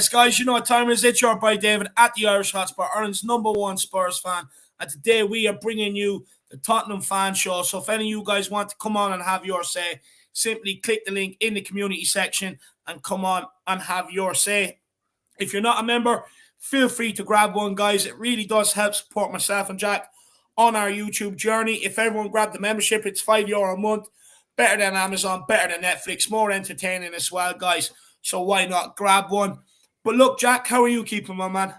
Yes, guys, you know what time it is. It's your boy David at the Irish Hotspot, Ireland's #1 Spurs fan. And today we are bringing you the Tottenham fan show. So if any of you guys want to come on and have your say, simply click the link in the community section and come on and have your say. If you're not a member, feel free to grab one, guys. It really does help support myself and Jack on our YouTube journey. If everyone grabbed the membership, it's €5 a month. Better than Amazon, better than Netflix, more entertaining as well, guys. So why not grab one? But look, Jack, how are you keeping, my man?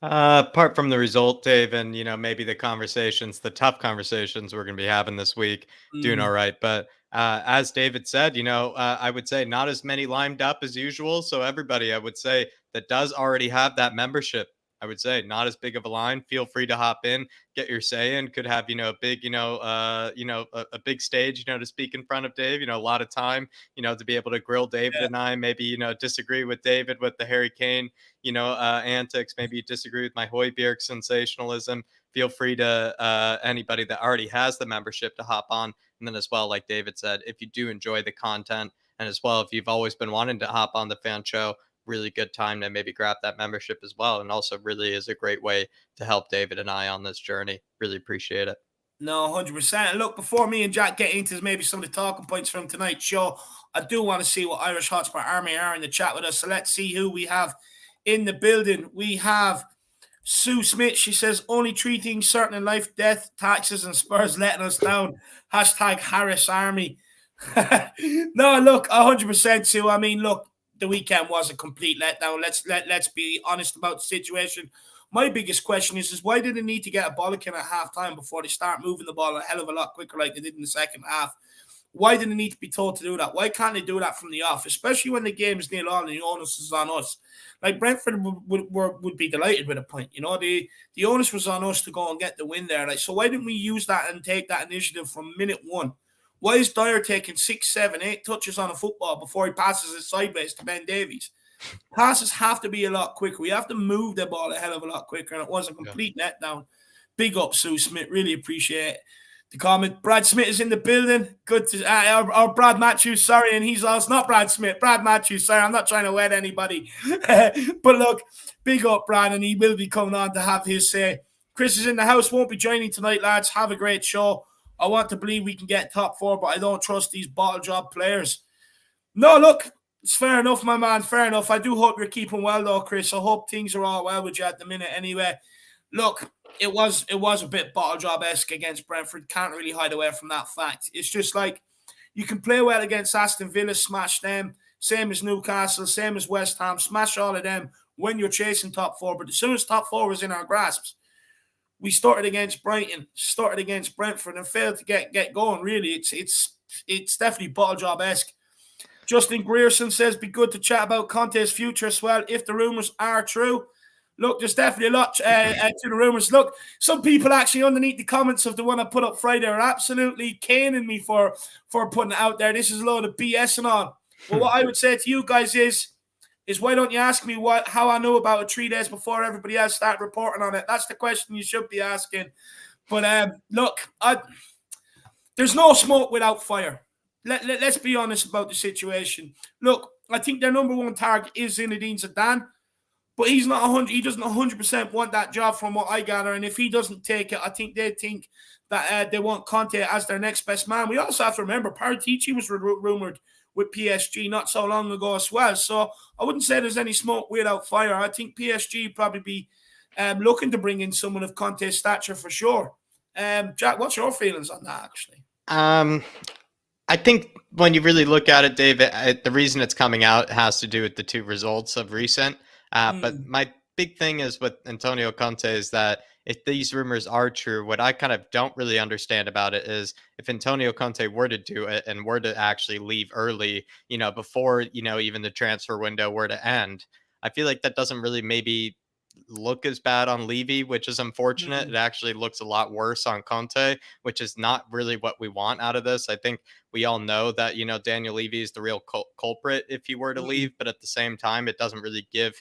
Apart from the result, Dave, and maybe the conversations, the tough conversations we're going to be having this week, doing all right. But as David said, I would say not as many lined up as usual. So everybody, I would say, that does already have that membership, I would say not as big of a line. Feel free to hop in, get your say in. Could have a big, a big stage, to speak in front of Dave. A lot of time, to be able to grill David and I. Maybe disagree with David with the Harry Kane antics. Maybe you disagree with my Højbjerg sensationalism. Feel free to anybody that already has the membership to hop on. And then as well, like David said, if you do enjoy the content, and as well, if you've always been wanting to hop on the fan show, really good time to maybe grab that membership as well. And also really is a great way to help David and I on this journey. Really appreciate it. No, 100%. And look, before me and Jack get into maybe some of the talking points from tonight's show, I do want to see what Irish Hotspot Army are in the chat with us. So let's see who we have in the building. We have Sue Smith. She says, only three things certain in life: death, taxes, and Spurs letting us down. Hashtag Harris Army. No, look, 100%, Sue. I mean, look, the weekend was a complete letdown. Let's be honest about the situation. My biggest question is why did they need to get a bollocking at halftime before they start moving the ball a hell of a lot quicker like they did in the second half? Why did they need to be told to do that? Why can't they do that from the off, especially when the game is 0-0 and the onus is on us? Like Brentford would be delighted with a point. The onus was on us to go and get the win there. Like, so why didn't we use that and take that initiative from minute one? Why is Dyer taking 6, 7, 8 touches on a football before he passes it sideways to Ben Davies? Passes have to be a lot quicker. We have to move the ball a hell of a lot quicker, and it was a complete letdown. Big up, Sue Smith. Really appreciate the comment. Brad Smith is in the building. Good to or Brad Matthews, sorry, and he's lost. Not Brad Smith, Brad Matthews. Sorry, I'm not trying to wed anybody. But look, big up, Brad, and he will be coming on to have his say. Chris is in the house, won't be joining tonight, lads. Have a great show. I want to believe we can get top 4, but I don't trust these bottle job players. No, look, it's fair enough, my man. Fair enough. I do hope you're keeping well, though, Chris. I hope things are all well with you at the minute. Anyway, look, it was a bit bottle job-esque against Brentford. Can't really hide away from that fact. It's just like you can play well against Aston Villa, smash them. Same as Newcastle, same as West Ham. Smash all of them when you're chasing top 4. But as soon as top 4 was in our grasps, we started against Brighton, started against Brentford, and failed to get going. Really, it's definitely bottle job-esque. Justin Grierson says, be good to chat about Conte's future as well, if the rumours are true. Look, there's definitely a lot to the rumours. Look, some people actually underneath the comments of the one I put up Friday are absolutely caning me for putting it out there. This is a load of BS and all. Well, what I would say to you guys is why don't you ask me how I know about it 3 days before everybody else started reporting on it? That's the question you should be asking. But look, there's no smoke without fire. Let's be honest about the situation. Look, I think their #1 target is Zinedine Zidane, but he's not 100. He doesn't 100% want that job, from what I gather. And if he doesn't take it, I think they think that they want Conte as their next best man. We also have to remember Paratici was rumored with PSG not so long ago as well. So I wouldn't say there's any smoke without fire. I think PSG probably be looking to bring in someone of Conte's stature for sure. Jack, what's your feelings on that, actually? I think when you really look at it, Dave, the reason it's coming out has to do with the 2 results of recent. But my big thing is with Antonio Conte is that if these rumors are true, what I kind of don't really understand about it is if Antonio Conte were to do it and were to actually leave early, before, even the transfer window were to end, I feel like that doesn't really maybe look as bad on Levy, which is unfortunate. It actually looks a lot worse on Conte, which is not really what we want out of this. I think we all know that, Daniel Levy is the real culprit if he were to leave, but at the same time, it doesn't really give,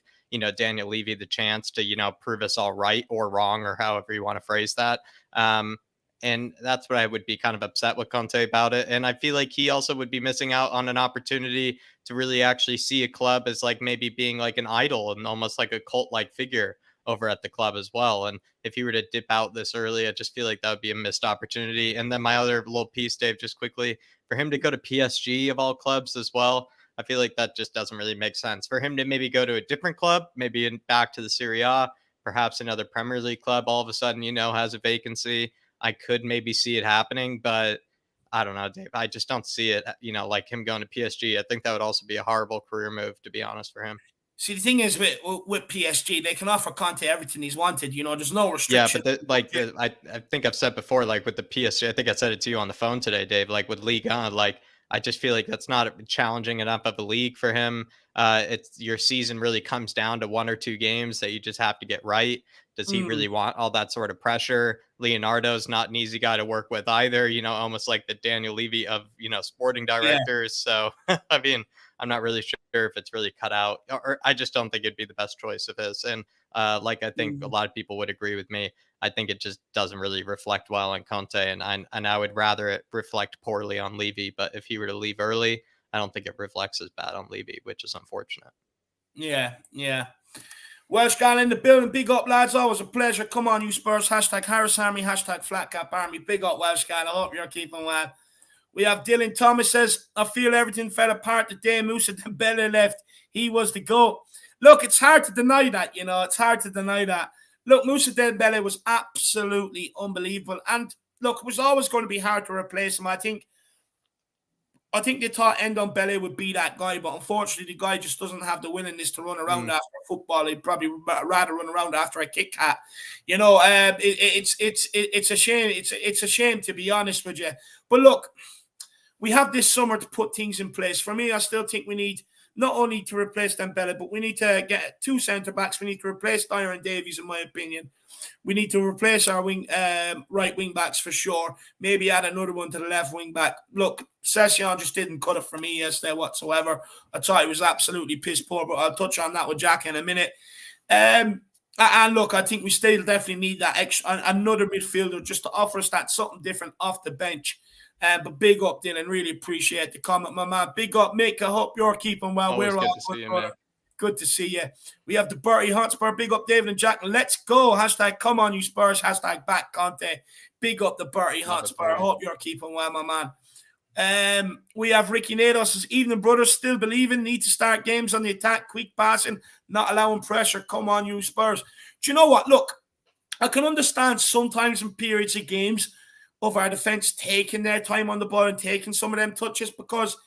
Daniel Levy the chance to, prove us all right or wrong, or however you want to phrase that. And that's what I would be kind of upset with Conte about it. And I feel like he also would be missing out on an opportunity to really actually see a club as like maybe being like an idol and almost like a cult like figure over at the club as well. And if he were to dip out this early, I just feel like that would be a missed opportunity. And then my other little piece, Dave, just quickly, for him to go to PSG of all clubs as well, I feel like that just doesn't really make sense. For him to maybe go to a different club, maybe back to the Serie A, perhaps another Premier League club, all of a sudden, has a vacancy. I could maybe see it happening, but I don't know, Dave. I just don't see it, like him going to PSG. I think that would also be a horrible career move, to be honest, for him. See, the thing is with PSG, they can offer Conte everything he's wanted. There's no Yeah, restriction. but I think I've said before, like with the PSG, I think I said it to you on the phone today, Dave. Like with Ligue 1, like I just feel like that's not challenging enough of a league for him. It's your season really comes down to 1 or 2 games that you just have to get right. Does he really want all that sort of pressure? Leonardo's not an easy guy to work with either. Almost like the Daniel Levy of sporting Yeah. directors. So I mean, I'm not really sure if it's really cut out, or I just don't think it'd be the best choice of his. And like I think a lot of people would agree with me. I think it just doesn't really reflect well on Conte, and I would rather it reflect poorly on Levy. But if he were to leave early, I don't think it reflects as bad on Levy, which is unfortunate. Yeah, yeah. Welsh guy in the building. Big up, lads. Always a pleasure. Come on, you Spurs. Hashtag Harris Army. Hashtag Flatcap Army. Big up, Welsh guy. I hope you're keeping well. We have Dylan Thomas says, I feel everything fell apart the day Moussa Dembele left. He was the GOAT. Look, it's hard to deny that, It's hard to deny that. Look, Moussa Dembele was absolutely unbelievable. And look, it was always going to be hard to replace him. I think they thought Ndombele would be that guy, but unfortunately, the guy just doesn't have the willingness to run around after football. He'd probably rather run around after a Kit Kat. It's a shame. It's a shame, to be honest with you. But look, we have this summer to put things in place. For me, I still think we need not only to replace Dembele, but we need to get 2 centre-backs. We need to replace Dyer and Davies, in my opinion. We need to replace our right wing backs for sure. Maybe add another one to the left wing back. Look, Session just didn't cut it for me yesterday whatsoever. I thought he was absolutely piss poor, but I'll touch on that with Jack in a minute. And look, I think we still definitely need that extra another midfielder just to offer us that something different off the bench. But big up, Dylan. Really appreciate the comment, my man. Big up, Mick. I hope you're keeping well. Always We're good all to see you, brother. man. Good to see you. We have the Bertie Hotspur. Big up, David and Jack. Let's go. Hashtag come on, you Spurs. Hashtag back Conte. Big up the Bertie Hotspur. I hope you're keeping well, my man. We have Ricky Nados says, evening, brothers. Still believing. Need to start games on the attack. Quick passing. Not allowing pressure. Come on, you Spurs. Do you know what? Look, I can understand sometimes in periods of games of our defense taking their time on the ball and taking some of them touches because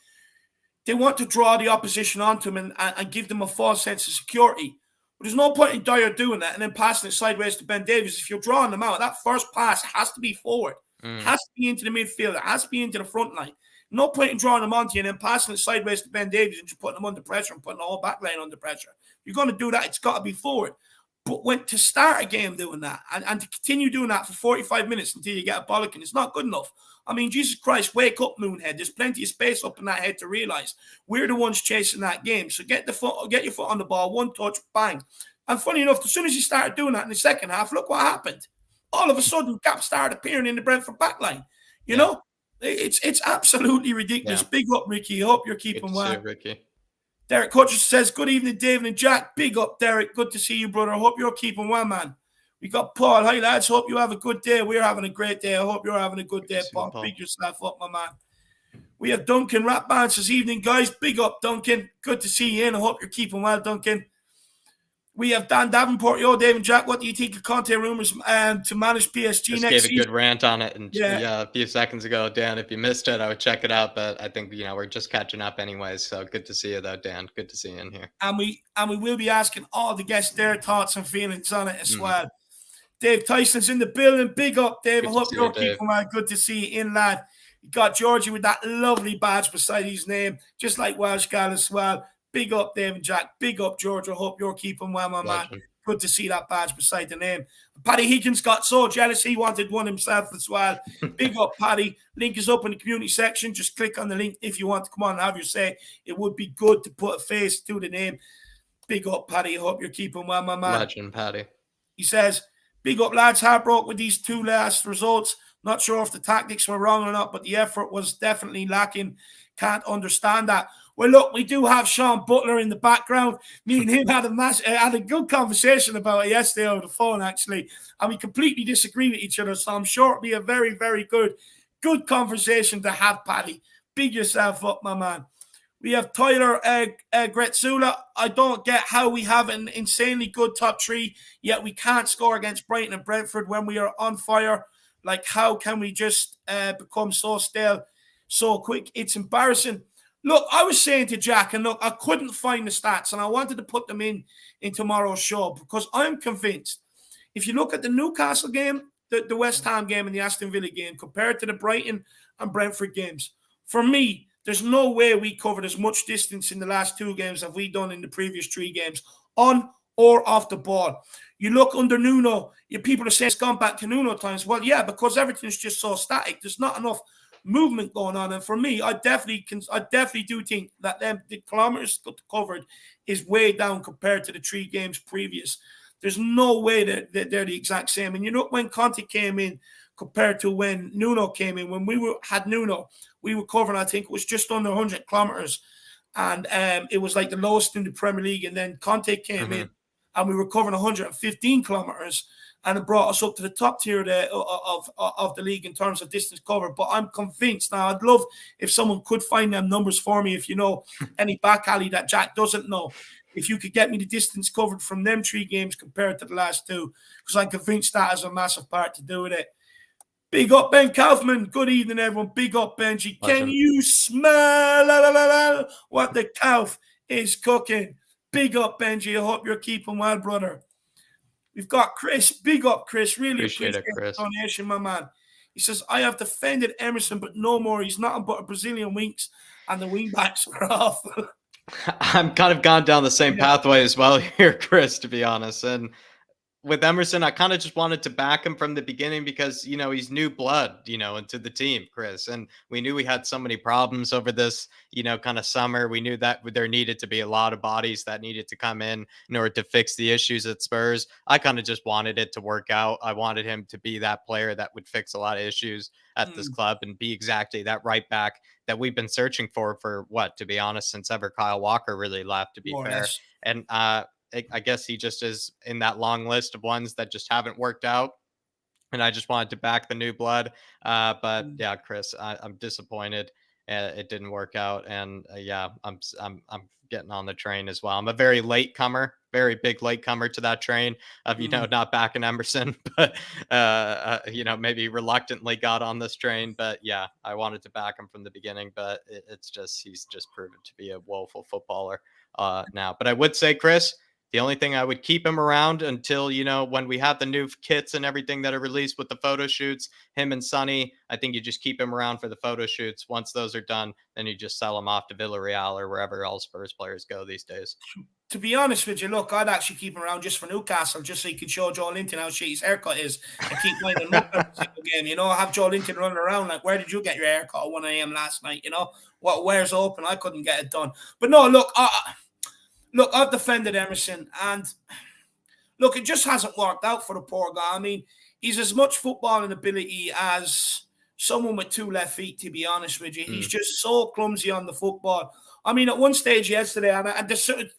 they want to draw the opposition onto them and give them a false sense of security. But there's no point in Dyer doing that and then passing it sideways to Ben Davies. If you're drawing them out, that first pass has to be forward. Has to be into the midfield. It has to be into the front line. No point in drawing them onto you and then passing it sideways to Ben Davies and just putting them under pressure and putting the whole back line under pressure. If you're going to do that, it's got to be forward. But when to start a game doing that and to continue doing that for 45 minutes until you get a bollocking, it's not good enough. I mean, Jesus Christ, wake up, Moonhead. There's plenty of space up in that head to realise we're the ones chasing that game. So get your foot on the ball, one touch, bang. And funny enough, as soon as you started doing that in the second half, look what happened. All of a sudden, gaps started appearing in the Brentford backline. You know, it's absolutely ridiculous. Yeah. Big up, Ricky. I hope you're keeping well. Good to see you, Ricky. Derek Hutchins says, good evening, David and Jack. Big up, Derek. Good to see you, brother. I hope you're keeping well, man. We got Paul. Hi, lads. Hope you have a good day. We're having a great day. I hope you're having a good day, Paul. Big yourself up, my man. We have Duncan Rap Band says, evening, guys. Big up, Duncan. Good to see you in. I hope you're keeping well, Duncan. We have Dan Davenport. Yo, David and Jack, what do you think of Conte rumors to manage PSG next season? Gave a good rant on it a few seconds ago, Dan. If you missed it, I would check it out. But I think we're just catching up anyways. So good to see you, though, Dan. Good to see you in here. And we will be asking all the guests their thoughts and feelings on it as well. Dave Tyson's in the building. Big up, Dave. I hope you're keeping well. Good to see you in, lad. You got Georgie with that lovely badge beside his name, just like Welsh Gal as well. Big up, Dave and Jack. Big up, George. I hope you're keeping well, my man. Good to see that badge beside the name. Paddy Higgins got so jealous he wanted one himself as well. Big up, Paddy. Link is up in the community section. Just click on the link if you want to come on and have your say. It would be good to put a face to the name. Big up, Paddy. I hope you're keeping well, my man. Legend, Paddy. He says, big up, lads. Heartbroken with these 2 last results. Not sure if the tactics were wrong or not, but the effort was definitely lacking. Can't understand that. Well, look, we do have Sean Butler in the background. Me and him had a good conversation about it yesterday over the phone, actually, and we completely disagree with each other. So I'm sure it'll be a very, very good conversation to have, Paddy. Big yourself up, my man. We have Tyler Gretzula. I don't get how we have an insanely good top three, yet we can't score against Brighton and Brentford when we are on fire. Like, how can we just become so stale so quick? It's embarrassing. Look, I was saying to Jack, and look, I couldn't find the stats, and I wanted to put them in tomorrow's show because I'm convinced. If you look at the Newcastle game, the West Ham game, and the Aston Villa game, compared to the Brighton and Brentford games, for me, there's no way we covered as much distance in the last two games as we done in the previous three games, on or off the ball. You look under Nuno, people are saying it's gone back to Nuno times. Well, yeah, because everything's just so static. There's not enough movement going on. And for me, I definitely do think that the kilometers covered is way down compared to the three games previous. There's no way that they're the exact same. And you look when Conte came in compared to when Nuno came in. When we had Nuno, we were covering, I think it was just under 100 kilometers. And it was like the lowest in the Premier League. And then Conte came in and we were covering 115 kilometers. And it brought us up to the top tier of the league in terms of distance covered. But I'm convinced now, I'd love if someone could find them numbers for me. If you know any back alley that Jack doesn't know, if you could get me the distance covered from them three games compared to the last two, because I'm convinced that has a massive part to do with it. Big up, Ben Kaufman. Good evening, everyone. Big up, Benji. Can you smell what the Kauf is cooking? Big up, Benji. I hope you're keeping well, brother. We've got Chris. Big up, Chris. Really appreciate Chris. The donation, my man. He says, I have defended Emerson, but no more. He's nothing but a Brazilian winks, and the wingbacks were awful. I'm kind of gone down the same pathway as well here, Chris, to be honest. And with Emerson, I kind of just wanted to back him from the beginning because, he's new blood, into the team, Chris. And we knew we had so many problems over this, kind of summer. We knew that there needed to be a lot of bodies that needed to come in order to fix the issues at Spurs. I kind of just wanted it to work out. I wanted him to be that player that would fix a lot of issues at this club and be exactly that right back that we've been searching for what, to be honest, since ever Kyle Walker really left, to be fair. And, I guess he just is in that long list of ones that just haven't worked out. And I just wanted to back the new blood. But yeah, Chris, I'm disappointed. It didn't work out. And yeah, I'm getting on the train as well. I'm a very late comer, very big late comer to that train of, not backing Emerson, but, maybe reluctantly got on this train. But yeah, I wanted to back him from the beginning, but he's just proven to be a woeful footballer now. But I would say, Chris, the only thing I would keep him around until, when we have the new kits and everything that are released with the photo shoots, him and Sonny, I think you just keep him around for the photo shoots. Once those are done, then you just sell him off to Villarreal or wherever all Spurs players go these days. To be honest with you, look, I'd actually keep him around just for Newcastle, just so you can show Joe Linton how shit his haircut is and keep lining him up every single game. Have Joe Linton running around like, where did you get your haircut at 1 a.m. last night? Where's open? I couldn't get it done. But no, look, I've defended Emerson, and look, it just hasn't worked out for the poor guy. I mean, he's as much footballing ability as someone with two left feet, to be honest with you. He's just so clumsy on the football. I mean, at one stage yesterday, and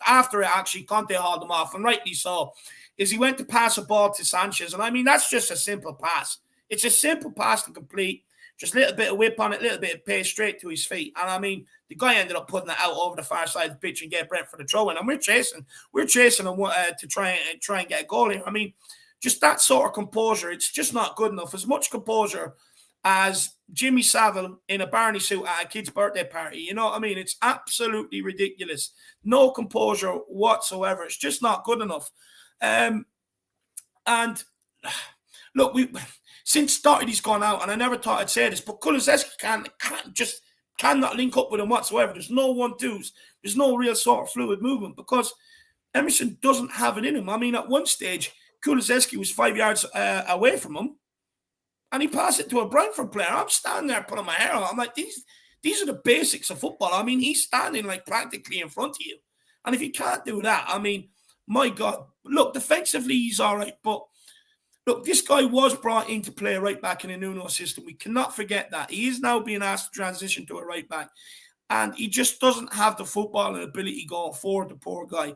after it, actually, Conte hauled him off, and rightly so, is he went to pass a ball to Sanchez. And I mean, that's just a simple pass. It's a simple pass to complete. Just a little bit of whip on it, a little bit of pace straight to his feet. And I mean, the guy ended up putting it out over the far side of the pitch and get Brentford a throw in. And we're chasing him to try and get a goal here. I mean, just that sort of composure, it's just not good enough. As much composure as Jimmy Savile in a Barney suit at a kid's birthday party. You know what I mean? It's absolutely ridiculous. No composure whatsoever. It's just not good enough. And look, since started, he's gone out, and I never thought I'd say this, but Kulusevski cannot link up with him whatsoever. There's no 1-2s. There's no real sort of fluid movement because Emerson doesn't have it in him. I mean, at one stage, Kulusevski was 5 yards away from him, and he passed it to a Brentford player. I'm standing there pulling my hair out. I'm like, these are the basics of football. I mean, he's standing like practically in front of you. And if you can't do that, I mean, my God, look, defensively, he's all right, but Look, this guy was brought in to play a right back in a Nuno system. We cannot forget that. He is now being asked to transition to a right back. And he just doesn't have the footballing ability going forward, the poor guy.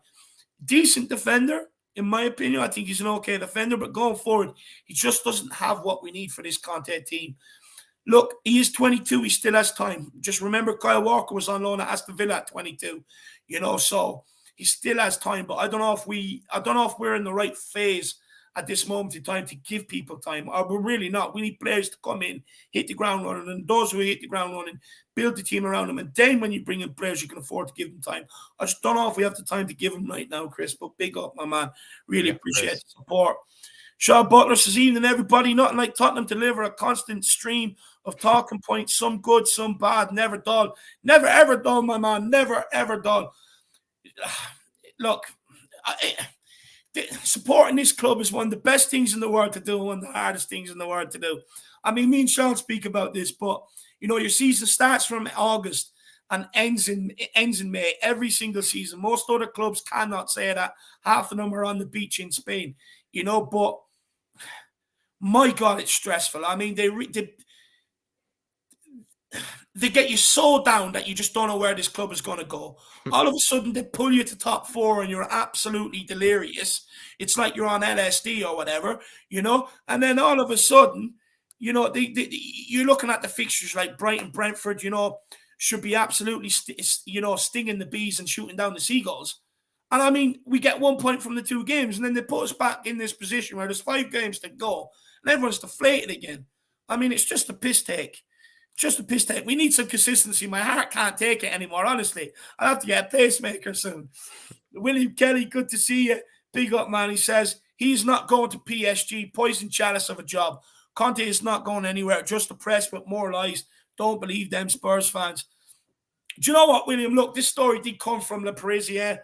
Decent defender, in my opinion. I think he's an okay defender, but going forward, he just doesn't have what we need for this Conte team. Look, he is 22. He still has time. Just remember, Kyle Walker was on loan at Aston Villa at 22. So he still has time. But I don't know if we're in the right phase at this moment in time to give people time. Or we're really not. We need players to come in, hit the ground running, and those who hit the ground running, build the team around them. And then when you bring in players, you can afford to give them time. I just don't know if we have the time to give them right now, Chris. But big up, my man. Really appreciate the support. Sean Butler says, evening, everybody. Nothing like Tottenham to deliver a constant stream of talking points, some good, some bad, never dull. Never, ever dull, my man. Never, ever dull. Look, supporting this club is one of the best things in the world to do, one of the hardest things in the world to do. I mean, me and Sean speak about this, but, your season starts from August and ends in May every single season. Most other clubs cannot say that. Half of them are on the beach in Spain, but my God, it's stressful. I mean, they get you so down that you just don't know where this club is going to go. All of a sudden, they pull you to top four and you're absolutely delirious. It's like you're on LSD or whatever, And then all of a sudden, you're looking at the fixtures like Brighton, Brentford, should be absolutely, stinging the bees and shooting down the seagulls. And I mean, we get 1 point from the 2 games, and then they put us back in this position where there's 5 games to go, and everyone's deflated again. I mean, it's just a piss take. Just a piss take. We need some consistency. My heart can't take it anymore, honestly. I'll have to get a pacemaker soon. William Kelly, good to see you. Big up, man. He says, he's not going to PSG. Poison chalice of a job. Conte is not going anywhere. Just the press with more lies. Don't believe them Spurs fans. Do you know what, William? Look, this story did come from Le Parisien.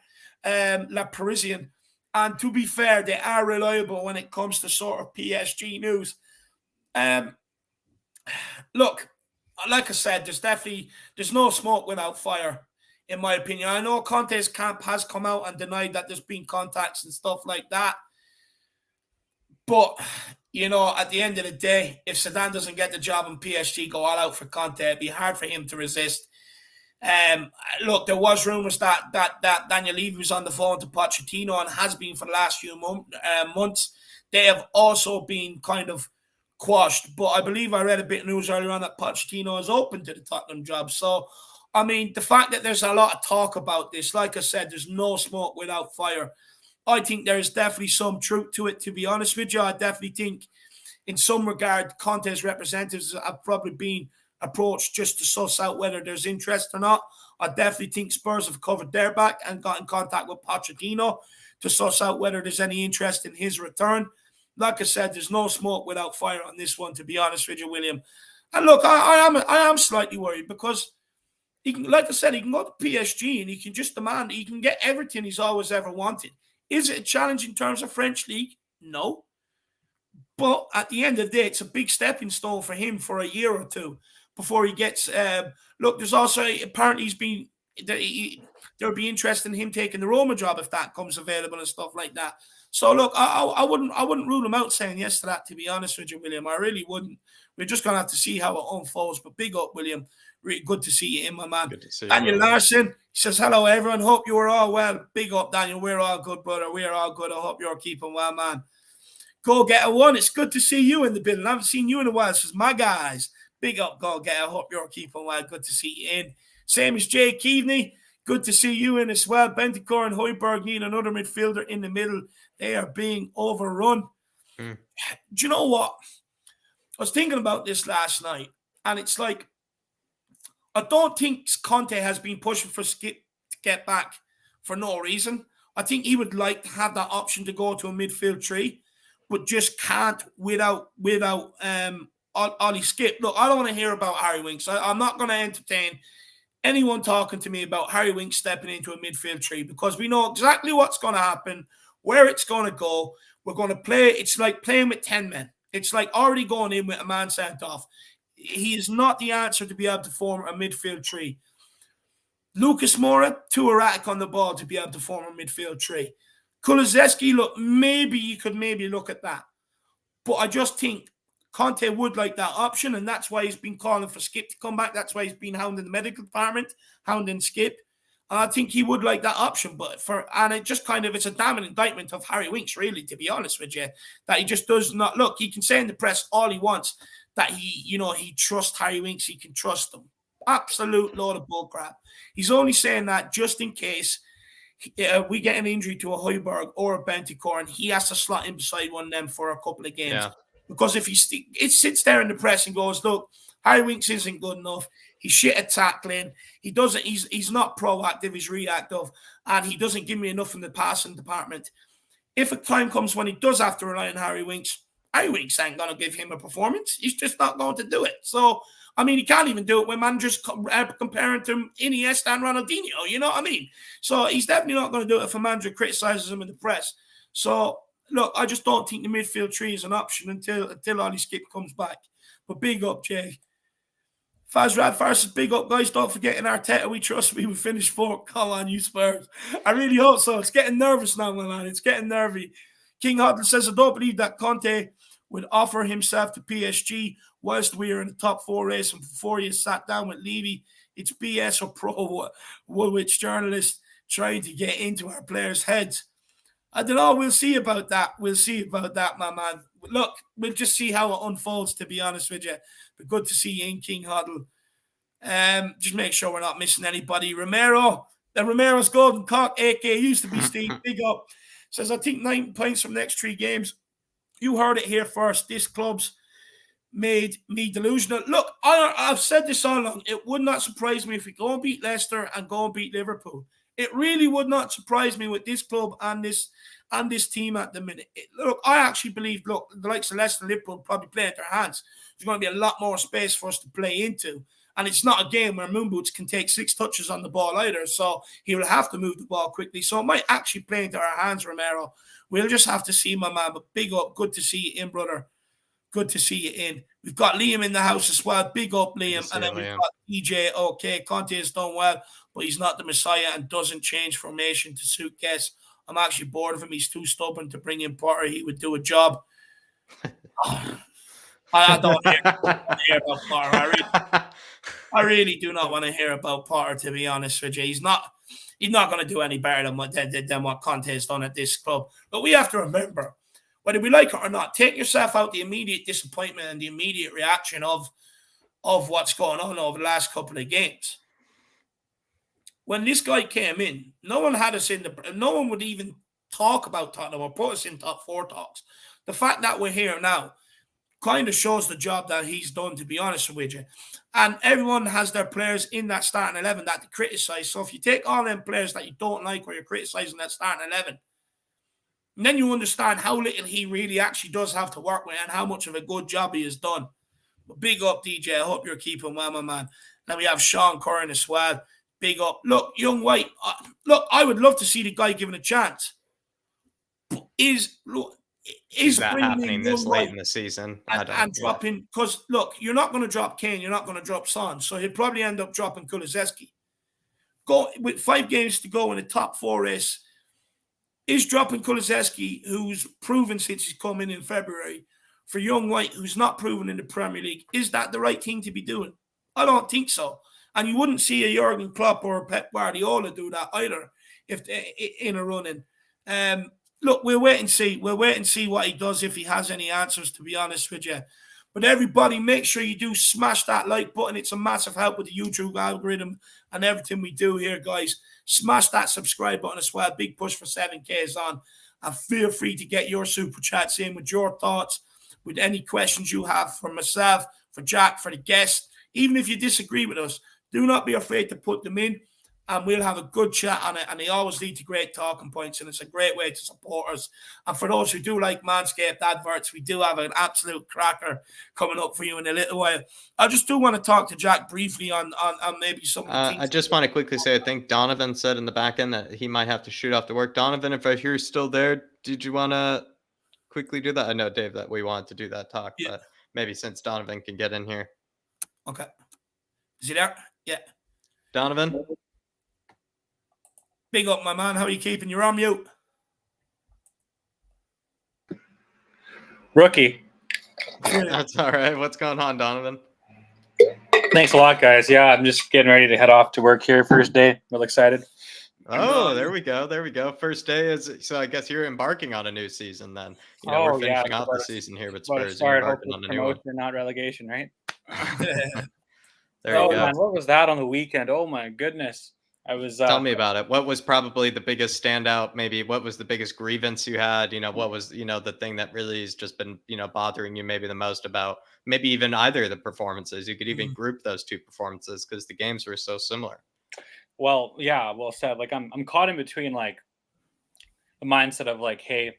And to be fair, they are reliable when it comes to sort of PSG news. Look, like I said, there's no smoke without fire, in my opinion. I know Conte's camp has come out and denied that there's been contacts and stuff like that. But, at the end of the day, if Zidane doesn't get the job and PSG go all out for Conte, it'd be hard for him to resist. Look, there was rumours that Daniel Levy was on the phone to Pochettino and has been for the last few months. They have also been kind of quashed, but I believe I read a bit of news earlier on that Pochettino is open to the Tottenham job. So, I mean, the fact that there's a lot of talk about this, like I said, there's no smoke without fire. I think there's definitely some truth to it, to be honest with you. I definitely think in some regard, Conte's representatives have probably been approached just to suss out whether there's interest or not. I definitely think Spurs have covered their back and got in contact with Pochettino to suss out whether there's any interest in his return. Like I said, there's no smoke without fire on this one, to be honest with you, William. And look, I am slightly worried because he can, like I said, he can go to PSG and he can just demand, he can get everything he's always ever wanted. Is it a challenge in terms of French league? No. But at the end of the day, it's a big stepping stone for him for a year or two before he gets. Look, there's also apparently there'll be interest in him taking the Roma job if that comes available and stuff like that. So look, I wouldn't rule him out saying yes to that. To be honest with you, William, I really wouldn't. We're just gonna have to see how it unfolds. But big up, William. Really good to see you in, my man. Good to see you, Daniel William. Larson says hello, everyone. Hope you are all well. Big up, Daniel. We're all good, brother. We're all good. I hope you're keeping well, man. Go Getter One. It's good to see you in the building. I haven't seen you in a while. Says my guys. Big up, Go Getter. I hope you're keeping well. Good to see you in. Same as Jay Keaveney. Good to see you in as well. Bentancur and Højbjerg need another midfielder in the middle. They are being overrun. Do you know what? I was thinking about this last night, and it's like, I don't think Conte has been pushing for Skip to get back for no reason. I think he would like to have that option to go to a midfield tree, but just can't without Ollie Skip. Look, I don't want to hear about Harry Winks. I'm not going to entertain anyone talking to me about Harry Winks stepping into a midfield tree because we know exactly what's going to happen, where it's going to go. We're going to play. It's like playing with 10 men. It's like already going in with a man sent off. He is not the answer to be able to form a midfield tree. Lucas Moura, too erratic on the ball to be able to form a midfield tree. Kulusevski, look, maybe you could look at that. But I just think Conte would like that option, and that's why he's been calling for Skip to come back. That's why he's been hounding the medical department, hounding Skip. And I think he would like that option, and it just kind of, it's a damn indictment of Harry Winks, really, to be honest with you, that he just does not look. He can say in the press all he wants that he trusts Harry Winks, he can trust him. Absolute load of bullcrap. He's only saying that just in case we get an injury to a Højbjerg or a Bentancur, and he has to slot in beside one of them for a couple of games. Yeah. Because if it sits there in the press and goes, look, Harry Winks isn't good enough. He's shit at tackling. He's not proactive. He's reactive, and he doesn't give me enough in the passing department. If a time comes when he does have to rely on Harry Winks ain't going to give him a performance. He's just not going to do it. So, I mean, he can't even do it when managers comparing to Iniesta and Ronaldinho. You know what I mean? So he's definitely not going to do it if a manager criticizes him in the press. So, look, I just don't think the midfield tree is an option until Ollie Skip comes back. But big up, Jay. Fazrad versus big up, guys. Don't forget in Arteta, we trust we will finish fourth. Come on, you Spurs. I really hope so. It's getting nervous now, my man. It's getting nervy. King Huddle says, I don't believe that Conte would offer himself to PSG whilst we are in the top 4 race and before he sat down with Levy. It's BS or pro Woolwich journalists trying to get into our players' heads. I don't know. We'll see about that. We'll see about that, my man. Look, we'll just see how it unfolds, to be honest with you. But good to see you in King Huddle. Just make sure we're not missing anybody. Romero's Golden Cock, a.k.a. used to be Steve, big up. Says, I think 9 points from next 3 games. You heard it here first. This club's made me delusional. Look, I've said this all along. It would not surprise me if we go and beat Leicester and go and beat Liverpool. It really would not surprise me with this club and this team at the minute. Look, I actually believe, the likes of Leicester and Liverpool probably play at their hands. There's going to be a lot more space for us to play into. And it's not a game where Moonboots can take 6 touches on the ball either. So he will have to move the ball quickly. So it might actually play into our hands, Romero. We'll just have to see, my man. But big up. Good to see you in, brother. Good to see you in. We've got Liam in the house as well. Big up, Liam. And then we've got DJ. Okay, Conte has done well, but he's not the Messiah and doesn't change formation to suit guests. I'm actually bored of him. He's too stubborn to bring in Potter. He would do a job. I don't want to hear about Potter. I really do not want to hear about Potter, to be honest with you. He's not going to do any better than what Conte has done at this club. But we have to remember, whether we like it or not, take yourself out the immediate disappointment and the immediate reaction of what's going on over the last couple of games. When this guy came in, no one had us no one would even talk about Tottenham or put us in top 4 talks. The fact that we're here now kind of shows the job that he's done, to be honest with you. And everyone has their players in that starting 11 that they criticise. So if you take all them players that you don't like or you're criticising that starting 11, and then you understand how little he really actually does have to work with and how much of a good job he has done. But big up, DJ. I hope you're keeping well, my man. Then we have Sean Curran as well. Big up. Look, Young White. I would love to see the guy given a chance. But is that happening this late in the season? And dropping, because look, you're not going to drop Kane, you're not going to drop Son, so he'll probably end up dropping Kulusevski. Go with 5 games to go in the top 4 race. Is dropping Kulusevski, who's proven since he's come in February, for Young White, who's not proven in the Premier League, is that the right thing to be doing? I don't think so. And you wouldn't see a Jurgen Klopp or a Pep Guardiola do that either if in a run-in. Look, we'll wait and see. We'll wait and see what he does, if he has any answers, to be honest with you. But everybody, make sure you do smash that like button. It's a massive help with the YouTube algorithm and everything we do here, guys. Smash that subscribe button as well. Big push for 7K is on. And feel free to get your super chats in with your thoughts, with any questions you have for myself, for Jack, for the guest. Even if you disagree with us, do not be afraid to put them in. And we'll have a good chat on it. And they always lead to great talking points. And it's a great way to support us. And for those who do like Manscaped adverts, we do have an absolute cracker coming up for you in a little while. I just do want to talk to Jack briefly on maybe some of the things. I just want to quickly say, I think Donovan said in the back end that he might have to shoot off to work. Donovan, if I hear you're still there, did you want to quickly do that? I know, Dave, that we wanted to do that talk. Yeah. But maybe since Donovan can get in here. Okay. Is he there? Yeah. Donovan? Big up, my man. How are you keeping? You're on mute. Rookie. That's all right. What's going on, Donovan? Thanks a lot, guys. Yeah, I'm just getting ready to head off to work here. First day. Real excited. Oh, there we go. There we go. First day is so. I guess you're embarking on a new season then. We're finishing off the season here with Spurs. You're embarking on a new one. Not relegation, right? There you go. Man, what was that on the weekend? Oh my goodness. I was Tell me about it. What was probably the biggest standout? Maybe what was the biggest grievance you had? What was the thing that really has just been bothering you maybe the most about maybe even either of the performances? You could even group those two performances because the games were so similar. Well, yeah, well said. Like I'm caught in between like the mindset of like, hey,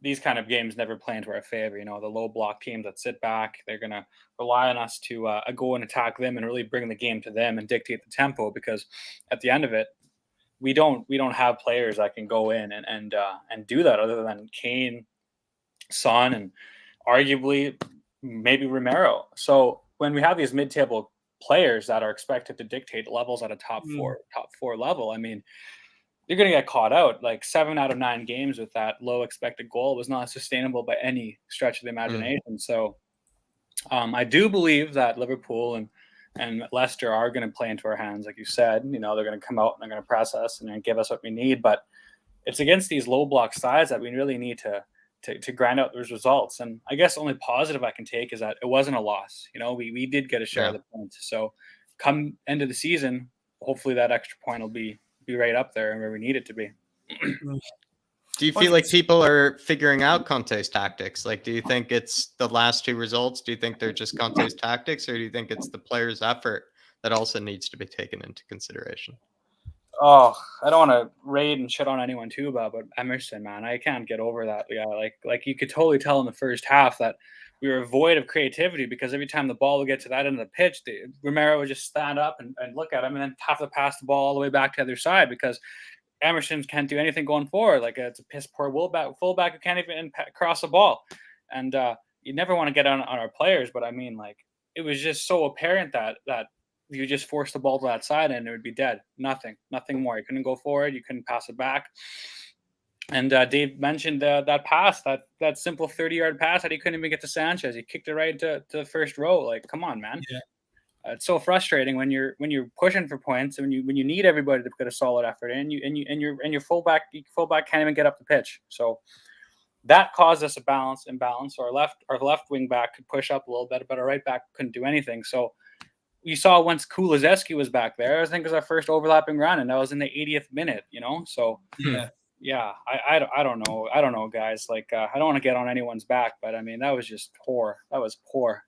these kind of games never play into our favor. The low block teams that sit back, they're gonna rely on us to go and attack them and really bring the game to them and dictate the tempo. Because at the end of it, we don't have players that can go in and do that other than Kane, Son, and arguably maybe Romero. So when we have these mid-table players that are expected to dictate levels at a top four level, I mean, you're going to get caught out. Like 7 out of 9 games with that low expected goal was not sustainable by any stretch of the imagination. So I do believe that Liverpool and Leicester are going to play into our hands. Like you said, they're going to come out and they're going to press us and give us what we need. But it's against these low block sides that we really need to grind out those results. And I guess the only positive I can take is that it wasn't a loss. We did get a share of the points. So come end of the season, hopefully that extra point will be right up there and where we need it to be. Do you feel like people are figuring out Conte's tactics? Like, do you think it's the last 2 results? Do you think they're just Conte's tactics, or do you think it's the player's effort that also needs to be taken into consideration? Oh, I don't want to raid and shit on anyone too about, but Emerson, man, I can't get over that. Yeah, like you could totally tell in the first half that we were void of creativity because every time the ball would get to that end of the pitch, Romero would just stand up and look at him and then have to pass the ball all the way back to the other side because Emerson can't do anything going forward. Like it's a piss poor fullback who can't even cross the ball. And you never want to get on our players, but I mean, like it was just so apparent that you just force the ball to that side and it would be dead. Nothing more. You couldn't go forward. You couldn't pass it back. And Dave mentioned that pass, that simple 30-yard pass that he couldn't even get to Sanchez. He kicked it right to the first row. Like, come on, man. Yeah. It's so frustrating when you're pushing for points and when you need everybody to put a solid effort in. Your fullback can't even get up the pitch. So that caused us a imbalance. Our left wing back could push up a little bit, but our right back couldn't do anything. So you saw once Kulusevski was back there, I think it was our first overlapping run, and that was in the 80th minute. So yeah, I don't know, guys. Like I don't want to get on anyone's back, but I mean that was just poor. That was poor.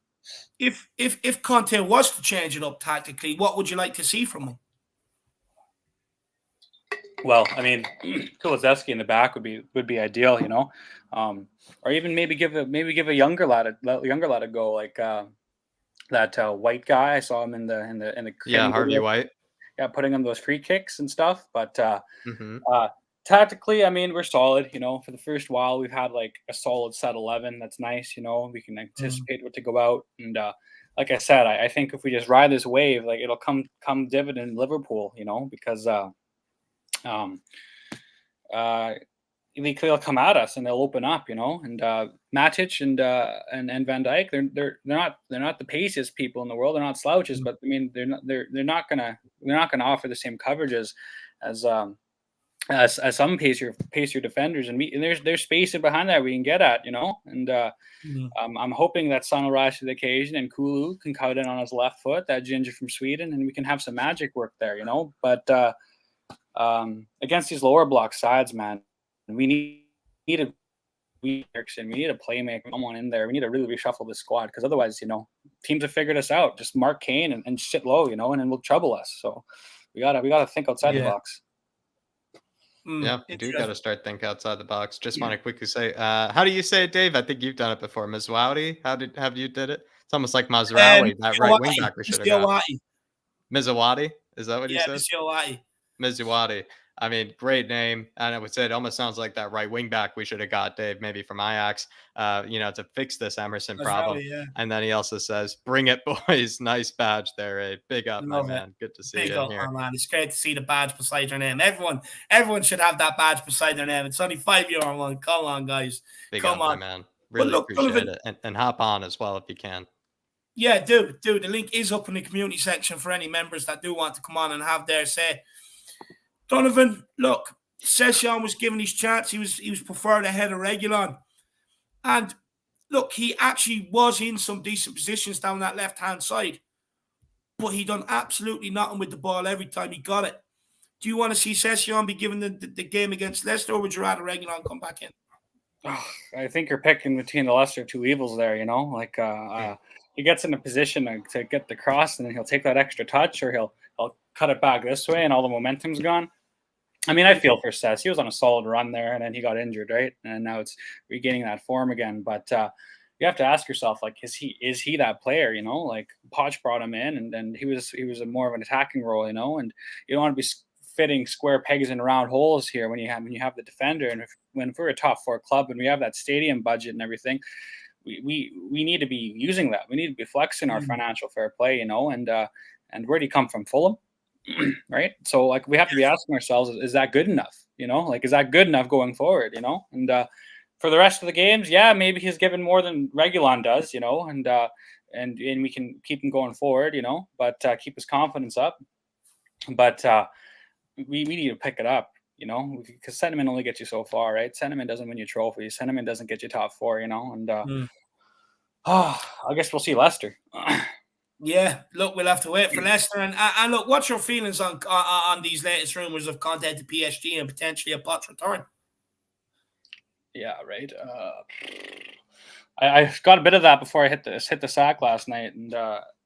If Conte was to change it up tactically, what would you like to see from him? Well, I mean, Kulusevski in the back would be ideal, or even maybe give a younger lad a go, like that white guy. I saw him in the Harvey White. Yeah, putting on those free kicks and stuff. But tactically, I mean, we're solid. For the first while, we've had like a solid set 11. That's nice. We can anticipate what to go out. And like I said, I think if we just ride this wave, like it'll come dividend in Liverpool. Because they'll come at us and they'll open up. And Matic and Van Dijk, they're not the paciest people in the world. They're not slouches, but I mean they're not gonna offer the same coverages as some pacier defenders, and there's space in behind that we can get at, and I'm hoping that Son will rise to the occasion and Kulu can cut in on his left foot, that ginger from Sweden, and we can have some magic work there, But against these lower block sides, man, we need a playmaker, someone in there. We need to really reshuffle this squad because otherwise, teams have figured us out. Just mark Kane and sit low, and then will trouble us. So we gotta think outside the box. Yeah, you do got to start think outside the box. Just want to quickly say, how do you say it, Dave? I think you've done it before. Mizraoui. Have you did it? It's almost like Mazraoui, that right wing back we should have got. Mizraoui. Is that what you said? Mizraoui. I mean, great name. And I would say it almost sounds like that right wing back we should have got, Dave, maybe from Ajax, to fix this Emerson problem. And then he also says, bring it, boys. Nice badge there. Big up, my man. Good to see you here. Man. It's great to see the badge beside your name. Everyone should have that badge beside their name. It's only €5, man. Come on, guys. Come on, man. Really look, appreciate Donovan, it, and hop on as well if you can. yeah, do. The link is up in the community section for any members that do want to come on and have their say. Donovan, look, Session was given his chance. He was preferred ahead of Reguilon. And look, he actually was in some decent positions down that left-hand side. But he done absolutely nothing with the ball every time he got it. Do you want to see Session be given the game against Leicester, or would you rather Reguilon come back in? Oh, I think you're picking between the lesser two evils there, like he gets in a position to get the cross, and then he'll take that extra touch, or he'll cut it back this way, and all the momentum's gone. I mean, I feel for Cess. He was on a solid run there, and then he got injured, right? And now it's regaining that form again. But you have to ask yourself, like, is he that player? Like Poch brought him in, and then he was a more of an attacking role, and you don't want to be fitting square pegs in round holes here when you have the defender. And when we're a top 4 club and we have that stadium budget and everything, we need to be using that. We need to be flexing our financial fair play, and where do you come from? Fulham? Right? So like we have to be asking ourselves, is that good enough? Like, is that good enough going forward? And for the rest of the games, yeah, maybe he's given more than Reguilon does, and we can keep him going forward, but keep his confidence up. But we need to pick it up, because sentiment only gets you so far, right? Sentiment doesn't win you trophies. Sentiment doesn't get you top 4, and I guess we'll see Leicester. Yeah, look, we'll have to wait for Leicester. And look, what's your feelings on these latest rumours of Conte to PSG and potentially a Poch return? Yeah, right. I got a bit of that before I hit the sack last night, and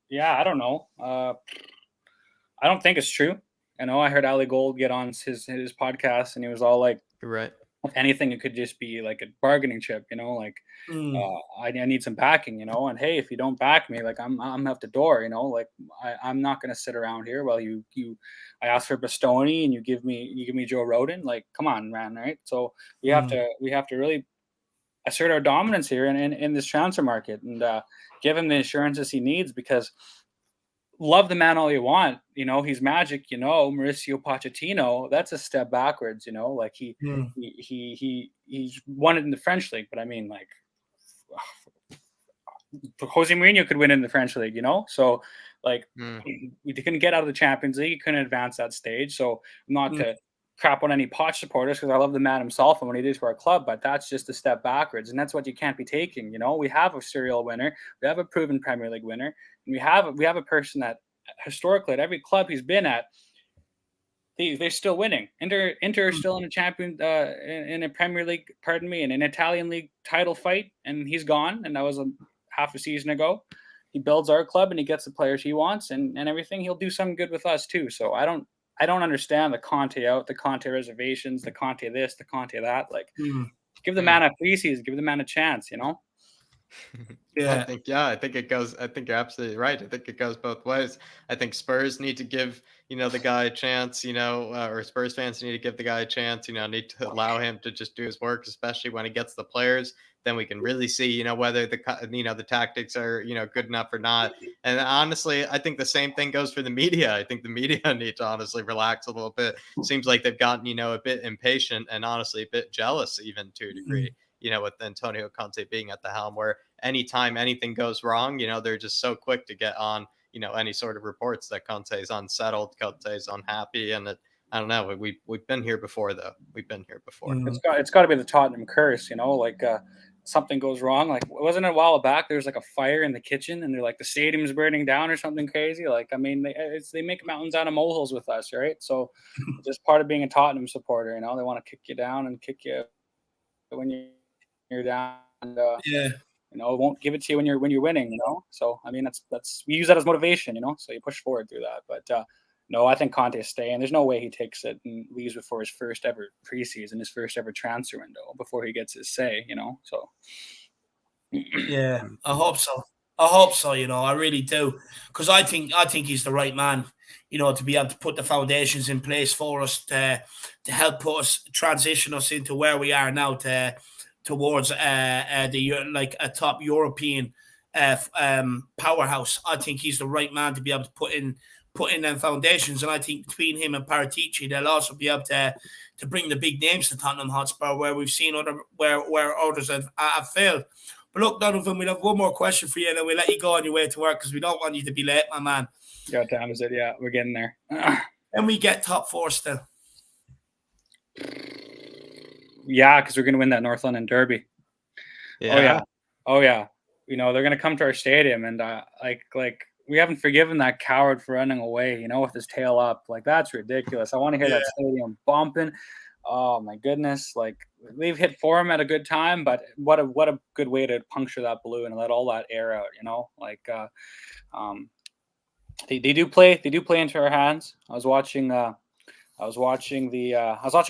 yeah, I don't know. I don't think it's true. I heard Ali Gold get on his podcast, and he was all like, You're right. if anything, it could just be like a bargaining chip, like I need some backing, and hey, if you don't back me, like I'm out the door, like I'm not gonna sit around here while I ask for Bastoni and you give me Joe Rodon, like come on, man, right? So we have to really assert our dominance here in this transfer market and give him the assurances he needs, because love the man all you want, he's magic, Mauricio Pochettino, that's a step backwards, like he's won it in the French league, but I mean, like Jose Mourinho could win in the French league, so like we couldn't get out of the Champions League, he couldn't advance that stage. So not to crap on any Poch supporters, because I love the man himself and what he did to our club, but that's just a step backwards, and that's what you can't be taking. We have a serial winner, we have a proven Premier League winner, and we have a person that historically at every club he's been at, they're still winning. Inter are still in a champion in a Premier League, in an Italian league title fight, and he's gone, and that was half a season ago. He builds our club and he gets the players he wants and everything. He'll do something good with us too. So I don't understand the Conte out, the Conte reservations, the Conte this, the Conte that. Like, give the man a preseason, give the man a chance, Yeah, I think it goes. I think you're absolutely right. I think it goes both ways. I think Spurs need to give the guy a chance. Or Spurs fans need to give the guy a chance. Need to allow him to just do his work, especially when he gets the players. Then we can really see whether the tactics are good enough or not. And honestly, I think the same thing goes for the media. I think the media need to honestly relax a little bit. Seems like they've gotten a bit impatient and honestly a bit jealous even to a degree. With Antonio Conte being at the helm, where anytime anything goes wrong, they're just so quick to get on, any sort of reports that Conte's unsettled, Conte's unhappy. And I don't know, we've been here before, though. We've been here before. It's got to be the Tottenham curse, like something goes wrong. Like, wasn't it a while back, there was like a fire in the kitchen and they're like, the stadium's burning down or something crazy. Like, I mean, they make mountains out of molehills with us, right? So it's just part of being a Tottenham supporter, they want to kick you down and kick you when you're down, and it won't give it to you when you're winning, So I mean, that's we use that as motivation, so you push forward through that. But no, I think Conte is staying. There's no way he takes it and leaves before his first ever preseason, his first ever transfer window, before he gets his say, So yeah, I hope so. I really do, because I think he's the right man, to be able to put the foundations in place for us to help us transition us into where we are now towards like a top European powerhouse. I think he's the right man to be able to put in them foundations, and I think between him and Paratici, they'll also be able to bring the big names to Tottenham Hotspur, where we've seen where others have failed. But look, Donovan, we'll have one more question for you, and then we'll let you go on your way to work because we don't want you to be late, my man. Yeah, what time is it? Yeah, we're getting there. Can we get top 4 still? Yeah, because we're going to win that North London derby. Yeah. Oh yeah. You know, they're going to come to our stadium, and like we haven't forgiven that coward for running away, you know, with his tail up. Like, that's ridiculous. I want to hear that stadium bumping. Oh my goodness. Like, we've hit form at a good time, but what a good way to puncture that balloon and let all that air out, you know? Like, they do play into our hands. I was watching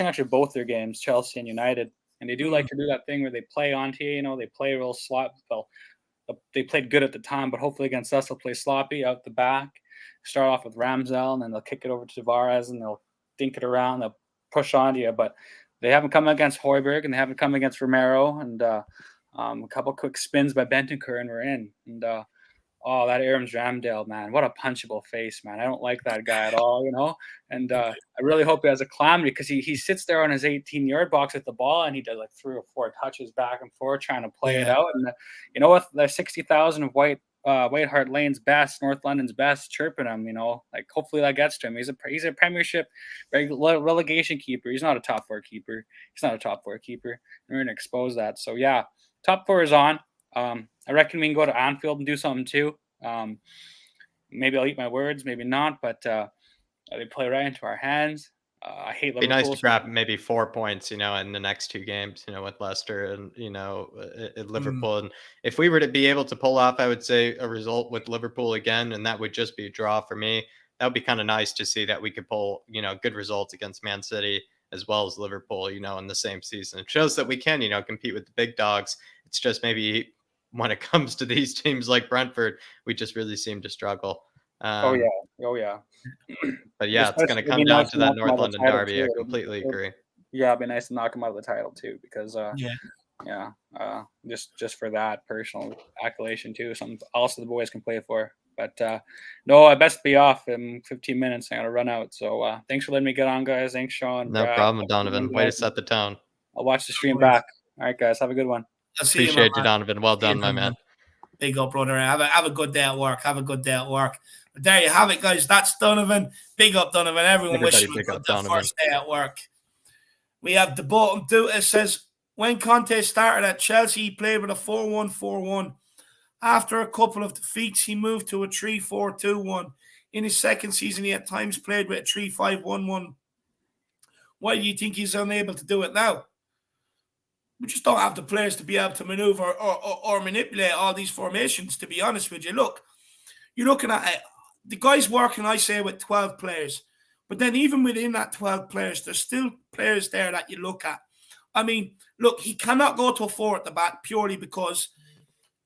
actually both their games, Chelsea and United, and they do like to do that thing where they play onto you, you know, they play real sloppy. Well, they played good at the time, but hopefully against us they'll play sloppy out the back. Start off with Ramsdale, and then they'll kick it over to Tavares, and they'll dink it around, they'll push onto you. But they haven't come against Højbjerg, and they haven't come against Romero, and a couple quick spins by Bentancur, and we're in. And oh, that Aarons Ramsdale, man, what a punchable face, man. I don't like that guy at all, you know. And I really hope he has a calamity, because he sits there on his 18-yard box with the ball, and he does like 3 or 4 touches back and forth trying to play it out. And you know what? There's 60,000 of White Hart Lane's best, North London's best, chirping him. You know, like, hopefully that gets to him. He's a Premiership relegation keeper. He's not a top 4 keeper. We're gonna expose that. So yeah, top 4 is on. I reckon we can go to Anfield and do something too. Maybe I'll eat my words, maybe not, but they play right into our hands. I hate Liverpool. Be nice to grab maybe 4 points, you know, in the next 2 games, you know, with Leicester and, you know, at Liverpool. And if we were to be able to pull off, I would say, a result with Liverpool again, and that would just be a draw for me. That would be kind of nice to see that we could pull, you know, good results against Man City as well as Liverpool, you know, in the same season. It shows that we can, you know, compete with the big dogs. It's just maybe when it comes to these teams like Brentford, we just really seem to struggle. Oh yeah. But yeah, it's going to come down to that North London derby. I completely agree. Yeah, it'd be nice to knock him out of the title too, because just for that personal accolation too, something also the boys can play for. But no, I best be off in 15 minutes. I gotta run out. So thanks for letting me get on, guys. Thanks, Sean. No problem, Donovan. Way to set the tone. I'll watch the stream back. All right, guys, have a good one. Appreciate you, Donovan. Well done, my man. Big up, brother. Have a good day at work. But there you have it, guys. That's Donovan. Big up, Donovan. Everyone wish him a good first day at work. We have the bottom two. It says, when Conte started at Chelsea, he played with a 4-1-4-1. After a couple of defeats, he moved to a 3-4-2-1. In his second season, he at times played with a 3-5-1-1. Why do you think he's unable to do it now? We just don't have the players to be able to maneuver or manipulate all these formations, to be honest with you. Look, you're looking at it. The guy's working, I say, with 12 players. But then even within that 12 players, there's still players there that you look at. I mean, look, he cannot go to a 4 at the back purely because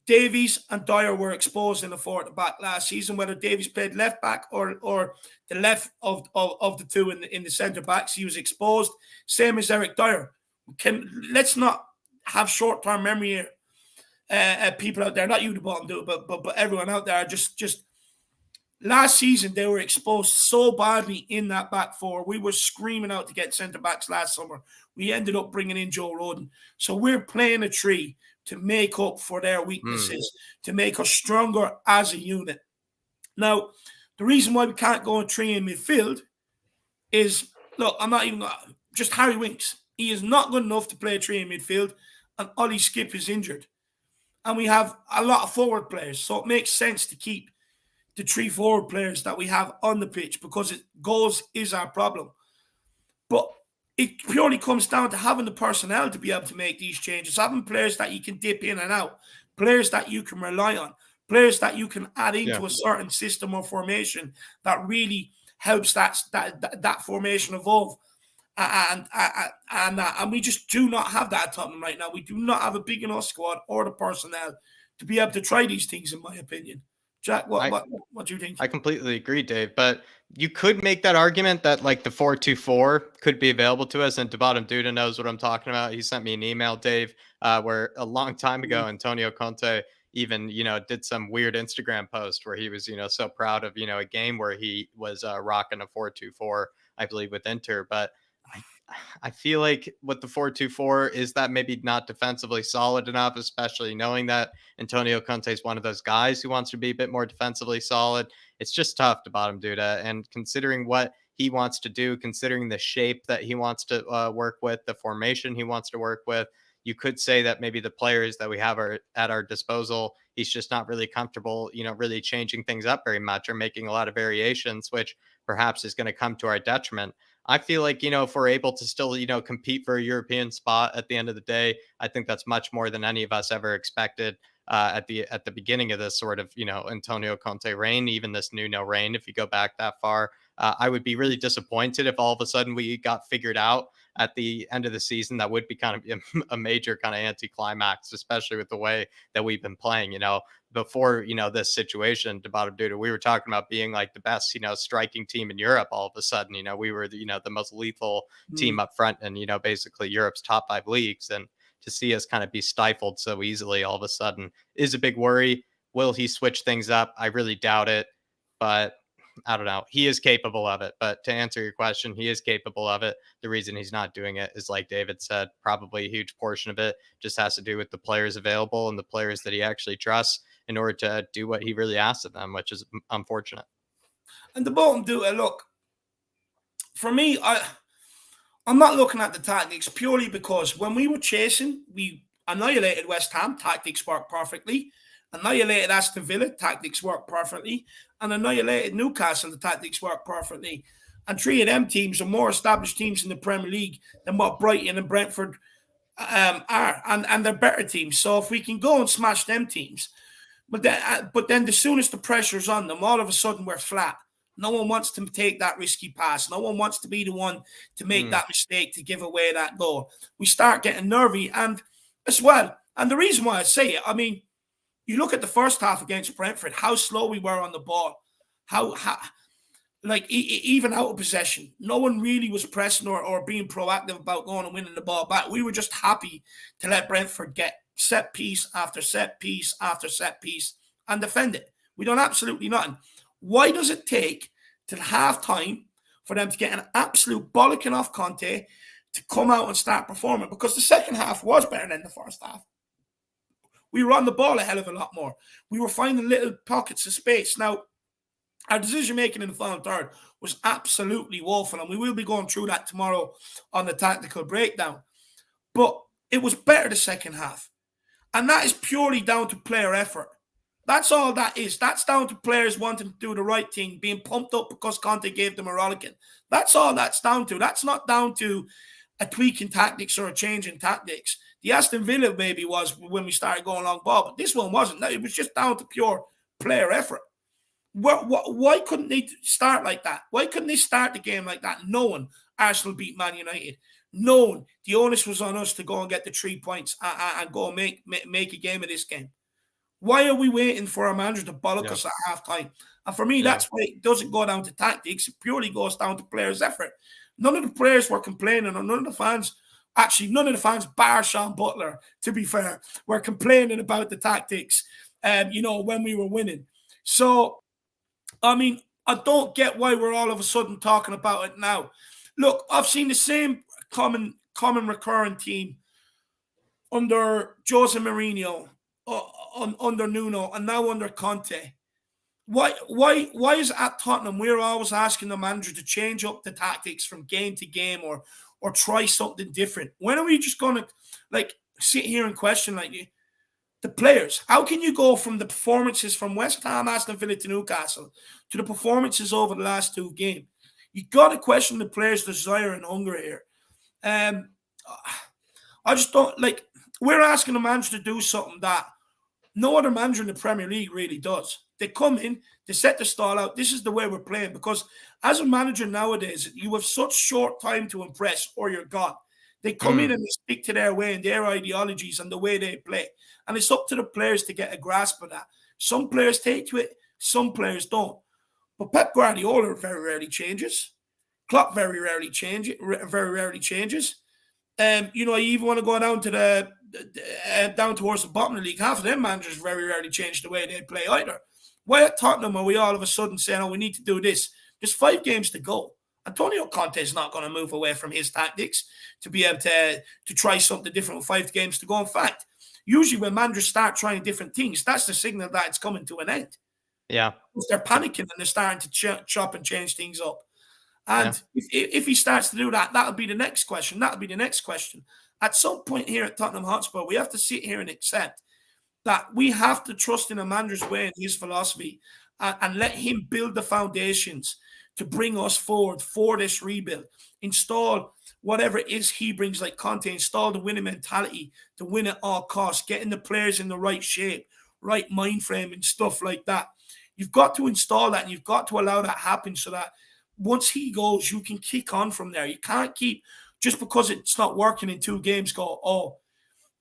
Davies and Dyer were exposed in the 4 at the back last season, whether Davies played left back or the left of the two in the centre backs. He was exposed. Same as Eric Dyer. Let's not have short-term memory here. People out there, not you, the bottom do, but everyone out there, just last season they were exposed so badly in that back 4. We were screaming out to get centre backs last summer. We ended up bringing in Joe Rodon. So we're playing a tree to make up for their weaknesses, to make us stronger as a unit. Now, the reason why we can't go a 3 in midfield is, look, I'm not even just Harry Winks. He is not good enough to play a 3 in midfield, and Ollie Skip is injured. And we have a lot of forward players, so it makes sense to keep the 3 forward players that we have on the pitch because goals is our problem. But it purely comes down to having the personnel to be able to make these changes, having players that you can dip in and out, players that you can rely on, players that you can add into a certain system or formation that really helps that formation evolve. And we just do not have that at Tottenham right now. We do not have a big enough squad or the personnel to be able to try these things, in my opinion. Jack, what do you think? I completely agree, Dave. But you could make that argument that like the 4-2-4 could be available to us. And Bottom Duda knows what I'm talking about. He sent me an email, Dave, where a long time ago, Antonio Conte even, did some weird Instagram post where he was, so proud of, a game where he was rocking a 4-2-4, I believe, with Inter. But I feel like with the 4-2-4 is that maybe not defensively solid enough, especially knowing that Antonio Conte is one of those guys who wants to be a bit more defensively solid. It's just tough to bottom Duda. And considering what he wants to do, considering the shape that he wants to work with, the formation he wants to work with, you could say that maybe the players that we have are at our disposal, he's just not really comfortable, really changing things up very much or making a lot of variations, which perhaps is going to come to our detriment. I feel like, if we're able to still, compete for a European spot at the end of the day, I think that's much more than any of us ever expected at the beginning of this sort of, Antonio Conte reign, even this Nuno reign, if you go back that far. I would be really disappointed if all of a sudden we got figured out at the end of the season. That would be kind of a major kind of anticlimax, especially with the way that we've been playing. Before this situation, Tabata Duda, we were talking about being like the best striking team in Europe. All of a sudden, we were the most lethal team up front, and basically Europe's top 5 leagues. And to see us kind of be stifled so easily all of a sudden is a big worry. Will he switch things up? I really doubt it, but I don't know. He is capable of it. But to answer your question, he is capable of it. The reason he's not doing it is, like David said, probably a huge portion of it just has to do with the players available and the players that he actually trusts in order to do what he really asks of them, which is unfortunate. And the bottom do it. Look, for me, I'm not looking at the tactics purely because when we were chasing, we annihilated West Ham. Tactics worked perfectly. Annihilated Aston Villa. Tactics worked perfectly. And annihilated Newcastle. The tactics worked perfectly. And 3 of them teams are more established teams in the Premier League than what Brighton and Brentford are. And they're better teams. So if we can go and smash them teams, but then the soonest the pressure's on them, all of a sudden we're flat. No one wants to take that risky pass. No one wants to be the one to make that mistake, to give away that goal. We start getting nervy. And as well, and the reason why I say it, I mean, you look at the first half against Brentford, how slow we were on the ball, how even out of possession. No one really was pressing or being proactive about going and winning the ball back. We were just happy to let Brentford get set piece after set piece after set piece and defend it. We done absolutely nothing. Why does it take till half time for them to get an absolute bollocking off Conte to come out and start performing? Because the second half was better than the first half. We were on the ball a hell of a lot more. We were finding little pockets of space. Now, our decision making in the final third was absolutely woeful, and we will be going through that tomorrow on the tactical breakdown. But it was better the second half. And that is purely down to player effort. That's all that is. That's down to players wanting to do the right thing, being pumped up because Conte gave them a rollicking. That's all that's down to. That's not down to a tweak in tactics or a change in tactics. The Aston Villa maybe was when we started going long ball, but this one wasn't. It was just down to pure player effort. Why couldn't they start like that? Why couldn't they start the game like that, knowing Arsenal beat Man United, knowing the onus was on us to go and get the 3 points and go and make a game of this game? Why are we waiting for our manager to bollock us at half-time? And for me, that's why it doesn't go down to tactics. It purely goes down to players' effort. None of the players were complaining, or none of the fans, bar Sean Butler, to be fair, were complaining about the tactics, when we were winning. So, I mean, I don't get why we're all of a sudden talking about it now. Look, I've seen the same common recurring team under Jose Mourinho, under Nuno, and now under Conte. Why is it at Tottenham we're always asking the manager to change up the tactics from game to game or try something different? When are we just going to sit here and question the players? How can you go from the performances from West Ham, Aston Villa to Newcastle to the performances over the last 2 games? You got to question the players' desire and hunger here. I just don't we're asking the manager to do something that no other manager in the Premier League really does. They come in, they set the stall out. This is the way we're playing. Because as a manager nowadays, you have such short time to impress or you're gone. They come in and they stick to their way and their ideologies and the way they play. And it's up to the players to get a grasp of that. Some players take to it, some players don't. But Pep Guardiola very rarely changes. Klopp very rarely changes. You even want to go down to down towards the bottom of the league. Half of them managers very rarely change the way they play either. Why at Tottenham are we all of a sudden saying, we need to do this? There's 5 games to go. Antonio Conte is not going to move away from his tactics to be able to try something different with 5 games to go. In fact, usually when managers start trying different things, that's the signal that it's coming to an end. Yeah. Because they're panicking and they're starting to chop and change things up. And if he starts to do that, that'll be the next question. That'll be the next question. At some point here at Tottenham Hotspur, we have to sit here and accept that we have to trust in a manager's way and his philosophy and let him build the foundations to bring us forward for this rebuild. Install whatever it is he brings, like Conte, install the winning mentality to win at all costs, getting the players in the right shape, right mind frame and stuff like that. You've got to install that and you've got to allow that happen so that once he goes, you can kick on from there. You can't keep, just because it's not working in 2 games, go,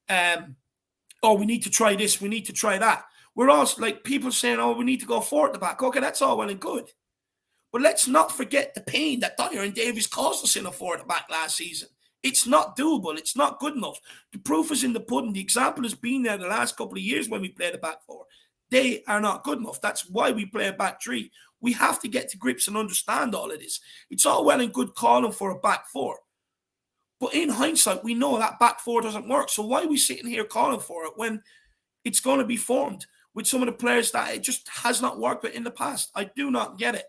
we need to try this, we need to try that. We're also like people saying, we need to go forward at the back. Okay, that's all well and good. But let's not forget the pain that Dyer and Davies caused us in a forward at the back last season. It's not doable. It's not good enough. The proof is in the pudding. The example has been there the last couple of years when we played the back 4. They are not good enough. That's why we play a back 3. We have to get to grips and understand all of this. It's all well and good calling for a back 4. But in hindsight, we know that back 4 doesn't work. So why are we sitting here calling for it when it's going to be formed with some of the players that it just has not worked with in the past? I do not get it.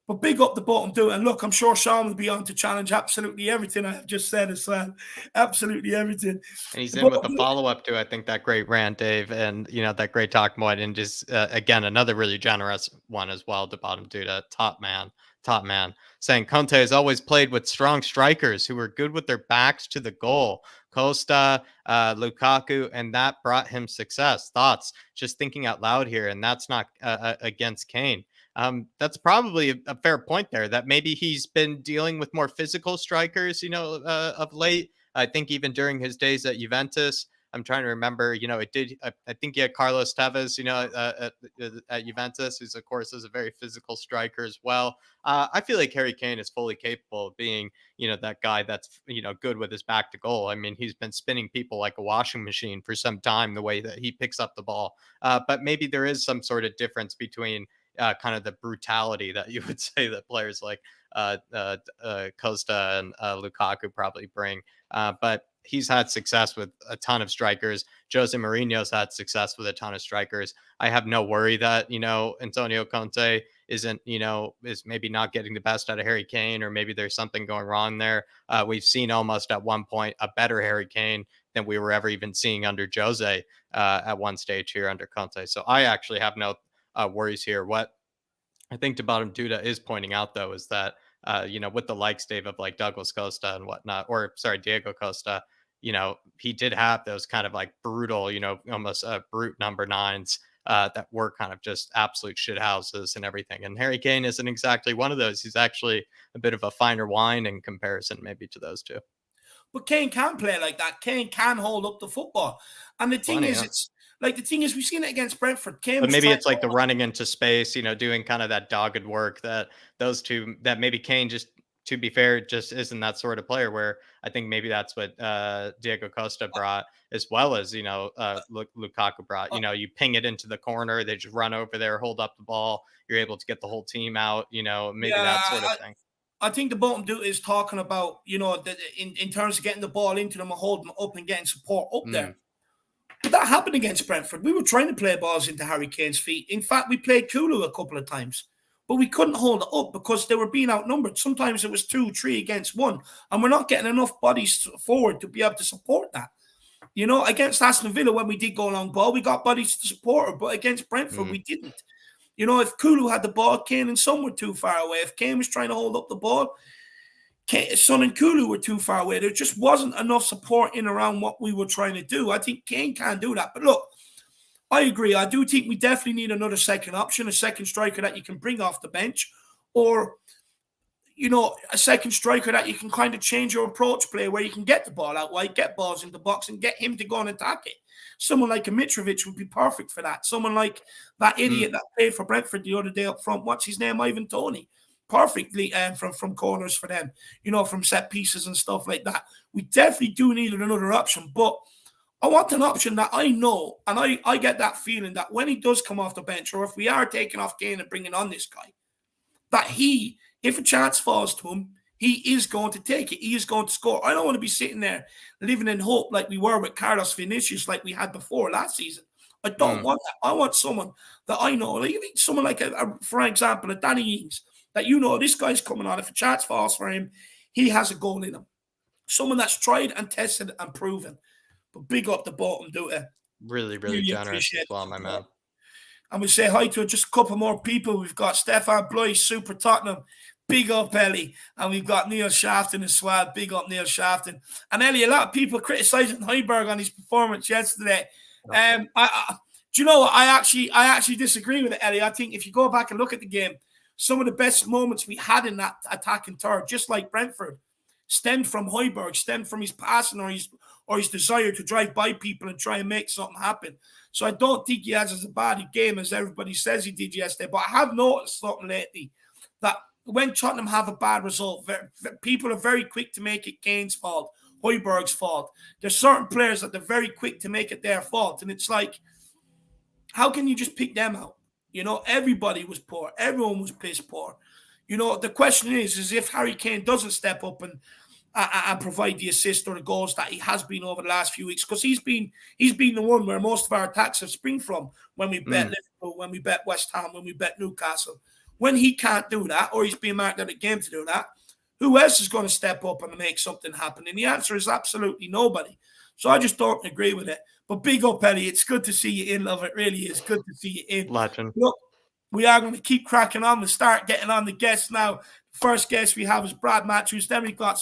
But big up the bottom do it. And look, I'm sure Sean will be on to challenge absolutely everything I have just said as well. Absolutely everything. And he's in with the follow-up to, I think, that great rant, Dave, and, that great talk point. And just, again, another really generous one as well to bottom Duda. Top man, saying Conte has always played with strong strikers who were good with their backs to the goal. Costa, Lukaku, and that brought him success. Thoughts? Just thinking out loud here, and that's not against Kane. That's probably a fair point there, that maybe he's been dealing with more physical strikers, of late. I think even during his days at Juventus, I'm trying to remember, I think he had Carlos Tevez, at Juventus, who's of course is a very physical striker as well. I feel like Harry Kane is fully capable of being, that guy that's, good with his back to goal. I mean, he's been spinning people like a washing machine for some time, the way that he picks up the ball. But maybe there is some sort of difference between kind of the brutality that you would say that players like Costa and Lukaku probably bring. But he's had success with a ton of strikers. Jose Mourinho's had success with a ton of strikers. I have no worry that, Antonio Conte isn't, is maybe not getting the best out of Harry Kane, or maybe there's something going wrong there. We've seen almost at one point a better Harry Kane than we were ever even seeing under Jose at one stage here under Conte. So I actually have no worries here. What I think Bottom Duda is pointing out, though, is that, with the likes, Dave, of like Douglas Costa and whatnot, Diego Costa, he did have those kind of like brutal, almost brute number 9s that were kind of just absolute shit houses and everything. And Harry Kane isn't exactly one of those. He's actually a bit of a finer wine in comparison maybe to those two. But Kane can play like that. Kane can hold up the football. And the thing is, we've seen it against Brentford. But maybe it's like the running into space, doing kind of that dogged work that those two, that maybe Kane just, to be fair, just isn't that sort of player, where I think maybe that's what Diego Costa brought, as well as, Lukaku brought. You ping it into the corner, they just run over there, hold up the ball. You're able to get the whole team out, maybe that sort of thing. I think the bottom dude is talking about, in terms of getting the ball into them and holding them up and getting support up there. But that happened against Brentford. We were trying to play balls into Harry Kane's feet. In fact, we played Kulu a couple of times, but we couldn't hold it up because they were being outnumbered. Sometimes it was 2-3 against 1, and we're not getting enough bodies forward to be able to support that. Against Aston Villa, when we did go long ball, we got bodies to support it, but against Brentford, we didn't. If Kulu had the ball, Kane and Son were too far away. If Kane was trying to hold up the ball, Son and Kulu were too far away. There just wasn't enough support in around what we were trying to do. I think Kane can do that. But look, I agree. I do think we definitely need another second option, a second striker that you can bring off the bench, or, a second striker that you can kind of change your approach play, where you can get the ball out wide, get balls in the box, and get him to go and attack it. Someone like a Mitrovic would be perfect for that. Someone like that idiot that played for Brentford the other day up front. What's his name? Ivan Toney. Perfectly from corners for them, from set pieces and stuff like that. We definitely do need another option, but I want an option that I know, and I get that feeling that when he does come off the bench, or if we are taking off Kane and bringing on this guy, that he if a chance falls to him, he is going to take it. He is going to score. I don't want to be sitting there living in hope like we were with Carlos Vinicius, like we had before last season. I don't want that. I want someone that I know, like someone like, for example, a Danny Ings, that you know this guy's coming on. If a chance falls for him, he has a goal in him. Someone that's tried and tested and proven. But big up the bottom, do it. Really, really generous as well, my man. And we say hi to just a couple more people. We've got Stefan Blois, Super Tottenham. Big up, Ellie. And we've got Neil Shafton as well. Big up, Neil Shafton. And Ellie, a lot of people criticising Højbjerg on his performance yesterday. Do you know what? I actually disagree with it, Ellie. I think if you go back and look at the game, some of the best moments we had in that attacking third, just like Brentford, stemmed from Højbjerg, stemmed from his passing or his desire to drive by people and try and make something happen. So I don't think he has as bad a game as everybody says he did yesterday. But I have noticed something lately, that when Tottenham have a bad result, people are very quick to make it Kane's fault, Højbjerg's fault. There's certain players that they're very quick to make it their fault. And it's like, how can you just pick them out? You know, everybody was poor. Everyone was piss poor. You know, the question is if Harry Kane doesn't step up and provide the assist or the goals that he has been over the last few weeks, because he's been the one where most of our attacks have spring from when we bet Liverpool, when we bet West Ham, when we bet Newcastle. When he can't do that, or he's being marked out of the game to do that, who else is going to step up and make something happen? And the answer is absolutely nobody. So I just don't agree with it. But big up, Eddie. It's good to see you in, love. It really is good to see you in. Legend. Look, we are going to keep cracking on. We'll start getting on the guests now. First guest we have is Brad Matthews. Then we've got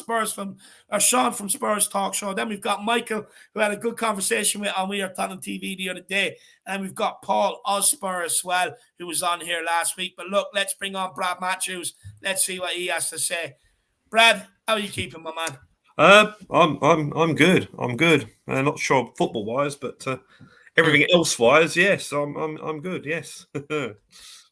Sean from Spurs Talk Show. Then we've got Michael, who had a good conversation with on We Are Tottenham TV the other day. And we've got Paul Osper as well, who was on here last week. But look, let's bring on Brad Matthews. Let's see what he has to say. Brad, how are you keeping, my man? I'm good. I'm good. Not sure football wise, but everything else wise, yes, I'm good. Yes.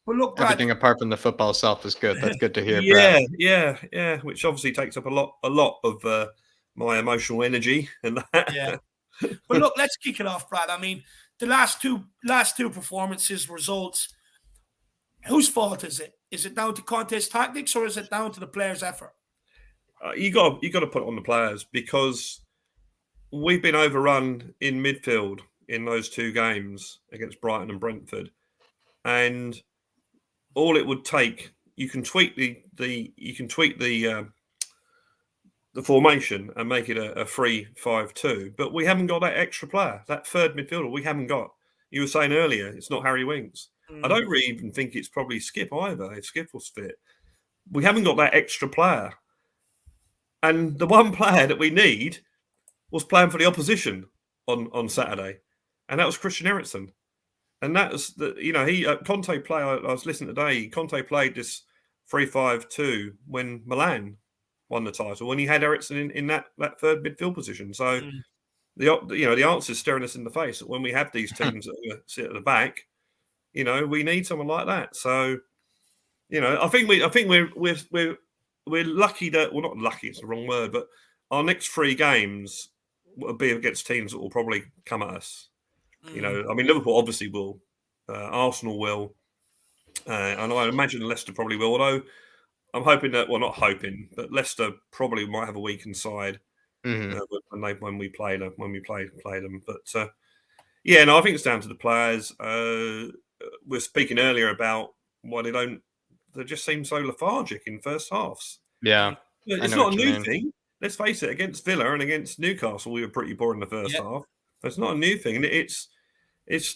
Well, look, Brad, everything apart from the football itself is good. That's good to hear. Yeah, Brad. yeah. Which obviously takes up a lot of my emotional energy and that. Yeah. But look, let's kick it off, Brad. I mean, the last two performances, results. Whose fault is it? Is it down to Conte's tactics, or is it down to the players' effort? You got to put it on the players, because we've been overrun in midfield in those two games against Brighton and Brentford, and all it would take, you can tweak the formation and make it a 3-5-2, but we haven't got that extra player, that third midfielder. We haven't got. You were saying earlier, it's not Harry Winks. I don't really even think it's probably Skip either, if Skip was fit. We haven't got that extra player. And the one player that we need was playing for the opposition on Saturday, and that was Christian Eriksen. And that was Conte play. I was listening today. Conte played this 3-5-2 when Milan won the title, when he had Eriksen in that third midfield position. So the answer is staring us in the face that when we have these teams that sit at the back, we need someone like that. So I think we're lucky that, well, not lucky, it's the wrong word, but our next three games will be against teams that will probably come at us. Liverpool obviously will, Arsenal will, and I imagine Leicester probably will, although I'm hoping that, well, not hoping, but Leicester probably might have a weakened side when we play them. But I think it's down to the players. We were speaking earlier about why they just seem so lethargic in first halfs. Yeah. It's not a new thing. Let's face it, against Villa and against Newcastle, we were pretty poor in the first half. It's not a new thing. And it's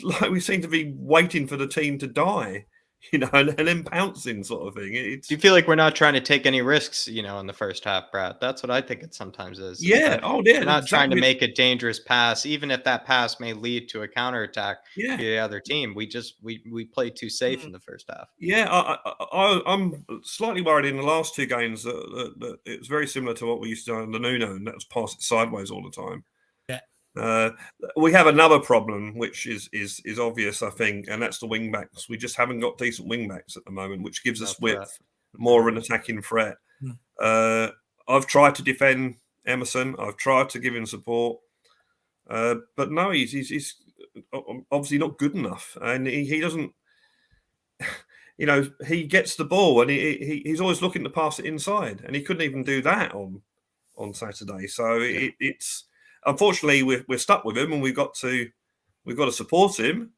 like we seem to be waiting for the team to die, and then pouncing sort of thing. Do you feel like we're not trying to take any risks, in the first half, Brad? That's what I think it sometimes is. Yeah. We're not trying to make a dangerous pass, even if that pass may lead to a counterattack to the other team. We play too safe in the first half. Yeah, I'm slightly worried in the last two games that it's very similar to what we used to do on the Nuno, and that was pass it sideways all the time. We have another problem, which is obvious, I think, and that's the wing backs. We just haven't got decent wing backs at the moment, which gives us width, more of an attacking threat. I've tried to defend Emerson. I've tried to give him support, but no, he's obviously not good enough, and he doesn't. he gets the ball and he's always looking to pass it inside, and he couldn't even do that on Saturday. So it's unfortunately we're stuck with him, and we've got to support him.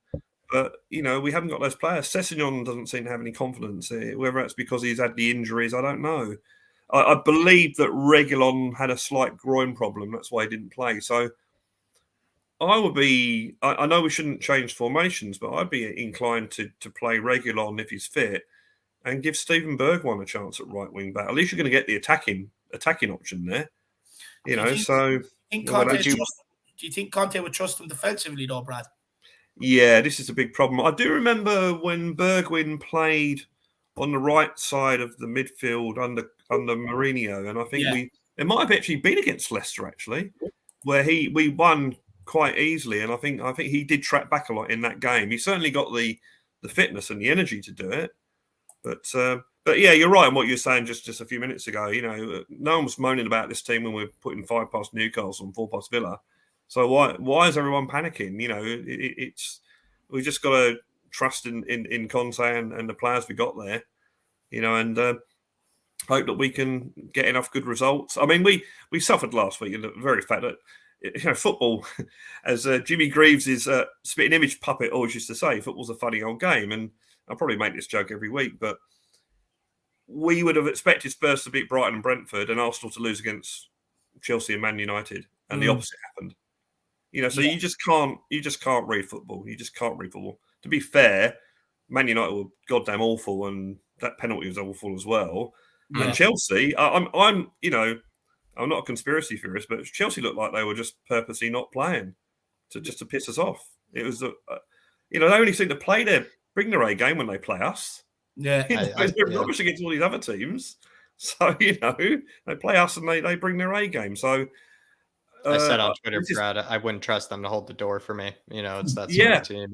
But we haven't got those players. Sessegnon doesn't seem to have any confidence. Whether that's because he's had the injuries, I don't know. I believe that Reguilon had a slight groin problem. That's why he didn't play. So I would be. I know we shouldn't change formations, but I'd be inclined to play Reguilon if he's fit, and give Steven Bergwijn a chance at right wing back. At least you're going to get the attacking option there. Do you think Conte would trust him defensively, though, Brad? Yeah, this is a big problem. I do remember when Bergwijn played on the right side of the midfield under Mourinho, and I think it might have actually been against Leicester actually, where we won quite easily, and I think he did track back a lot in that game. He certainly got the fitness and the energy to do it, but yeah, you're right in what you were saying just a few minutes ago. No one was moaning about this team when we were putting 5 past Newcastle and 4 past Villa. So why is everyone panicking? We just got to trust in Conte and the players we got there, and hope that we can get enough good results. I mean, we suffered last week in the very fact that football, as Jimmy Greaves' spitting image puppet always used to say, football's a funny old game, and I'll probably make this joke every week, but we would have expected Spurs to beat Brighton and Brentford and Arsenal to lose against Chelsea and Man United, and the opposite happened. So you just can't read football. You just can't read football. To be fair, Man United were goddamn awful, and that penalty was awful as well. Yeah. And Chelsea, I'm not a conspiracy theorist, but Chelsea looked like they were just purposely not playing to piss us off. It was, they only seem to bring their A game when they play us. Yeah, they're rubbish against all these other teams. So they play us and they bring their A game. So. I said on Twitter, Brad, I wouldn't trust them to hold the door for me. It's that sort of team.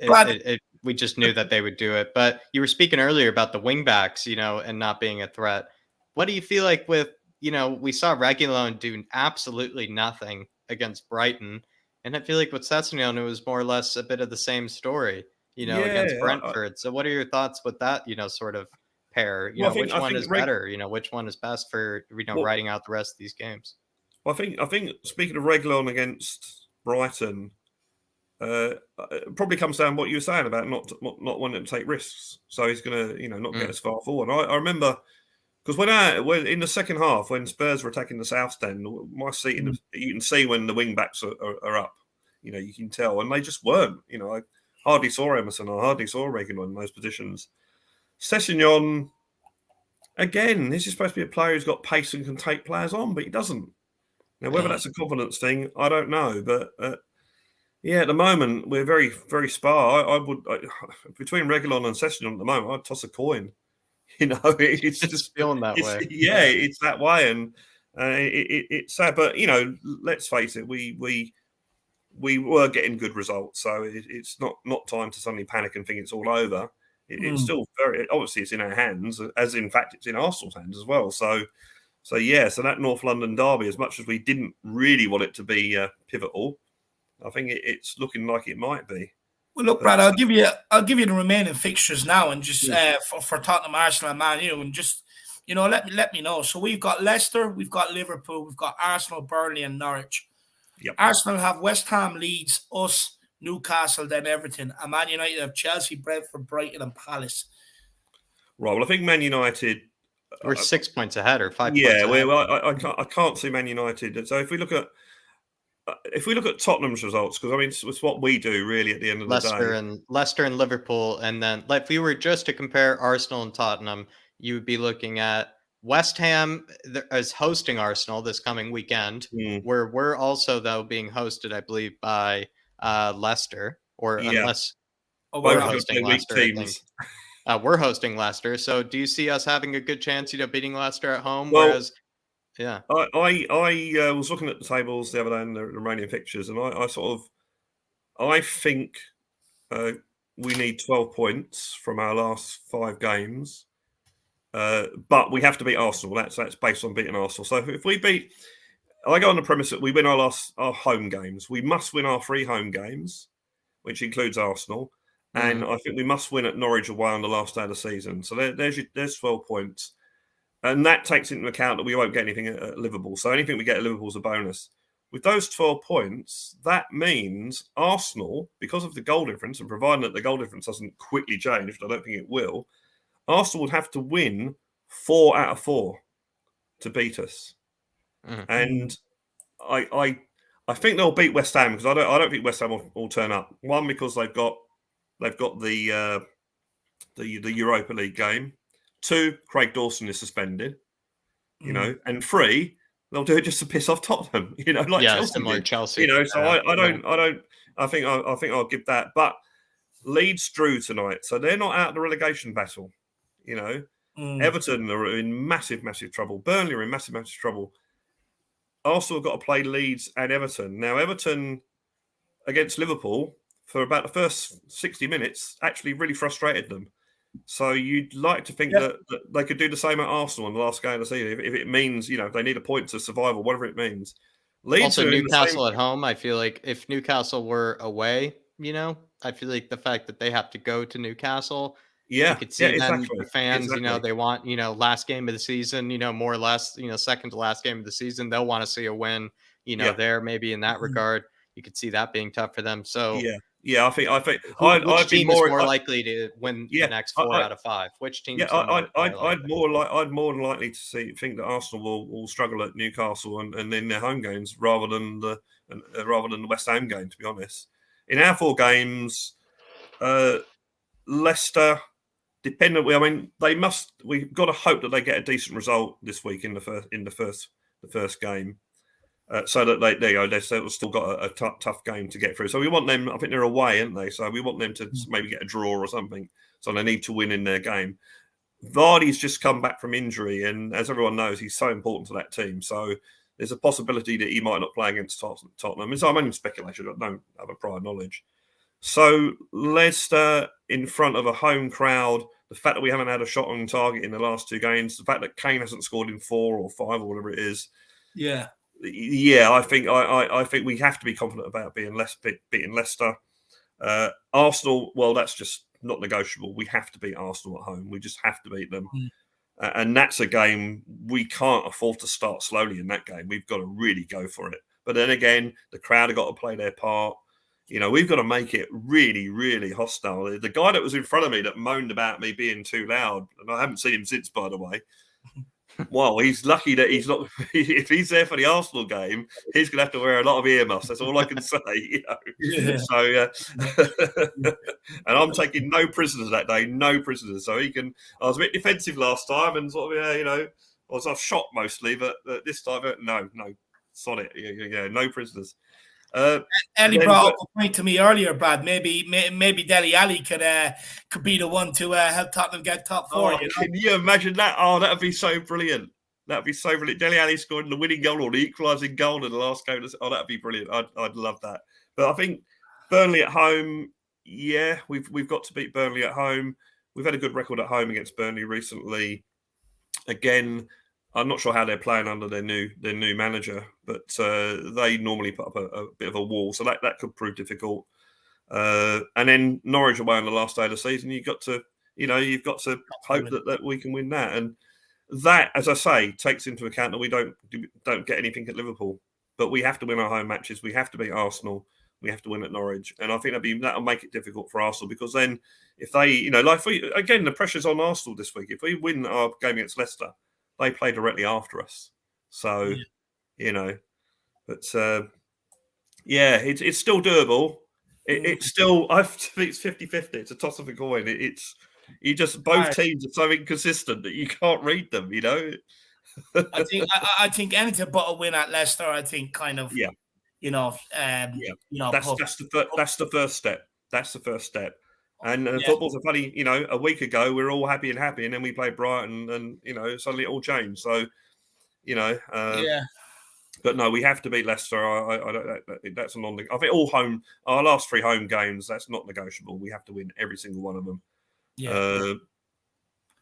Exactly. We just knew that they would do it. But you were speaking earlier about the wingbacks, and not being a threat. What do you feel like with, we saw Reguilon do absolutely nothing against Brighton. And I feel like with Sessegnon, it was more or less a bit of the same story, against Brentford. So what are your thoughts with that, sort of pair? Which one is better? Which one is best for, riding out the rest of these games? Well, I think speaking of Reguilon against Brighton, it probably comes down to what you were saying about not wanting to take risks. So he's going to, not get as far forward. I remember because when in the second half, when Spurs were attacking the south stand, my seat you can see when the wing backs are up. You can tell, and they just weren't. I hardly saw Emerson. I hardly saw Reguilon in those positions. Sessegnon, again, this is supposed to be a player who's got pace and can take players on, but he doesn't. Now, whether that's a confidence thing, I don't know. But at the moment, we're very, very spar. I would between Reguilon and Sessegnon at the moment, I'd toss a coin. It's just feeling that way. Yeah, it's that way, and it's sad. But let's face it, we were getting good results, so it's not time to suddenly panic and think it's all over. It's still very obviously it's in our hands, as in fact it's in Arsenal's hands as well. So that North London derby, as much as we didn't really want it to be pivotal, I think it's looking like it might be. Well, look, Brad, I'll give you the remaining fixtures now, and just for Tottenham, Arsenal, and Man U, and just let me know. So we've got Leicester, we've got Liverpool, we've got Arsenal, Burnley, and Norwich. Yep. Arsenal have West Ham, Leeds, us, Newcastle, then Everton, and Man United have Chelsea, Brentford, Brighton, and Palace. Right. Well, I think Man United. We're 6 points ahead or 5 points ahead. ahead. Well, I can't see Man United. So if we look at Tottenham's results, because I mean it's what we do really at the end of the day. Leicester and Liverpool, and then if we were just to compare Arsenal and Tottenham, you would be looking at West Ham as hosting Arsenal this coming weekend, where we're also though being hosted, I believe, by Leicester, unless we're hosting Leicester. We're hosting Leicester. So do you see us having a good chance, beating Leicester at home? Well, whereas, yeah, I was looking at the tables the other day in the Romanian fixtures, and I think we need 12 points from our last 5 games, but we have to beat Arsenal. That's based on beating Arsenal. So if we beat, I go on the premise that we win our home games. We must win our 3 home games, which includes Arsenal, And I think we must win at Norwich away on the last day of the season. So there's 12 points. And that takes into account that we won't get anything at Liverpool. So anything we get at Liverpool is a bonus. With those 12 points, that means Arsenal, because of the goal difference, and providing that the goal difference doesn't quickly change, which I don't think it will, Arsenal would have to win 4 out of 4 to beat us. And I think they'll beat West Ham, because I don't think West Ham will turn up. One, because they've got the Europa League game. 2, Craig Dawson is suspended. And 3, they'll do it just to piss off Tottenham. Like Chelsea similar did. Chelsea. So I think I'll give that. But Leeds drew tonight, so they're not out of the relegation battle. Everton are in massive trouble. Burnley are in massive trouble. Arsenal have got to play Leeds and Everton. Now, Everton against Liverpool for about the first 60 minutes actually really frustrated them. So you'd like to think that they could do the same at Arsenal in the last game of the season if it means, if they need a point to survive or whatever it means. Leeds also, Newcastle at home, I feel like if Newcastle were away, I feel like the fact that they have to go to Newcastle, you could see them, the fans, they want, last game of the season, more or less, second to last game of the season, they'll want to see a win, there maybe in that regard. You could see that being tough for them. So I think which team is more likely to win the next 4 out of 5? Which team? I'd more than likely to think that Arsenal will struggle at Newcastle and in their home games rather than the West Ham game. To be honest, in our 4 games, Leicester, dependently, we've got to hope that they get a decent result this week in the first game. So that they've still got a tough game to get through. So we want them. I think they're away, aren't they? So we want them to maybe get a draw or something. So they need to win in their game. Vardy's just come back from injury, and as everyone knows, he's so important to that team. So there's a possibility that he might not play against Tottenham. So I'm only speculation. I don't have a prior knowledge. So Leicester in front of a home crowd. The fact that we haven't had a shot on target in the last 2 games. The fact that Kane hasn't scored in 4 or 5 or whatever it is. I think we have to be confident about beating Leicester. Arsenal, well, that's just not negotiable. We have to beat Arsenal at home. We just have to beat them. And that's a game we can't afford to start slowly in that game. We've got to really go for it. But then again, the crowd have got to play their part. We've got to make it really, really hostile. The guy that was in front of me that moaned about me being too loud, and I haven't seen him since, by the way. Well, he's lucky that he's not. If he's there for the Arsenal game, he's going to have to wear a lot of earmuffs. That's all I can say. So, and I'm taking no prisoners that day. No prisoners. So he can. I was a bit defensive last time, and sort of, I was off shot mostly, but this time, no, solid. No prisoners. Ellie brought up a point to me earlier, Brad. Maybe Dele Alli could be the one to help Tottenham get top 4. Can you imagine that? Oh, that'd be so brilliant. That'd be so brilliant. Dele Alli scoring the winning goal or the equalising goal in the last game. Oh, that'd be brilliant. I'd love that. But I think Burnley at home. Yeah, we've got to beat Burnley at home. We've had a good record at home against Burnley recently. Again, I'm not sure how they're playing under their new manager, but they normally put up a bit of a wall, so that could prove difficult. And then Norwich away on the last day of the season, you've got to hope that we can win that, and that, as I say, takes into account that we don't get anything at Liverpool, but we have to win our home matches. We have to beat Arsenal. We have to win at Norwich, and I think that'll make it difficult for Arsenal, because then if they, again, the pressure's on Arsenal this week. If we win our game against Leicester, they play directly after us. So, but it's still doable. It's still, I think it's 50-50. It's a toss of a coin. Both teams are so inconsistent that you can't read them, I think anything but a win at Leicester, I think That's the first step. That's the first step. And football's a funny, a week ago we were all happy, and then we played Brighton, and suddenly it all changed. So, But no, we have to beat Leicester. That's a non. I think our last 3 home games, that's not negotiable. We have to win every single one of them.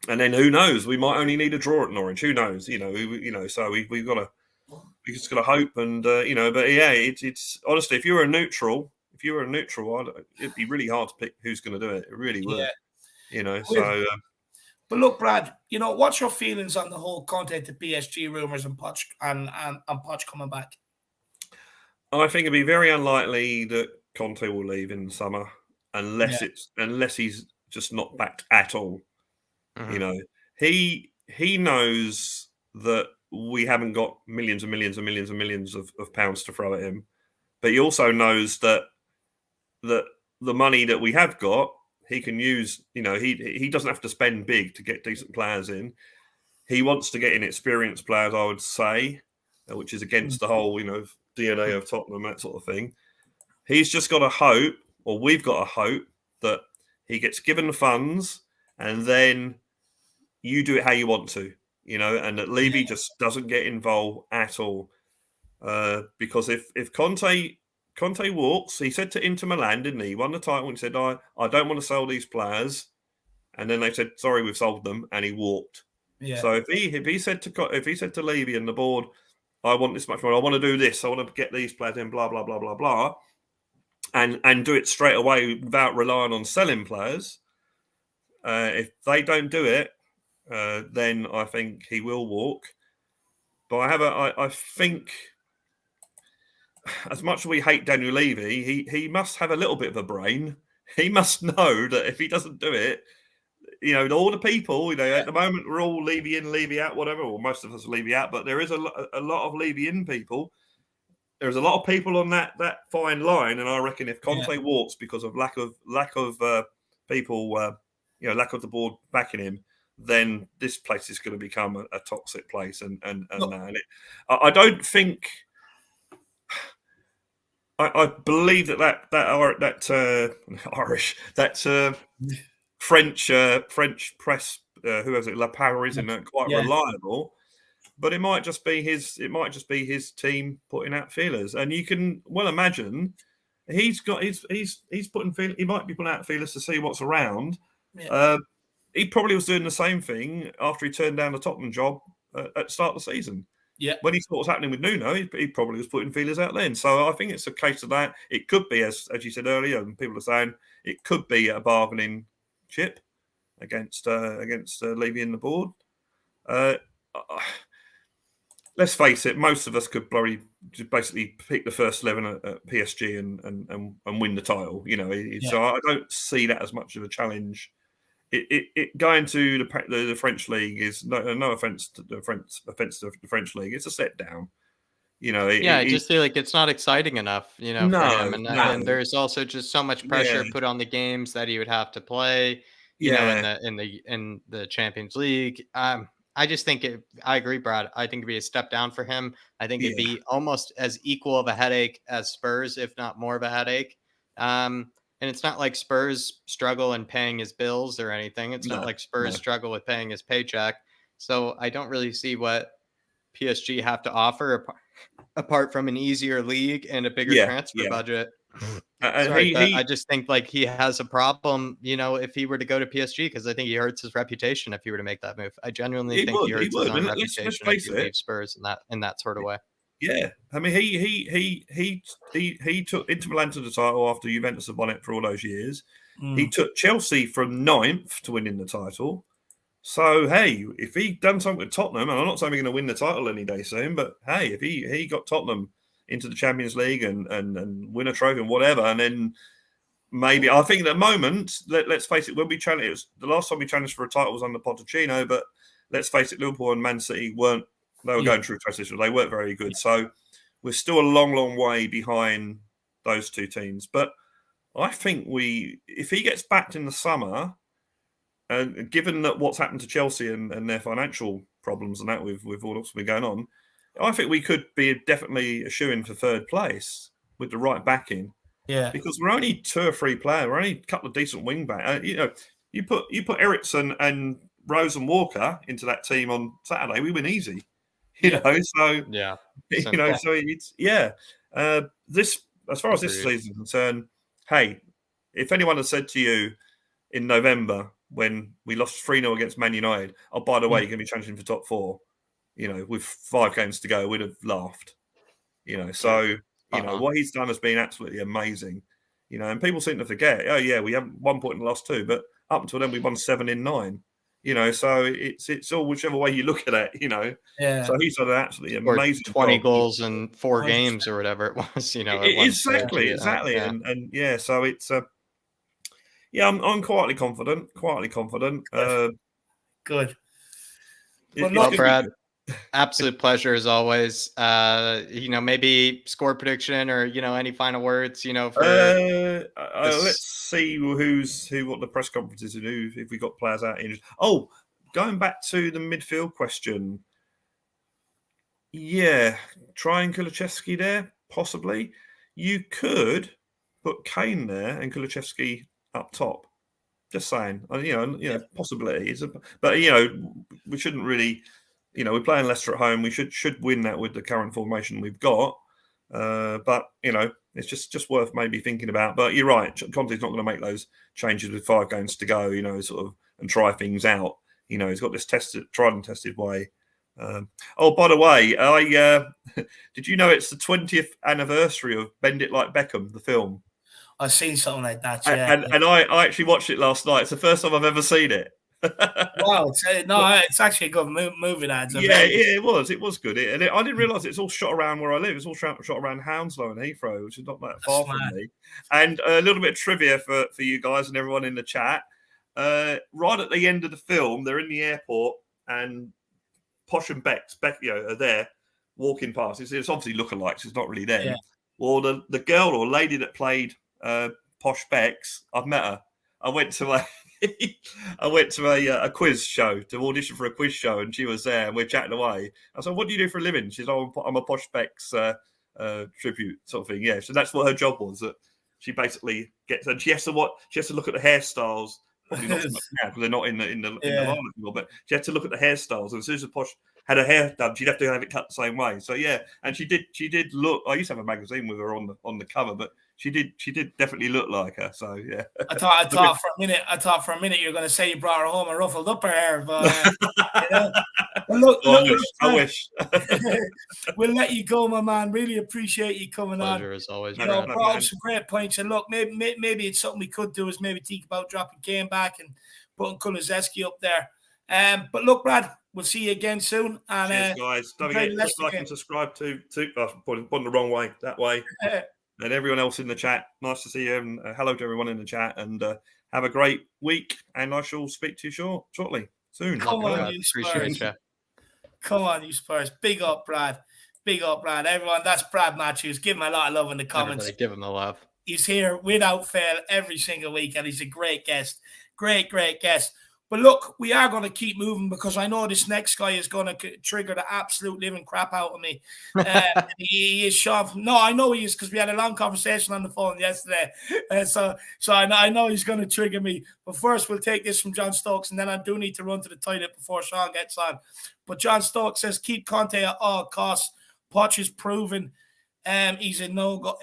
And then who knows? We might only need a draw at Norwich. Who knows? So we've got to. We just got to hope, and But it's honestly, if you're a neutral if you were a neutral, it'd be really hard to pick who's going to do it. It really would. Yeah. So. But look, Brad, what's your feelings on the whole Conte to PSG rumours and Poch coming back? I think it'd be very unlikely that Conte will leave in the summer unless he's just not backed at all. Mm-hmm. He knows that we haven't got millions and millions and millions and millions of pounds to throw at him, but he also knows that the money that we have got, he can use. He doesn't have to spend big to get decent players in. He wants to get inexperienced players, I would say, which is against the whole, DNA of Tottenham, that sort of thing. He's just got to hope, or we've got to hope, that he gets given the funds and then you do it how you want to, and that Levy just doesn't get involved at all. Because if Conte walks, he said to Inter Milan, didn't he? He won the title and said, I don't want to sell these players. And then they said, sorry, we've sold them. And he walked. Yeah. So if he said to Levy and the board, I want this much money, I want to do this, I want to get these players in, blah, blah, blah, blah, blah, and do it straight away without relying on selling players, if they don't do it, then I think he will walk. But I think, as much as we hate Daniel Levy, he must have a little bit of a brain. He must know that if he doesn't do it, all the people, at the moment we're all Levy in, Levy out, whatever, or most of us are Levy out, but there is a lot of Levy in people. There's a lot of people on that fine line, and I reckon if Conte walks because of lack of people, lack of the board backing him, then this place is going to become a toxic place. I don't think. I believe that French press, who is it? La Paris, isn't quite reliable. But it might just be his team putting out feelers, and you can well imagine he's putting he might be putting out feelers to see what's around. Yeah. He probably was doing the same thing after he turned down the Tottenham job at the start of the season. Yeah, when he saw what was happening with Nuno, he probably was putting feelers out then. So I think it's a case of that. It could be, as you said earlier, and people are saying, it could be a bargaining chip against Levy and the board. Let's face it, most of us could probably just basically pick the first 11 at PSG and win the title. So I don't see that as much of a challenge. It going to the French league is no offense to the French league. It's a set down. I just feel like it's not exciting enough, for him. And there's also just so much pressure put on the games that he would have to play, in the Champions League. I just think I agree, Brad. I think it'd be a step down for him. I think it'd be almost as equal of a headache as Spurs, if not more of a headache. And it's not like Spurs struggle in paying his bills or anything. It's not like Spurs struggle with paying his paycheck. So I don't really see what PSG have to offer apart from an easier league and a bigger transfer budget. I just think like he has a problem, if he were to go to PSG, because I think he hurts his reputation if he were to make that move. I genuinely think he hurts his own reputation if he leaves Spurs in that sort of way. Yeah, I mean, he took Inter Milan to the title after Juventus had won it for all those years. He took Chelsea from 9th to winning the title. So hey, if he'd done something with Tottenham, and I'm not saying we're going to win the title any day soon, but hey, if he got Tottenham into the Champions League and win a trophy and whatever, and then maybe I think at the moment, let's face it, when we challenged, the last time we challenged for a title was under Pochettino, but let's face it, Liverpool and Man City weren't. They were going through transition. They weren't very good. So we're still a long, long way behind those two teams. But I think if he gets backed in the summer, and given that what's happened to Chelsea and their financial problems and that with all that's been going on, I think we could be definitely a shoo-in for third place with the right backing. Yeah. Because we're only 2 or 3 players. We're only a couple of decent wing backs. You put Ericsson and Rose and Walker into that team on Saturday, we win easy. So it's this, as far as this season is concerned, hey, if anyone had said to you in November when we lost 3-0 against Man United, oh, by the way, you're going to be challenging for top 4, with 5 games to go, we'd have laughed. What he's done has been absolutely amazing. And people seem to forget. Oh yeah, we haven't 1 point in the last 2, but up until then we won 7 in 9. So it's all whichever way you look at it. Yeah. So he's done an absolutely Or amazing 20 job. goals in 4 100%. games or whatever it was. At one Exactly. stage. Yeah. And yeah, so it's I'm quietly confident. Good. Well, Well, Brad, absolute pleasure as always. Maybe score prediction or any final words. For let's see what the press conferences and if we got players out injured. Oh, going back to the midfield question. Yeah, trying Kulusevski there possibly. You could put Kane there and Kulusevski up top. Just saying, possibilities. But we shouldn't really. We're playing Leicester at home. We should win that with the current formation we've got. But it's just worth maybe thinking about. But you're right. Conte's not going to make those changes with 5 games to go. And try things out. He's got this tried and tested way. By the way, I did you know it's the 20th anniversary of Bend It Like Beckham, the film? I've seen something like that. Yeah. And I actually watched it last night. It's the first time I've ever seen it. Wow, it's actually a good movie, lads. Yeah, it was good. I didn't realise it's all shot around where I live. It's all shot around Hounslow and Heathrow, which is not that far from me. And a little bit of trivia for you guys and everyone in the chat. Right at the end of the film, they're in the airport and Posh and Beck, are there walking past. It's obviously lookalikes. It's not really them. Yeah. Well, the girl or lady that played Posh Becks, I've met her. I went to a quiz show to audition for a quiz show, and she was there, and we're chatting away. I said, "What do you do for a living?" She's, "Oh, I'm a Posh Becks tribute sort of thing." Yeah, so that's what her job was. That she basically gets, and she has to look at the hairstyles. Probably not so much now because they're not in the line anymore. But she had to look at the hairstyles, and as soon as Posh had her hair done, she'd have to have it cut the same way. So yeah, and she did look. I used to have a magazine with her on the cover, but she did definitely look like her. So yeah. I thought for a minute you were going to say you brought her home and ruffled up her hair, but I wish. We'll let you go, my man. Really appreciate you coming on. Pleasure as always. Brought up some great points, and look, maybe it's something we could do is maybe think about dropping Kane back and putting Kulusevski up there. But look, Brad, we'll see you again soon. And cheers, guys. Don't forget to like and subscribe to putting the wrong way that way. And everyone else in the chat, nice to see you. And hello to everyone in the chat. And have a great week. And I shall speak to you shortly, soon. Come on, you Spurs. Come on, you Spurs. Big up, Brad. Big up, Brad. Everyone, that's Brad Matthews. Give him a lot of love in the comments. Everybody give him the love. He's here without fail every single week, and he's a great guest. Great guest. But look, we are going to keep moving because I know this next guy is going to trigger the absolute living crap out of me. He is Sean. No, I know he is because we had a long conversation on the phone yesterday. So I know he's going to trigger me. But first, we'll take this from John Stokes, and then I do need to run to the toilet before Sean gets on. But John Stokes says, keep Conte at all costs. Poch is proven he's a no-go.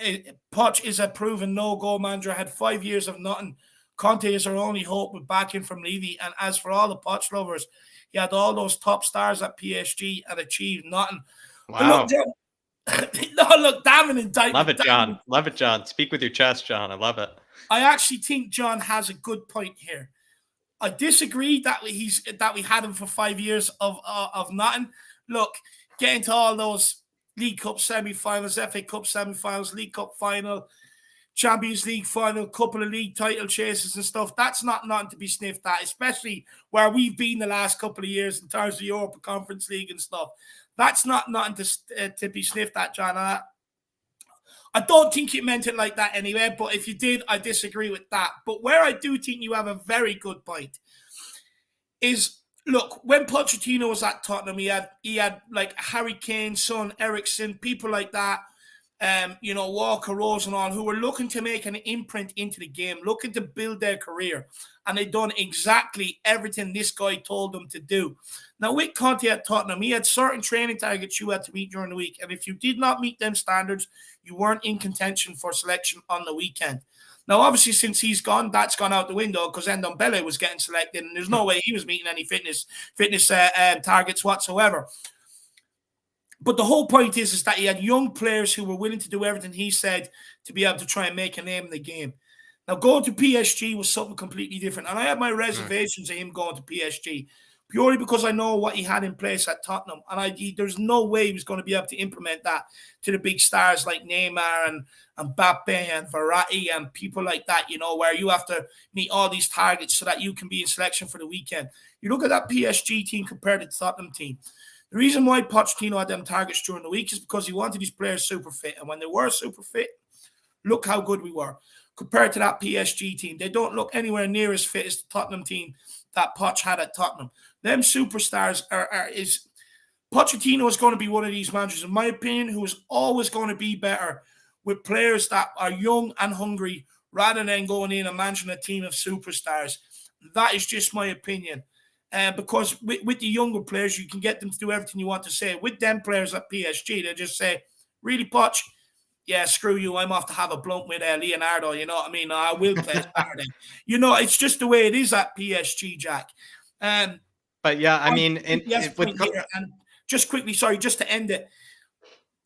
Poch is a proven no-go manager. Had 5 years of nothing. Conte is our only hope with backing from Levy. And as for all the Poch lovers, he had all those top stars at PSG and achieved nothing. Wow. Look, damn it, indictment. Love it, John. Love it, John. Speak with your chest, John. I love it. I actually think John has a good point here. I disagree that we had him for 5 years of nothing. Look, getting to all those League Cup semi-finals, FA Cup semi-finals, League Cup final, Champions League final, couple of league title chases and stuff. That's not nothing to be sniffed at, especially where we've been the last couple of years in terms of Europa Conference League and stuff. That's not nothing to be sniffed at, John. I don't think you meant it like that anyway, but if you did, I disagree with that. But where I do think you have a very good point is, look, when Pochettino was at Tottenham, he had like Harry Kane, son, Eriksen, people like that, Walker, Rose and all, who were looking to make an imprint into the game, looking to build their career. And they'd done exactly everything this guy told them to do. Now, with Conte at Tottenham, he had certain training targets you had to meet during the week. And if you did not meet them standards, you weren't in contention for selection on the weekend. Now, obviously, since he's gone, that's gone out the window because Ndombele was getting selected, and there's no way he was meeting any fitness targets whatsoever. But the whole point is that he had young players who were willing to do everything he said to be able to try and make a name in the game. Now, going to PSG was something completely different. And I had my reservations of him going to PSG purely because I know what he had in place at Tottenham. And there's no way he was going to be able to implement that to the big stars like Neymar and Mbappe and Verratti and people like that, where you have to meet all these targets so that you can be in selection for the weekend. You look at that PSG team compared to the Tottenham team. The reason why Pochettino had them targets during the week is because he wanted his players super fit. And when they were super fit, look how good we were. Compared to that PSG team, they don't look anywhere near as fit as the Tottenham team that Poch had at Tottenham. Them superstars Pochettino is going to be one of these managers, in my opinion, who is always going to be better with players that are young and hungry rather than going in and managing a team of superstars. That is just my opinion. Because with the younger players, you can get them to do everything you want to say. With them players at PSG, they just say, really, Poch? Yeah, screw you. I'm off to have a blunt with Leonardo. You know what I mean? I will play Saturday. It's just the way it is at PSG, Jack. But yeah, I mean, just quickly, sorry, just to end it.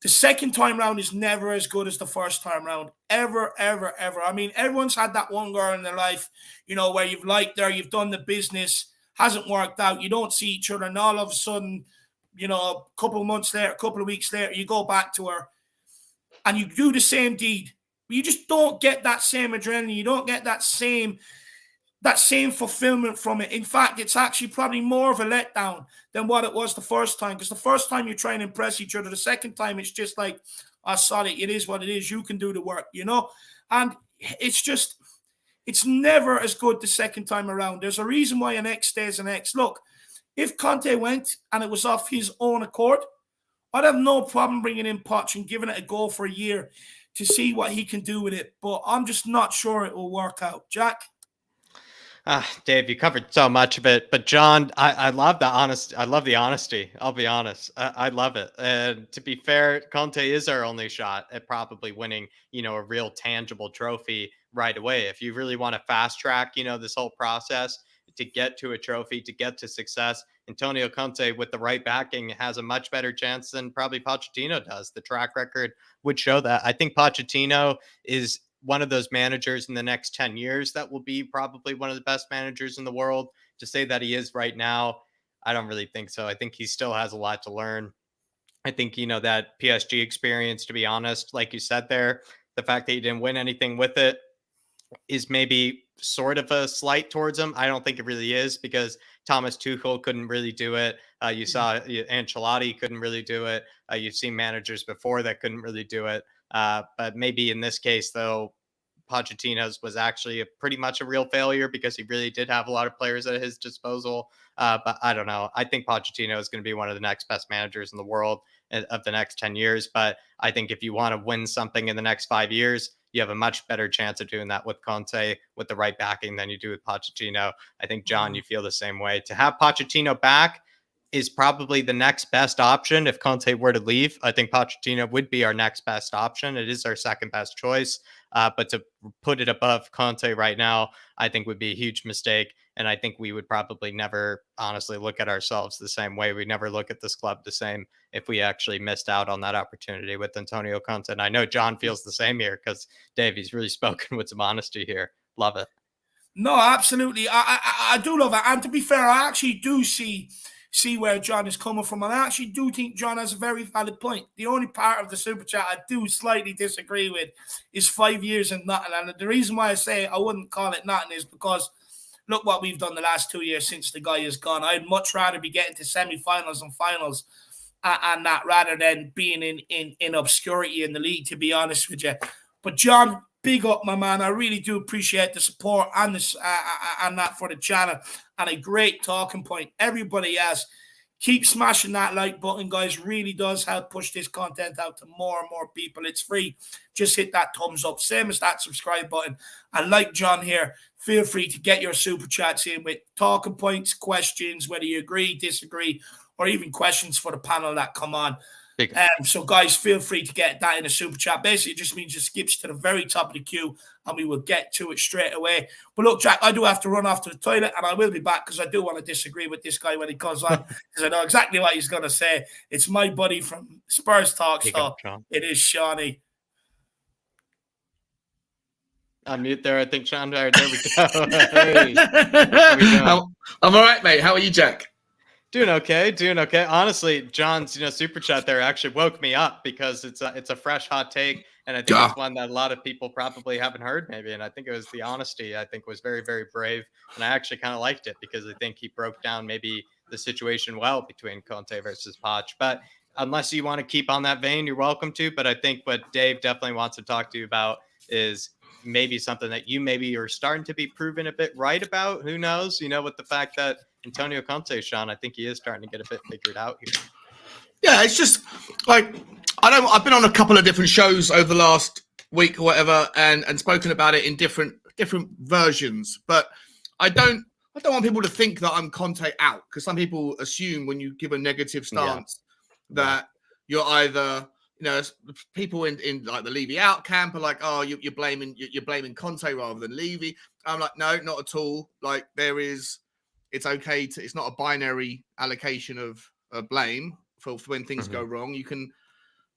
The second time round is never as good as the first time round. Ever, ever, ever. I mean, everyone's had that one girl in their life, where you've liked her, you've done the business, hasn't worked out, you don't see each other, and all of a sudden, a couple of months later, a couple of weeks later, you go back to her and you do the same deed. You just don't get that same adrenaline. You don't get that same fulfillment from it. In fact, it's actually probably more of a letdown than what it was the first time. Because the first time you try and impress each other, the second time it's just like, sorry, it is what it is. You can do the work, And it's never as good the second time around. There's a reason why an X stays an X. Look, if Conte went and it was off his own accord, I'd have no problem bringing in Poch and giving it a go for a year to see what he can do with it. But I'm just not sure it will work out. Jack? Dave, you covered so much of it, but John, I love the honesty. I love the honesty. I'll be honest. I love it. And to be fair, Conte is our only shot at probably winning, a real tangible trophy right away. If you really want to fast track, this whole process to get to a trophy, to get to success, Antonio Conte with the right backing has a much better chance than probably Pochettino does. The track record would show that. I think Pochettino is one of those managers in the next 10 years that will be probably one of the best managers in the world. To say that he is right now, I don't really think so. I think he still has a lot to learn. I think, that PSG experience, to be honest, like you said there, the fact that he didn't win anything with it is maybe sort of a slight towards him. I don't think it really is, because Thomas Tuchel couldn't really do it. You saw Ancelotti couldn't really do it. You've seen managers before that couldn't really do it. But maybe in this case, though, Pochettino's was actually pretty much a real failure because he really did have a lot of players at his disposal. But I don't know. I think Pochettino is going to be one of the next best managers in the world of the next 10 years. But I think if you want to win something in the next 5 years, you have a much better chance of doing that with Conte, with the right backing, than you do with Pochettino. I think, John, you feel the same way. To have Pochettino back is probably the next best option. If Conte were to leave, I think Pochettino would be our next best option. It is our second best choice. But to put it above Conte right now, I think would be a huge mistake. And I think we would probably never honestly look at ourselves the same way. We never look at this club the same if we actually missed out on that opportunity with Antonio Conte. And I know John feels the same here, because Dave, he's really spoken with some honesty here. Love it. No, absolutely. I do love it. And to be fair, I actually do see where John is coming from. And I actually do think John has a very valid point. The only part of the super chat I do slightly disagree with is 5 years and nothing. And the reason why I say I wouldn't call it nothing is because look what we've done the last 2 years since the guy is gone. I'd much rather be getting to semi-finals and finals and that, rather than being in obscurity in the league, to be honest with you. But John, big up, my man. I really do appreciate the support and this and that for the channel, and a great talking point. Everybody else, keep smashing that like button, guys. Really does help push this content out to more and more people. It's free. Just hit that thumbs up, same as that subscribe button. And like John here, feel free to get your super chats in with talking points, questions, whether you agree, disagree, or even questions for the panel that come on. Big. So guys, feel free to get that in a super chat. Basically, it just means it skips to the very top of the queue and we will get to it straight away. But look, Jack, I do have to run off to the toilet and I will be back because I do want to disagree with this guy when he comes on because I know exactly what he's going to say. It's my buddy from Spurs Talk, so it is Shawnee. Unmute there, I think, Sean. There we go. Hey. I'm all right, mate. How are you, Jack? Doing okay. Honestly, John's super chat there actually woke me up because it's a fresh hot take, and I think it's one that a lot of people probably haven't heard maybe. And I think it was the honesty. I think was very, very brave, and I actually kind of liked it because I think he broke down maybe the situation well between Conte versus Poch. But unless you want to keep on that vein, you're welcome to. But I think what Dave definitely wants to talk to you about is maybe something that you maybe are starting to be proven a bit right about. Who knows? With the fact that Antonio Conte, Sean, I think he is starting to get a bit figured out here. Yeah, it's just like I've been on a couple of different shows over the last week or whatever, and spoken about it in different versions. But I don't want people to think that I'm Conte out, because some people assume when you give a negative stance that you're either people in like the Levy out camp are like, oh, you're blaming Conte rather than Levy. I'm like, no, not at all. Like it's okay it's not a binary allocation of blame for when things go wrong. You can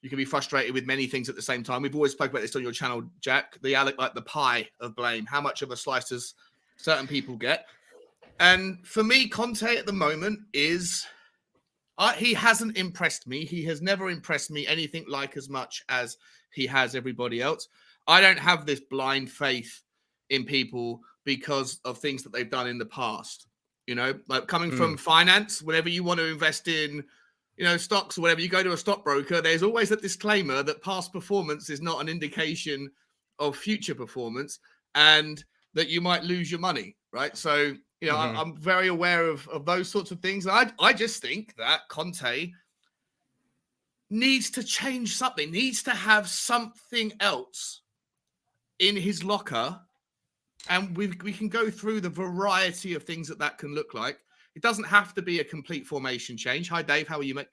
be frustrated with many things at the same time. We've always spoken about this on your channel, Jack. Like the pie of blame. How much of a slice does certain people get? And for me, Conte at the moment is he hasn't impressed me. He has never impressed me anything like as much as he has everybody else. I don't have this blind faith in people because of things that they've done in the past. Like coming from finance, whenever you want to invest in, stocks or whatever, you go to a stockbroker, there's always that disclaimer that past performance is not an indication of future performance and that you might lose your money, right? So, I'm very aware of those sorts of things. I just think that Conte needs to change something, needs to have something else in his locker. And we can go through the variety of things that can look like. It doesn't have to be a complete formation change. Hi, Dave. How are you, mate?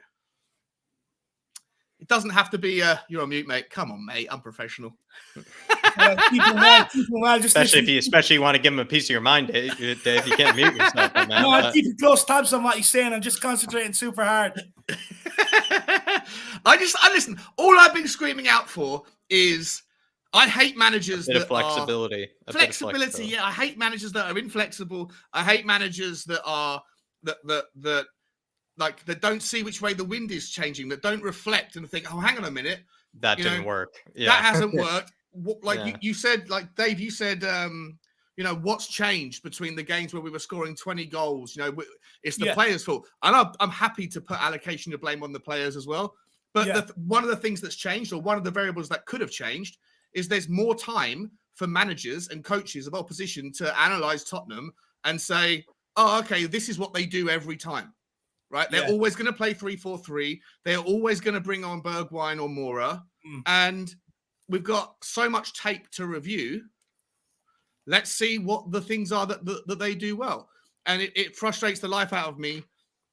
It doesn't have to be you're on mute, mate. Come on, mate. I'm professional. Especially you want to give him a piece of your mind, Dave. You can't mute yourself. Man, no, I'm keeping close tabs on what he's saying. I'm just concentrating super hard. I listen. All I've been screaming out for is I hate managers that flexibility. Flexibility, yeah. I hate managers that are inflexible. I hate managers that are that don't see which way the wind is changing, that don't reflect and think, oh, hang on a minute, that didn't work. Yeah, that hasn't worked. You said, like Dave, you said, what's changed between the games where we were scoring 20 goals? It's the players' fault, and I'm happy to put allocation of blame on the players as well. But one of the things that's changed, or one of the variables that could have changed, is there's more time for managers and coaches of opposition to analyze Tottenham and say, oh, okay, this is what they do every time, right? They're always going to play 3-4-3. They're always going to bring on Bergwijn or Mora. And we've got so much tape to review. Let's see what the things are that they do well. And it frustrates the life out of me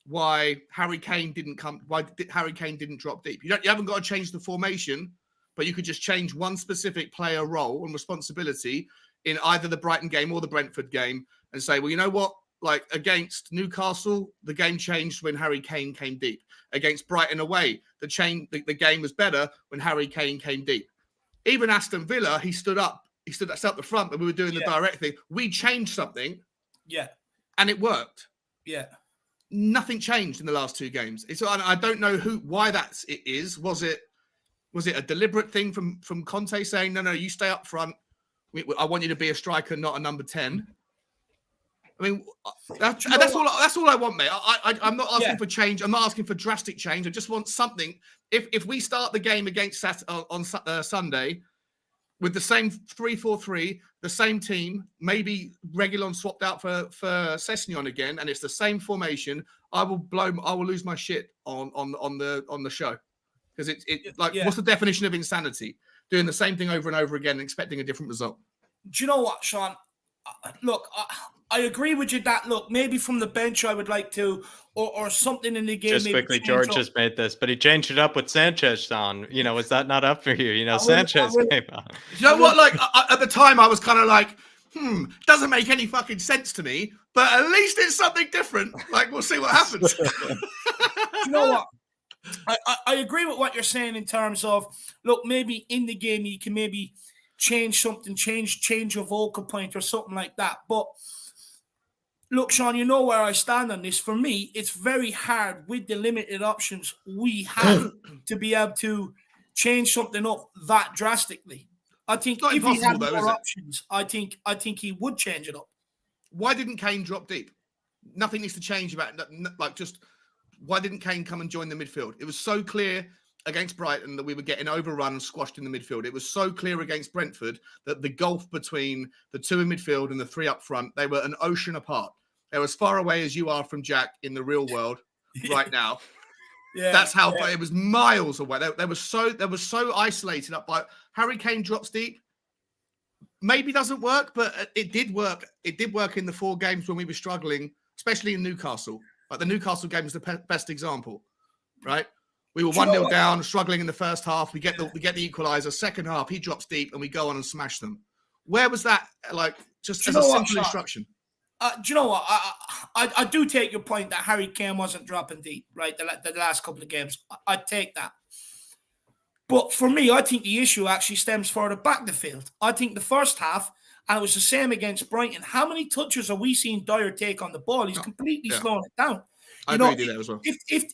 why Harry Kane didn't drop deep. You haven't got to change the formation, but you could just change one specific player role and responsibility in either the Brighton game or the Brentford game and say, well, you know what? Like against Newcastle, the game changed when Harry Kane came deep. Against Brighton away, the game was better when Harry Kane came deep. Even Aston Villa, he stood up the front when we were doing the direct thing. We changed something. Yeah. And it worked. Yeah. Nothing changed in the last two games. I don't know why it is. Was it a deliberate thing from Conte saying, no, you stay up front. I want you to be a striker, not a number 10. I mean, that's all I want, mate. I'm not asking for change. I'm not asking for drastic change. I just want something. If we start the game against on Sunday with the same 3-4-3, the same team, maybe Reguilon swapped out for Sessegnon again, and it's the same formation, I will lose my shit on the show. Because what's the definition of insanity? Doing the same thing over and over again and expecting a different result. Do you know what, Sean? Look, I agree with you that, look, maybe from the bench I would like to, or something in the game. Just maybe quickly, change George up. just made this, but he changed it up with Sanchez on. Was that not up for you? I will- Sanchez came on. You know what? Like at the time, I was kind of like, doesn't make any fucking sense to me. But at least it's something different. Like, we'll see what happens. You know what? I agree with what you're saying in terms of, look, maybe in the game you can maybe change something, change your vocal point or something like that. But look, Sean, you know where I stand on this. For me, it's very hard with the limited options we have to be able to change something up that drastically. I think if he had more options, I think he would change it up. Why didn't Kane drop deep? Nothing needs to change about it. Like, just why didn't Kane come and join the midfield? It was so clear against Brighton that we were getting overrun and squashed in the midfield. It was so clear against Brentford that the gulf between the two in midfield and the three up front, they were an ocean apart. They're as far away as you are from Jack in the real world right now. That's how it was, miles away. They were so isolated up by Harry Kane drops deep. Maybe doesn't work, but it did work. It did work in the 4 games when we were struggling, especially in Newcastle. Like the Newcastle game was the best example, right? We were 1-0 down, struggling in the first half. We get the equaliser. Second half, he drops deep, and we go on and smash them. Where was that? Like, just as a simple instruction. Do you know what? I do take your point that Harry Kane wasn't dropping deep, right? The last couple of games. I take that. But for me, I think the issue actually stems further back the field. I think the first half, and it was the same against Brighton, how many touches are we seeing Dyer take on the ball? He's completely slowing it down. I agree with you there as well. If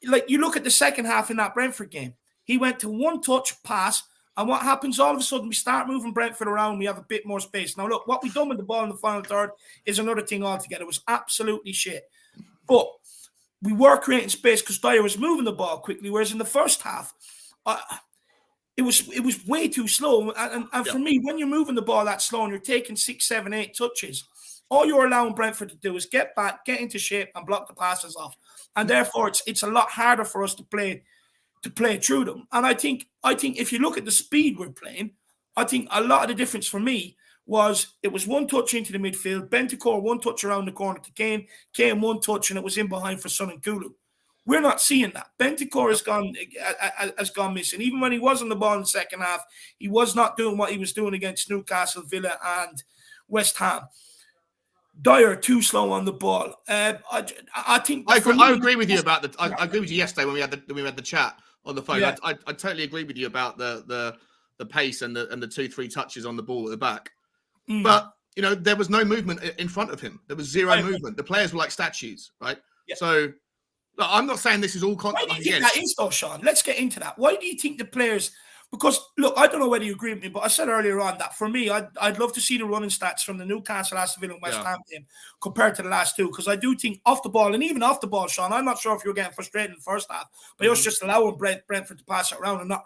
like you look at the second half in that Brentford game, he went to one touch pass, and what happens? All of a sudden, we start moving Brentford around. We have a bit more space. Now, look, what we've done with the ball in the final third is another thing altogether. It was absolutely shit. But we were creating space because Dyer was moving the ball quickly, whereas in the first half, it was way too slow. And for me, when you're moving the ball that slow and you're taking 6, 7, 8 touches, all you're allowing Brentford to do is get back, get into shape, and block the passes off. And therefore, it's a lot harder for us to play through them. And I think if you look at the speed we're playing, I think a lot of the difference for me was it was one touch into the midfield, Bentancur one touch around the corner to Kane one touch, and it was in behind for Son and Kulu. We're not seeing that. Bentancur has gone missing. Even when he was on the ball in the second half, he was not doing what he was doing against Newcastle, Villa, and West Ham. Dyer too slow on the ball. I think I agree with you about the. I agree with you yesterday when we had the chat on the phone. Yeah. I totally agree with you about the pace and the 2-3 touches on the ball at the back. But there was no movement in front of him. There was zero movement. The players were like statues, right? Yeah. So look, I'm not saying this is all. Why do you think that is, though, Sean? Let's get into that. Why do you think the players? Because, look, I don't know whether you agree with me, but I said earlier on that for me, I'd love to see the running stats from the Newcastle, Aston Villa, and West Ham game compared to the last two, because I do think off the ball, and even off the ball, Sean, I'm not sure if you were getting frustrated in the first half, but it was just allowing Brentford to pass it around and not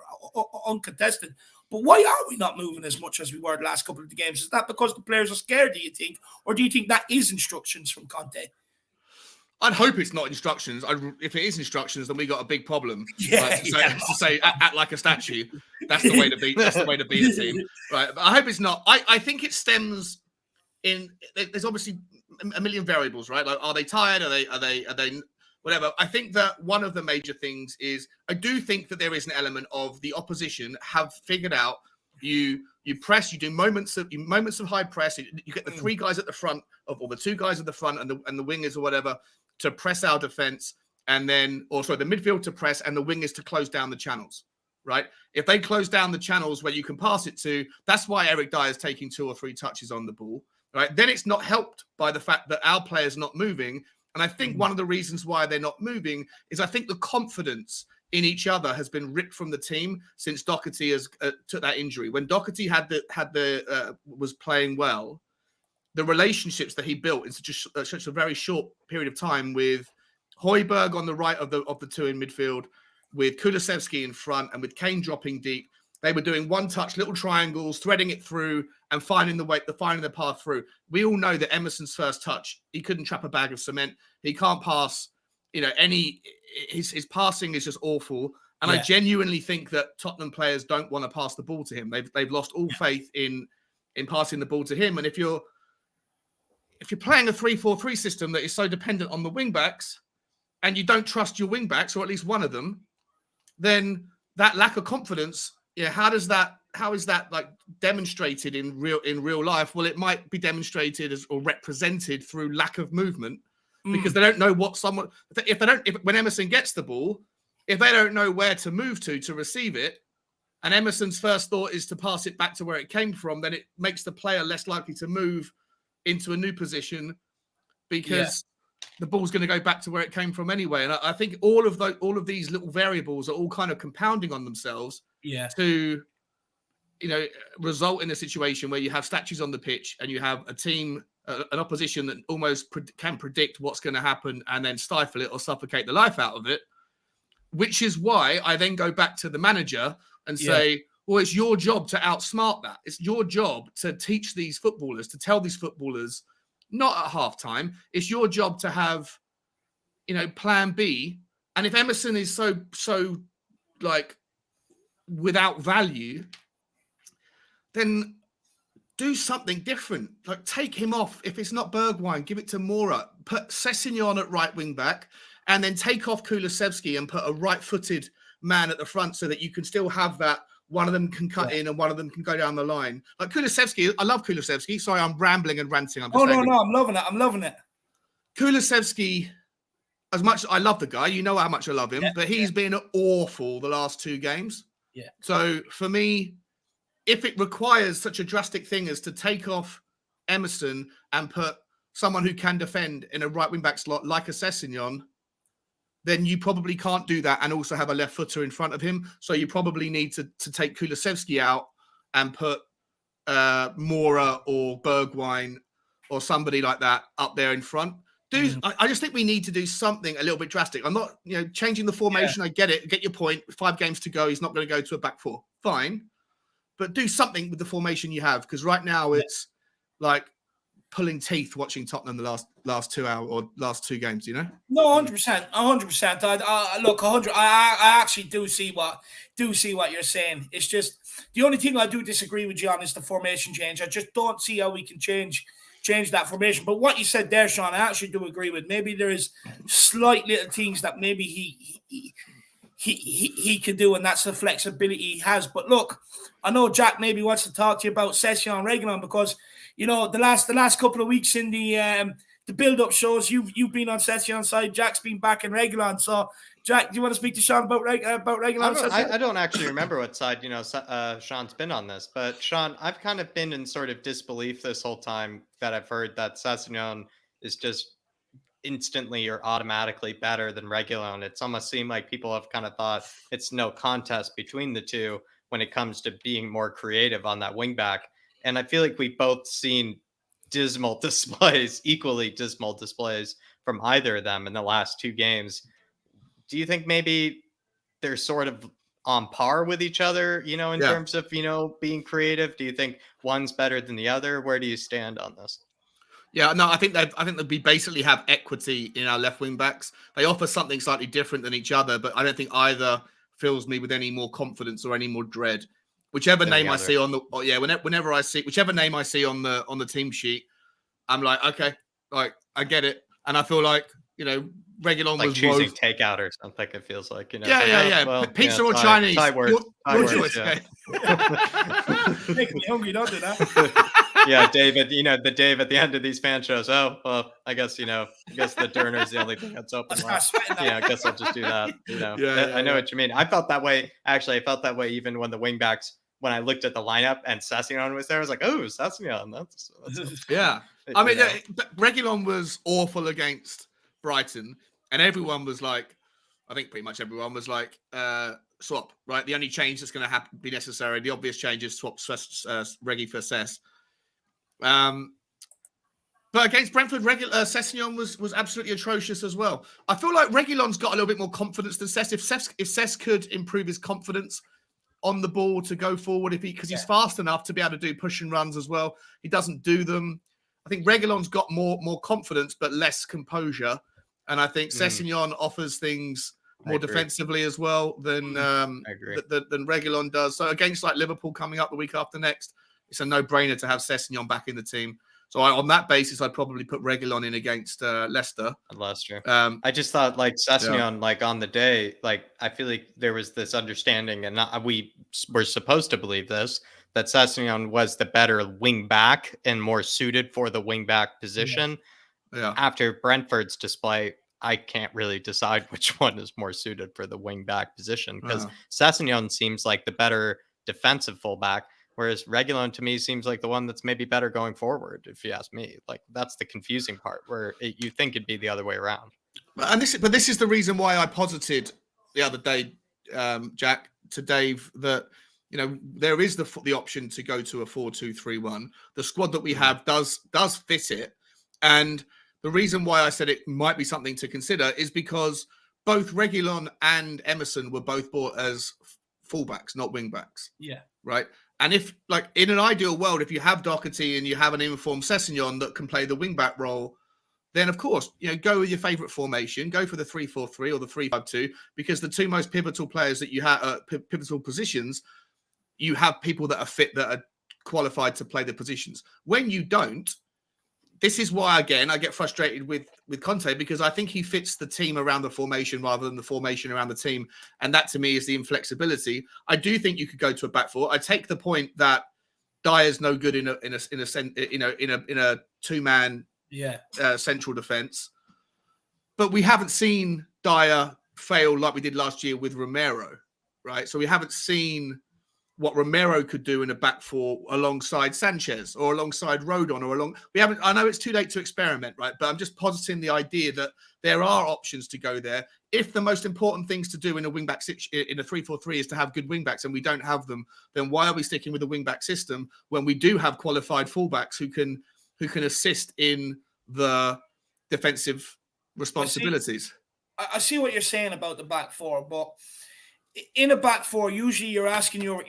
uncontested. But why are we not moving as much as we were the last couple of the games? Is that because the players are scared, do you think? Or do you think that is instructions from Conte? I'd hope it's not instructions. If it is instructions, then we got a big problem. Yeah, to say act like a statue. That's the way to beat. That's the way to beat a team, right? But I hope it's not. I think it stems in. There's obviously a million variables, right? Like, are they tired? Are they whatever? I think that one of the major things is I do think that there is an element of the opposition have figured out you press, you do moments of high press. You get the 3 guys at the front or the 2 guys at the front and the wingers or whatever to press our defense, and then the midfield to press and the wingers to close down the channels, right? If they close down the channels where you can pass it to, that's why Eric Dyer is taking 2 or 3 touches on the ball, right? Then it's not helped by the fact that our players not moving. And I think one of the reasons why they're not moving is I think the confidence in each other has been ripped from the team since Doherty has took that injury. When Doherty was playing well, the relationships that he built in such a very short period of time with Højbjerg on the right of the 2 in midfield, with Kulusevski in front, and with Kane dropping deep, they were doing one-touch little triangles, threading it through, and finding the path through. We all know that Emerson's first touch, he couldn't trap a bag of cement. He can't pass. His passing is just awful. And I genuinely think that Tottenham players don't want to pass the ball to him. They've lost all faith in passing the ball to him. And if you're if you're playing a 3-4-3 system that is so dependent on the wing backs, and you don't trust your wing backs, or at least one of them, then that lack of confidence, how is that like demonstrated in real life? Well, it might be demonstrated or represented through lack of movement, because they don't know when Emerson gets the ball, if they don't know where to move to receive it, and Emerson's first thought is to pass it back to where it came from, then it makes the player less likely to move into a new position, because the ball's going to go back to where it came from anyway. And I think all of these little variables are all kind of compounding on themselves to, result in a situation where you have statues on the pitch and you have a team, an opposition that almost can predict what's going to happen and then stifle it or suffocate the life out of it, which is why I then go back to the manager and say, well, it's your job to outsmart that. It's your job to teach these footballers, to tell these footballers, not at halftime. It's your job to have, plan B. And if Emerson is so like without value, then do something different. Like take him off. If it's not Bergwijn, give it to Mora. Put Sessegnon at right wing back, and then take off Kulusevski and put a right-footed man at the front so that you can still have that. One of them can cut in and one of them can go down the line. Like Kulusevski, I love Kulusevski. Sorry, I'm rambling and ranting. No, I'm loving it. Kulusevski, as much as I love the guy, you know how much I love him, but he's been awful the last 2 games. Yeah. So for me, if it requires such a drastic thing as to take off Emerson and put someone who can defend in a right wing back slot like a Sessegnon, then you probably can't do that and also have a left footer in front of him. So you probably need to take Kulusevski out and put Mora or Bergwijn or somebody like that up there in front. I just think we need to do something a little bit drastic. I'm not, changing the formation. I get it. Get your point. 5 games to go. He's not going to go to a back 4. Fine. But do something with the formation you have. Because right now it's like pulling teeth watching Tottenham the last 2 hours or last 2 games, No, 100%. 100%. Look, 100. I actually do see what you're saying. It's just the only thing I do disagree with you on is the formation change. I just don't see how we can change that formation. But what you said there, Sean, I actually do agree with. Maybe there is slight little things that maybe he can do, and that's the flexibility he has. But look, I know Jack maybe wants to talk to you about Sessegnon Reguilón, because the last couple of weeks in the build-up shows, you've been on Sessegnon's side, Jack's been back in Reguilón. So, Jack, do you want to speak to Sean about Reguilón? I don't actually remember what side Sean's been on this, but Sean, I've kind of been in sort of disbelief this whole time that I've heard that Sessegnon is just instantly or automatically better than Reguilón. It's almost seemed like people have kind of thought it's no contest between the two when it comes to being more creative on that wing back. And I feel like we've both seen equally dismal displays from either of them in the last 2 games. Do you think maybe they're sort of on par with each other, in terms of, being creative? Do you think one's better than the other? Where do you stand on this? Yeah, no, I think we basically have equity in our left wing backs. They offer something slightly different than each other, but I don't think either fills me with any more confidence or any more dread. Whichever name I see on whenever I see whichever name I see on the team sheet, I'm like, okay, like I get it, and I feel like Reguilón like was choosing takeout or something. It feels like Yeah. Well, pizza or Chinese. Your choice. Yeah. Make me hungry. Don't do that. Yeah, David. The Dave at the end of these fan shows. Oh, well, I guess the Derner is the only thing that's open. I guess I'll just do that. I know what you mean. I felt that way. Actually, I felt that way even when the wingbacks. When I looked at the lineup and Sessegnon was there, I was like, "Oh, Sessegnon." That's yeah. I mean, Reguilón was awful against Brighton, and everyone was like, I think pretty much everyone was like, swap, right? The only change that's going to be necessary, the obvious change is swap Reggie for Sess. But against Brentford, Sessegnon was absolutely atrocious as well. I feel like Reguilón's got a little bit more confidence than Sess. If Sess could improve his confidence on the ball to go forward, because he's fast enough to be able to do push and runs as well. He doesn't do them. I think Reguilón's got more confidence but less composure, and I think Sessegnon offers things more defensively as well than Reguilón does. So against like Liverpool coming up the week after next, it's a no-brainer to have Sessegnon back in the team. So on that basis, I'd probably put Reguilon in against Leicester. Leicester. I just thought like Sessegnon, like on the day, like I feel like there was this understanding, and we were supposed to believe this, that Sessegnon was the better wing back and more suited for the wing back position. Yeah. After Brentford's display, I can't really decide which one is more suited for the wing back position, because Sessegnon seems like the better defensive fullback, whereas Reguilon to me seems like the one that's maybe better going forward, if you ask me. Like that's the confusing part, where you think it'd be the other way around. And this is the reason why I posited the other day, Jack, to Dave, that there is the option to go to a 4-2-3-1. The squad that we have does fit it, and the reason why I said it might be something to consider is because both Reguilon and Emerson were both bought as fullbacks, not wingbacks. Yeah. Right. And if, like, in an ideal world, if you have Doherty and you have an informed Sessegnon that can play the wingback role, then of course, go with your favorite formation, go for the 3-4-3 or the 3-5-2, because the two most pivotal players that you have, pivotal positions, you have people that are fit, that are qualified to play the positions. When you don't, this is why, again, I get frustrated with Conte, because I think he fits the team around the formation rather than the formation around the team. And that, to me, is the inflexibility. I do think you could go to a back four. I take the point that Dyer's no good in a two-man central defense. But we haven't seen Dyer fail like we did last year with Romero, right? So we haven't seen what Romero could do in a back four alongside Sanchez or alongside Rodon I know it's too late to experiment, right? But I'm just positing the idea that there are options to go there. If the most important things to do in a wingback in a 3-4-3 is to have good wingbacks and we don't have them, then why are we sticking with the wingback system when we do have qualified fullbacks who can assist in the defensive responsibilities? I see what you're saying about the back four, but in a back four, usually you're asking your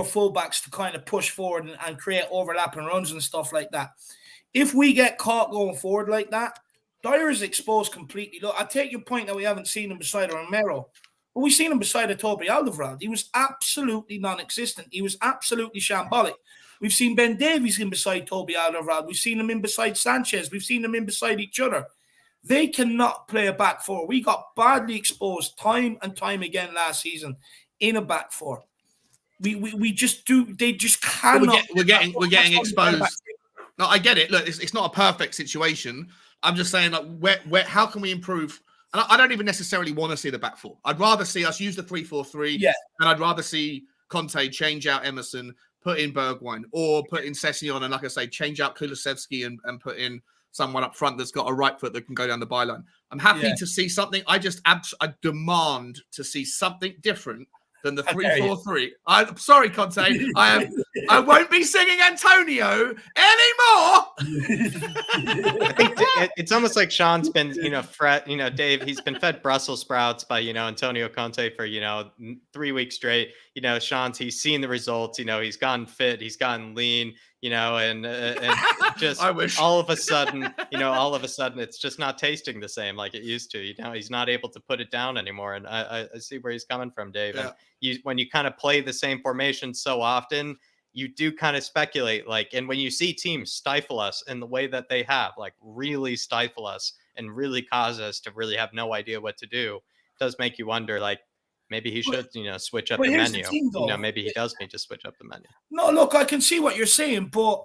fullbacks to kind of push forward and create overlapping runs and stuff like that. If we get caught going forward like that, Dyer is exposed completely. Look, I take your point that we haven't seen him beside Romero, but we've seen him beside Toby Alderweireld. He was absolutely non-existent. He was absolutely shambolic. We've seen Ben Davies in beside Toby Alderweireld. We've seen him in beside Sanchez. We've seen them in beside each other. They cannot play a back four. We got badly exposed time and time again last season in a back four. We just do. They just cannot. We're getting exposed. No, I get it. Look, it's not a perfect situation. I'm just saying, like, where how can we improve? And I don't even necessarily want to see the back four. I'd rather see us use the 3-4-3. Yeah. And I'd rather see Conte change out Emerson, put in Bergwijn, or put in Sessegnon, and like I say, change out Kulusevski and put in someone up front that's got a right foot that can go down the byline. I'm happy to see something. I demand to see something different than the 3-4-3. I'm sorry, Conte. I won't be singing Antonio anymore. I think it's almost like Sean's been, Dave, he's been fed Brussels sprouts by, Antonio Conte for, 3 weeks straight. He's seen the results, he's gotten fit, he's gotten lean, and just I wish. all of a sudden, it's just not tasting the same like it used to. He's not able to put it down anymore. And I see where he's coming from, Dave. Yeah. And when you kind of play the same formation so often, you do kind of speculate, and when you see teams stifle us in the way that they have, really stifle us and really cause us to really have no idea what to do, it does make you wonder, maybe he should, switch up the menu. Maybe he does need to switch up the menu. No, look, I can see what you're saying, but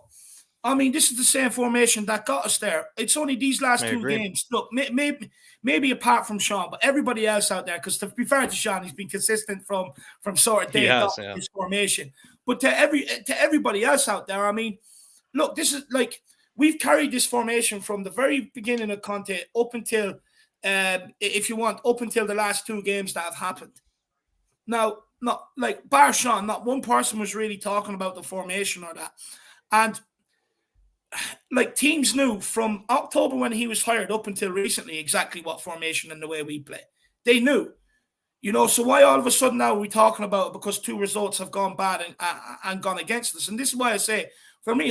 I mean, this is the same formation that got us there. It's only these last two games. Look, maybe apart from Sean, but everybody else out there, because to be fair to Sean, he's been consistent from sort of day his formation. But to everybody else out there, I mean, look, this is we've carried this formation from the very beginning of Conte up until, if you want, up until the last two games that have happened. Now, not bar Sean, not one person was really talking about the formation or that. And teams knew from October when he was hired up until recently exactly what formation and the way we play. They knew, so why all of a sudden now are we talking about it because two results have gone bad and gone against us? And this is why I say, for me,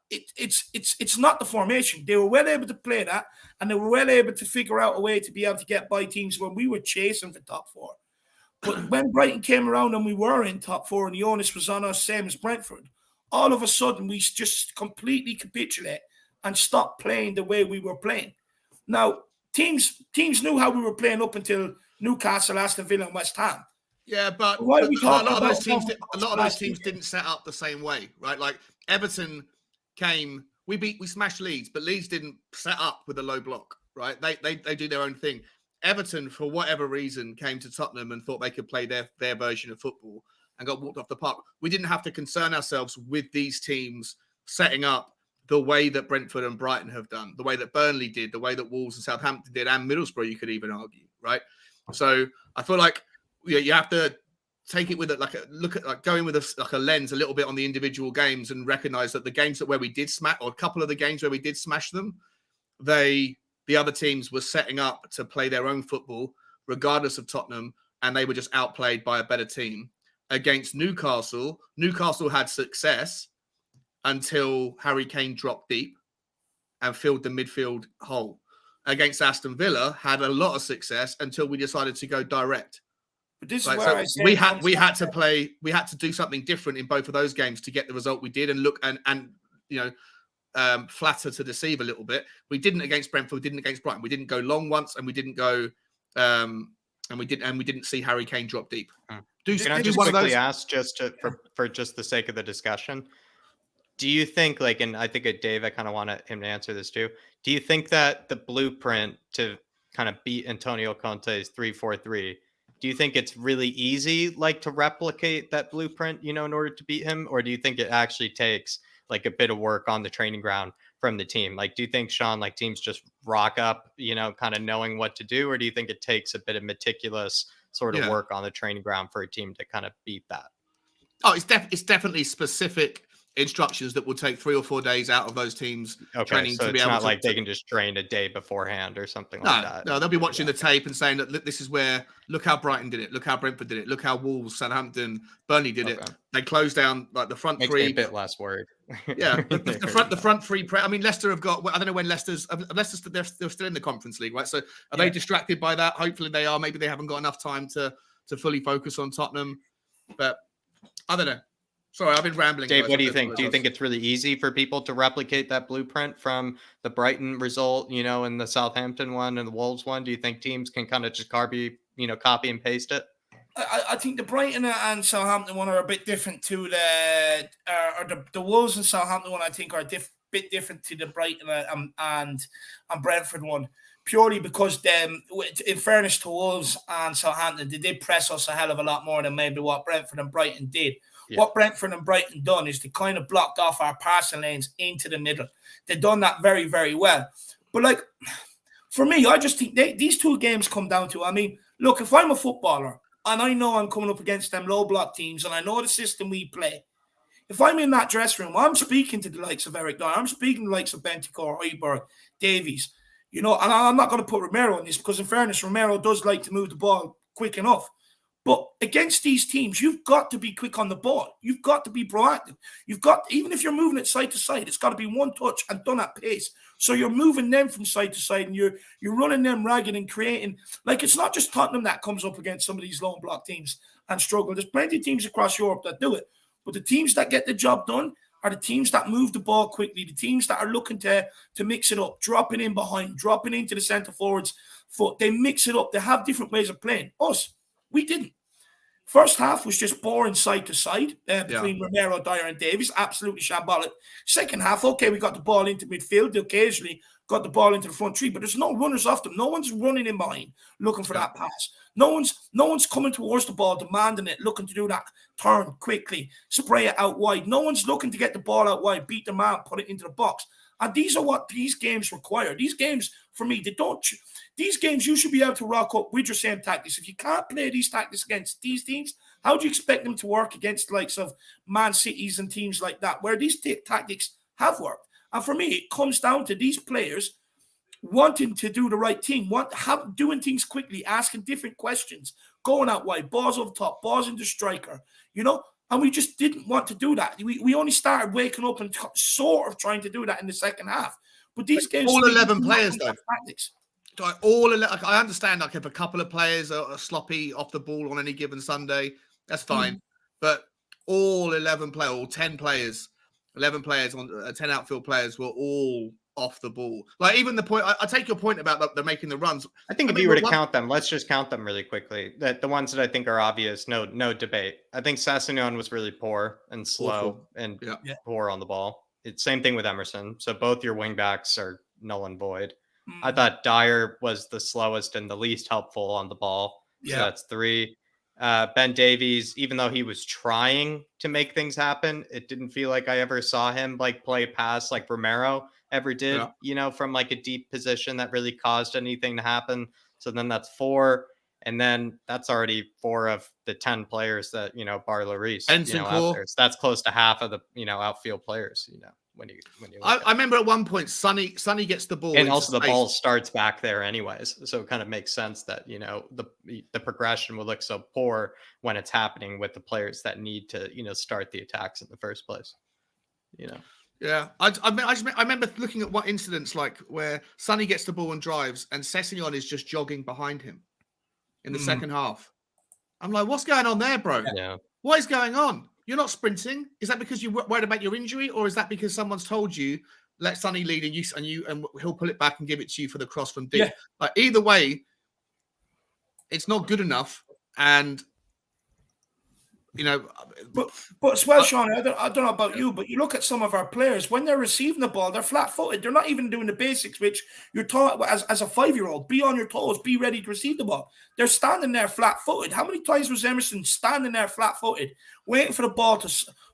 it's not the formation. They were well able to play that, and they were well able to figure out a way to be able to get by teams when we were chasing for top four. But when Brighton came around and we were in top four and the onus was on us, same as Brentford, all of a sudden we just completely capitulate and stop playing the way we were playing. Now, teams knew how we were playing up until Newcastle, Aston Villa, and West Ham. Yeah, but Why are we a lot talking of those about teams, how a lot of last those teams season? didn't set up the same way, right? Like Everton came, we smashed Leeds, but Leeds didn't set up with a low block, right? They do their own thing. Everton, for whatever reason, came to Tottenham and thought they could play their version of football and got walked off the park. We didn't have to concern ourselves with these teams setting up the way that Brentford and Brighton have done, the way that Burnley did, the way that Wolves and Southampton did, and Middlesbrough, you could even argue, right? So I feel like you have to take it with going with a lens a little bit on the individual games and recognize that the games where we did smash, or a couple of the games where we did smash them, the other teams were setting up to play their own football, regardless of Tottenham, and they were just outplayed by a better team. Against Newcastle, Newcastle had success until Harry Kane dropped deep and filled the midfield hole. Against Aston Villa, had a lot of success until we decided to go direct. But this Right, is where so I say we had to do something different in both of those games to get the result we did, and look and flatter to deceive a little bit. We didn't against Brentford, we didn't against Brighton. We didn't go long once, and we didn't go and we didn't see Harry Kane drop deep. Can I just quickly ask, for just the sake of the discussion, do you think, and I think Dave, I kind of wanted him to answer this too. Do you think that the blueprint to kind of beat Antonio Conte's 3-4-3, do you think it's really easy, to replicate that blueprint, in order to beat him? Or do you think it actually takes a bit of work on the training ground from the team? Do you think, Sean, teams just rock up, kind of knowing what to do? Or do you think it takes a bit of meticulous sort of work on the training ground for a team to kind of beat that? Oh, it's definitely specific instructions that will take 3 or 4 days out of those teams training so to be it's able not to. Like they can just train a day beforehand or something like that. No, they'll be watching the tape and saying that this is where, look how Brighton did it, look how Brentford did it, look how Wolves, Southampton, Burnley did it. They closed down the front Makes three. me a bit less worried. Yeah, the front three. I mean, Leicester have got. I don't know when Leicester's they're still in the Conference League, right? So are they distracted by that? Hopefully they are. Maybe they haven't got enough time to fully focus on Tottenham. But I don't know. Sorry, I've been rambling. Dave, guys. what do you think? Do you think it's really easy for people to replicate that blueprint from the Brighton result, and the Southampton one and the Wolves one? Do you think teams can kind of just copy and paste it? I think the Brighton and Southampton one are a bit different to the Wolves and Southampton one. I think are a bit different to the Brighton and Brentford one, purely because in fairness to Wolves and Southampton, they did press us a hell of a lot more than maybe what Brentford and Brighton did. Yeah. What Brentford and Brighton done is they kind of blocked off our passing lanes into the middle. They've done that very, very well. But for me, I just think these two games come down to, look, if I'm a footballer and I know I'm coming up against them low block teams and I know the system we play, if I'm in that dressing room, I'm speaking to the likes of Eric Dyer, I'm speaking to the likes of Bentancur, Højbjerg, Davies, and I'm not going to put Romero on this because in fairness, Romero does like to move the ball quick enough. But against these teams, you've got to be quick on the ball. You've got to be proactive. Even if you're moving it side to side, it's got to be one touch and done at pace. So you're moving them from side to side and you're running them ragged and creating. It's not just Tottenham that comes up against some of these lone block teams and struggle. There's plenty of teams across Europe that do it. But the teams that get the job done are the teams that move the ball quickly, the teams that are looking to mix it up, dropping in behind, dropping into the centre forward's foot. They mix it up. They have different ways of playing. Us, we didn't. First half was just boring side to side between Romero, Dyer, and Davies. Absolutely shambolic. Second half, okay, we got the ball into midfield. They occasionally got the ball into the front three, but there's no runners off them. No one's running in behind looking for that pass. No one's coming towards the ball, demanding it, looking to do that turn quickly, spray it out wide. No one's looking to get the ball out wide, beat the man, put it into the box. And these are what these games require. These games, for me, these games you should be able to rock up with your same tactics. If you can't play these tactics against these teams, how do you expect them to work against the likes of Man Cities and teams like that, where these tactics have worked? And for me, it comes down to these players wanting to do the right thing, doing things quickly, asking different questions, going out wide, balls over top, balls into striker, and we just didn't want to do that. We only started waking up and sort of trying to do that in the second half. But these games, all 11 players though. I understand if a couple of players are sloppy off the ball on any given Sunday, that's fine. But all 11 players, all 10 players 11 players on 10 outfield players were all off the ball. Like even the point, I take your point about they're making the runs. I think if you were to count them, let's just count them really quickly. That the ones that I think are obvious, no debate. I think Sassignon was really poor and slow and poor on the ball. It's same thing with Emerson. So both your wingbacks are null and void. I thought Dyer was the slowest and the least helpful on the ball. So that's 3. Ben Davies, even though he was trying to make things happen, it didn't feel like I ever saw him like play pass like Romero ever did, from like a deep position that really caused anything to happen. So then that's 4. And then that's already 4 of the 10 players that, bar Lloris, out there. So that's close to half of the, outfield players, when you I remember at one point, Sonny gets the ball. And also the ball starts back there anyways. So it kind of makes sense that, the progression will look so poor when it's happening with the players that need to, start the attacks in the first place, Yeah, I remember looking at what incidents like where Sonny gets the ball and drives and Sessignon is just jogging behind him in the second half. I'm like, what's going on there, bro? Yeah. What is going on? You're not sprinting. Is that because you're worried about your injury, or is that because someone's told you let Sonny lead and he'll pull it back and give it to you for the cross from deep? Yeah. Like either way, it's not good enough. And but as well, Sean, I don't know about you, but you look at some of our players when they're receiving the ball, they're flat-footed. They're not even doing the basics, which you're taught as a 5-year-old. Be on your toes, be ready to receive the ball. They're standing there flat-footed. How many times was Emerson standing there flat-footed, waiting for the ball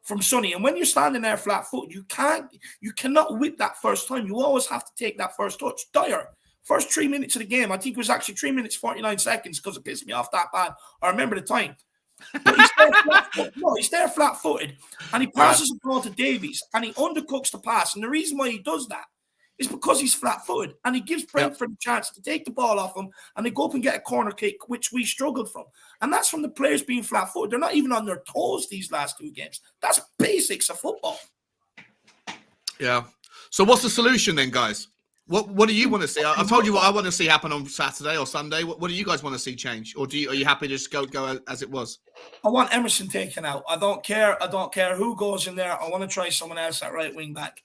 from Sonny? And when you're standing there flat-footed, you cannot whip that first time. You always have to take that first touch. Dyer, first 3 minutes of the game, I think it was actually 3 minutes 49 seconds because it pissed me off that bad. I remember the time. But he's there flat-footed, and he passes the ball to Davies, and he undercooks the pass. And the reason why he does that is because he's flat-footed, and he gives Brentford a chance to take the ball off him, and they go up and get a corner kick, which we struggled from. And that's from the players being flat-footed. They're not even on their toes these last 2 games. That's basics of football. Yeah. So what's the solution then, guys? What do you want to see? I told you what I want to see happen on Saturday or Sunday. What do you guys want to see change, or are you happy to just go as it was? I want Emerson taken out. I don't care who goes in there. I want to try someone else at right wing back.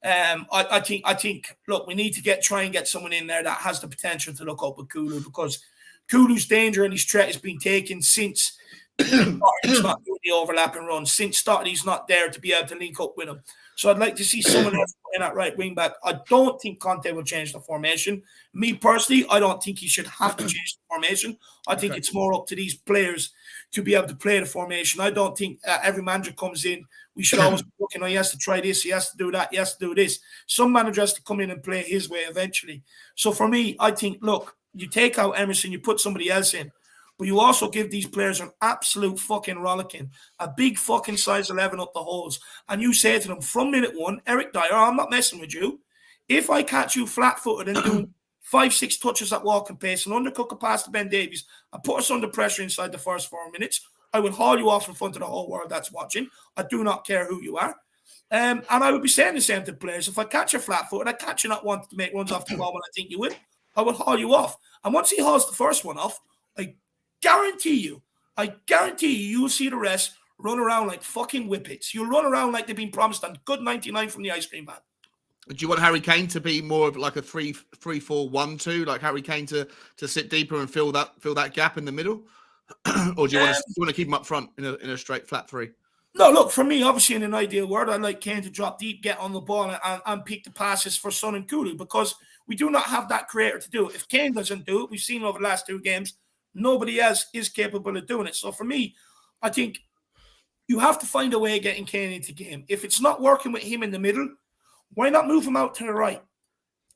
I think. Look, we need to try and get someone in there that has the potential to look up with Kulu, because Kulu's danger and his threat has been taken since he's not doing the overlapping runs. Since started, he's not there to be able to link up with him. So I'd like to see someone else in at right wing back. I don't think Conte will change the formation. Me personally, I don't think he should have to change the formation. I think it's more up to these players to be able to play the formation. I don't think every manager comes in, we should always be looking, he has to try this, he has to do that, he has to do this. Some manager has to come in and play his way eventually. So for me, I think, look, you take out Emerson, you put somebody else in, but you also give these players an absolute fucking rollicking, a big fucking size 11 up the holes. And you say to them from minute 1, Eric Dyer, I'm not messing with you. If I catch you flat-footed and doing 5-6 touches at walking pace and undercook a pass to Ben Davies and put us under pressure inside the first 4 minutes, I will haul you off in front of the whole world that's watching. I do not care who you are. And I would be saying the same to players. If I catch you flat-footed, I catch you not wanting to make runs off the ball when I think you will, I will haul you off. And once he hauls the first one off, I guarantee you, you'll see the rest run around like fucking whippets. You'll run around like they've been promised on good 99 from the ice cream van. Do you want Harry Kane to be more of like a 3-4-1-2, like Harry Kane to sit deeper and fill that gap in the middle, or do you want to keep him up front in a straight flat 3? No, look, for me, obviously in an ideal world, I'd like Kane to drop deep, get on the ball, and pick the passes for Son and Kulu, because we do not have that creator to do it. If Kane doesn't do it, we've seen over the last 2 games, nobody else is capable of doing it. So for me, I think you have to find a way of getting Kane into game. If it's not working with him in the middle, why not move him out to the right?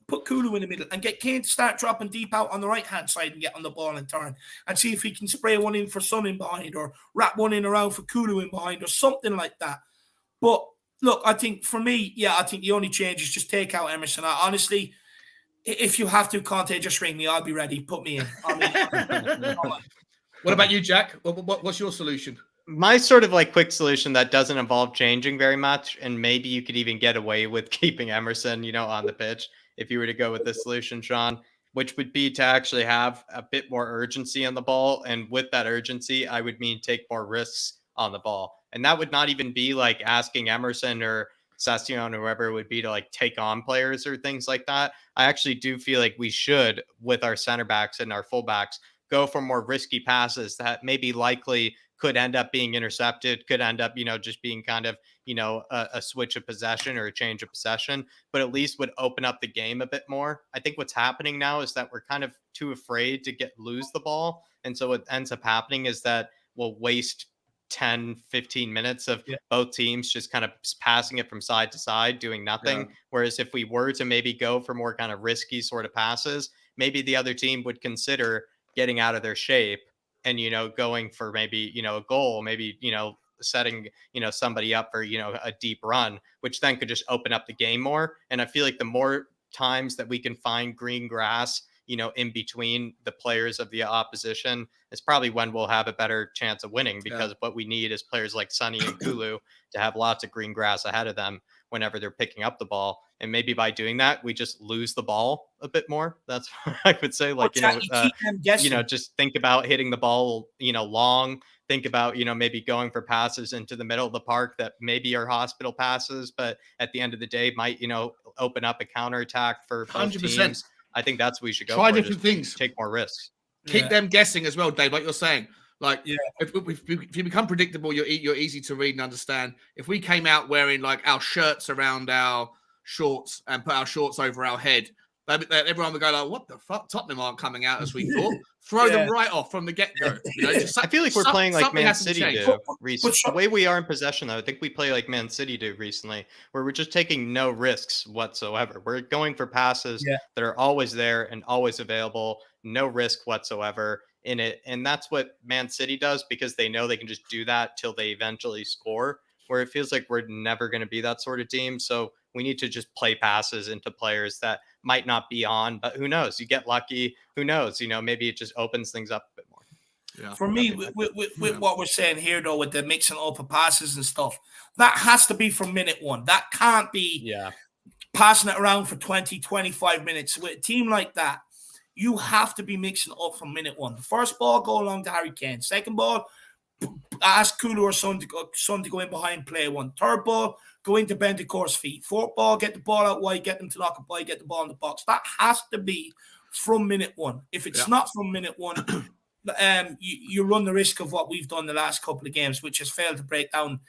Put Kulu in the middle and get Kane to start dropping deep out on the right-hand side and get on the ball and turn and see if he can spray one in for Son in behind or wrap one in around for Kulu in behind or something like that. But look, I think for me, I think the only change is just take out Emerson. Honestly, if you have to, Conte, just ring me. I'll be ready. Put me in. What about you, Jack? What's your solution? My sort of like quick solution that doesn't involve changing very much, and maybe you could even get away with keeping Emerson, on the pitch if you were to go with this solution, Sean, which would be to actually have a bit more urgency on the ball. And with that urgency, I would mean take more risks on the ball. And that would not even be like asking Emerson or Session, whoever it would be, to like take on players or things like that. I actually do feel like we should, with our center backs and our fullbacks, go for more risky passes that maybe likely could end up being intercepted, could end up, just being kind of, a switch of possession or a change of possession, but at least would open up the game a bit more. I think what's happening now is that we're kind of too afraid to lose the ball. And so what ends up happening is that we'll waste 10, 15 minutes of both teams just kind of passing it from side to side, doing nothing. Whereas if we were to maybe go for more kind of risky sort of passes, maybe the other team would consider getting out of their shape and, going for maybe, a goal, maybe, setting, somebody up for, a deep run, which then could just open up the game more. And I feel like the more times that we can find green grass, in between the players of the opposition, is probably when we'll have a better chance of winning, because what we need is players like Sonny and Kulu to have lots of green grass ahead of them whenever they're picking up the ball. And maybe by doing that, we just lose the ball a bit more. That's what I would say. Like, just think about hitting the ball, long. Think about, maybe going for passes into the middle of the park that maybe are hospital passes, but at the end of the day might, open up a counterattack for both 100%. Teams. I think that's what we should go Try for. different things. Take more risks. Keep them guessing as well, Dave, like you're saying. Like, if you become predictable, you're easy to read and understand. If we came out wearing like our shirts around our shorts and put our shorts over our head, everyone would go like, "What the fuck? Tottenham aren't coming out as we thought." Throw them right off from the get-go. I feel like we're playing like Man City do recently. The way we are in possession, though, I think we play like Man City do recently, where we're just taking no risks whatsoever. We're going for passes that are always there and always available, no risk whatsoever in it. And that's what Man City does, because they know they can just do that till they eventually score, where it feels like we're never going to be that sort of team. So we need to just play passes into players that might not be on, but who knows? You get lucky. Who knows? Maybe it just opens things up a bit more. Yeah. For me, with what we're saying here, though, with the mixing up of passes and stuff, that has to be from minute one. That can't be passing it around for 20, 25 minutes. With a team like that, you have to be mixing up from minute one. The first ball, go along to Harry Kane. Second ball, ask Kulu or Son to go in behind, play one. Third ball, go into Bentancur's feet. Fourth ball, get the ball out wide, get them to knock it by, get the ball in the box. That has to be from minute one. If it's not from minute one, you run the risk of what we've done the last couple of games, which has failed to break down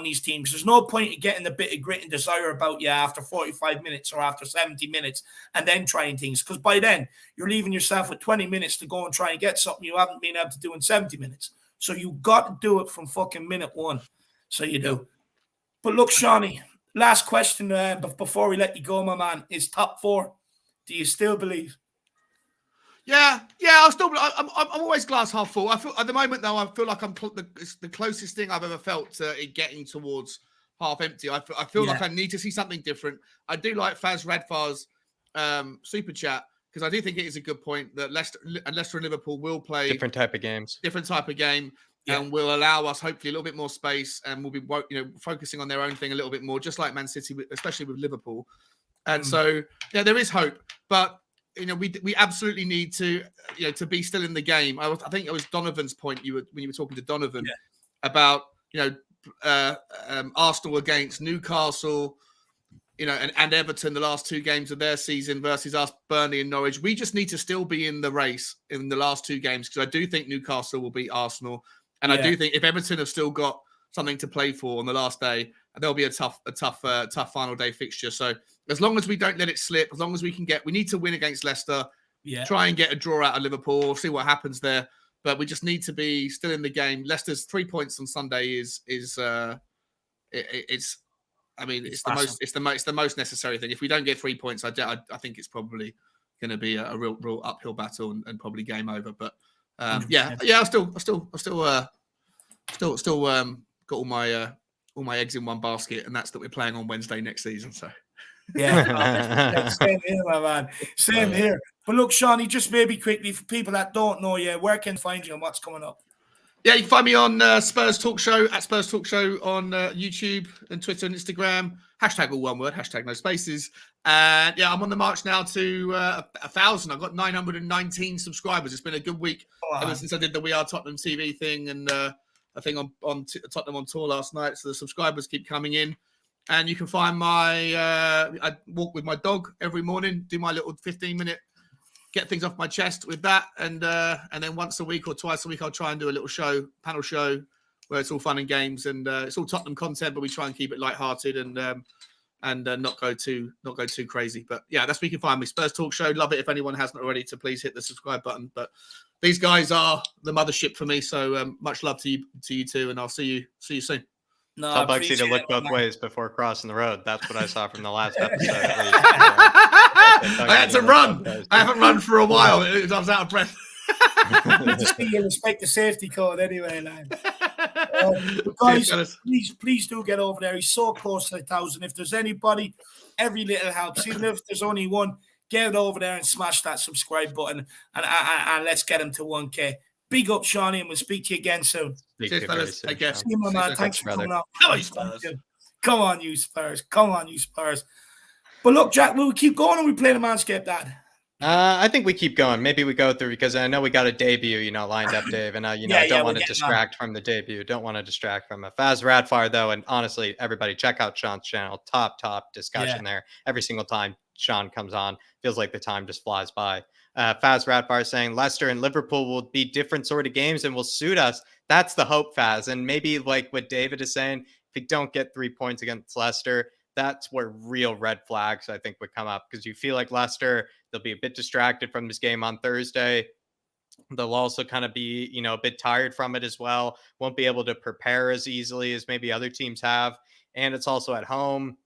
these teams. There's no point in getting a bit of grit and desire about you after 45 minutes or after 70 minutes and then trying things, because by then you're leaving yourself with 20 minutes to go and try and get something you haven't been able to do in 70 minutes. So you got to do it from fucking minute one. So you do. But look, Shawnee, last question before we let you go, my man, is top four. Do you still believe? Yeah. I'm always glass half full. I feel at the moment, though, I feel like it's the closest thing I've ever felt to it getting towards half empty. I feel like I need to see something different. I do like Faz Radfar's super chat, because I do think it is a good point that Leicester and Liverpool will play different type of game, and will allow us hopefully a little bit more space, and we'll be focusing on their own thing a little bit more, just like Man City, especially with Liverpool. And so there is hope, but we absolutely need to be still in the game. I think it was Donovan's point when you were talking to Donovan about Arsenal against Newcastle, and Everton, the last two games of their season versus us, Burnley and Norwich. We just need to still be in the race in the last two games, because I do think Newcastle will beat Arsenal. And I do think if Everton have still got something to play for on the last day, there'll be a tough final day fixture. So as long as we don't let it slip, as long as we need to win against Leicester, try and get a draw out of Liverpool, see what happens there. But we just need to be still in the game. Leicester's 3 points on Sunday it's the most necessary thing. If we don't get 3 points, I think it's probably going to be a real uphill battle and probably game over. But I still got all my eggs in one basket, and that's that we're playing on Wednesday next season. So same here, my man. Same here. But look, Shawnee, just maybe quickly for people that don't know you, where can find you and what's coming up? Yeah, you can find me on Spurs Talk Show, at Spurs Talk Show on YouTube and Twitter and Instagram. # all one word, # no spaces. And I'm on the march now to 1,000. I've got 919 subscribers. It's been a good week ever since I did the We Are Tottenham TV thing and a thing on Tottenham on tour last night. So the subscribers keep coming in. And you can find my I walk with my dog every morning, do my little 15-minute, get things off my chest with that, and then once a week or twice a week I'll try and do a little panel show where it's all fun and games, and it's all Tottenham content, but we try and keep it lighthearted and not go too crazy. But yeah, that's where you can find me. Spurs Talk Show. Love it. If anyone hasn't already, to please hit the subscribe button. But these guys are the mothership for me. So much love to you too, and I'll see you soon. No, tell Bugsy to look both ways before crossing the road. That's what I saw from the last episode. At least. I had to run. I haven't run for a while. I was out of breath. You just need to respect the safety code anyway, lad. Guys, please do get over there. He's so close to 1,000. If there's anybody, every little helps. Even if there's only one, get over there and smash that subscribe button, and let's get him to 1K. Big up, Shawnee, and we'll speak to you again soon. Cheers, fellas. Take care. See you, my man. Thanks for coming up. Come on, Spurs. Come on, you Spurs. Come on, you Spurs. But look, Jack, will we keep going, or we play the Manscaped ad? I think we keep going. Maybe we go through, because I know we got a debut, lined up, Dave, and I don't want to distract from the debut. Don't want to distract from it. Faz Radfire, though, and honestly, everybody check out Sean's channel. Top discussion there. Every single time Sean comes on, feels like the time just flies by. Faz Radfire saying Leicester and Liverpool will be different sort of games and will suit us. That's the hope, Faz. And maybe like what David is saying, if we don't get 3 points against Leicester, that's where real red flags, I think, would come up, because you feel like Leicester, they'll be a bit distracted from this game on Thursday. They'll also kind of be, a bit tired from it as well. Won't be able to prepare as easily as maybe other teams have. And it's also at home.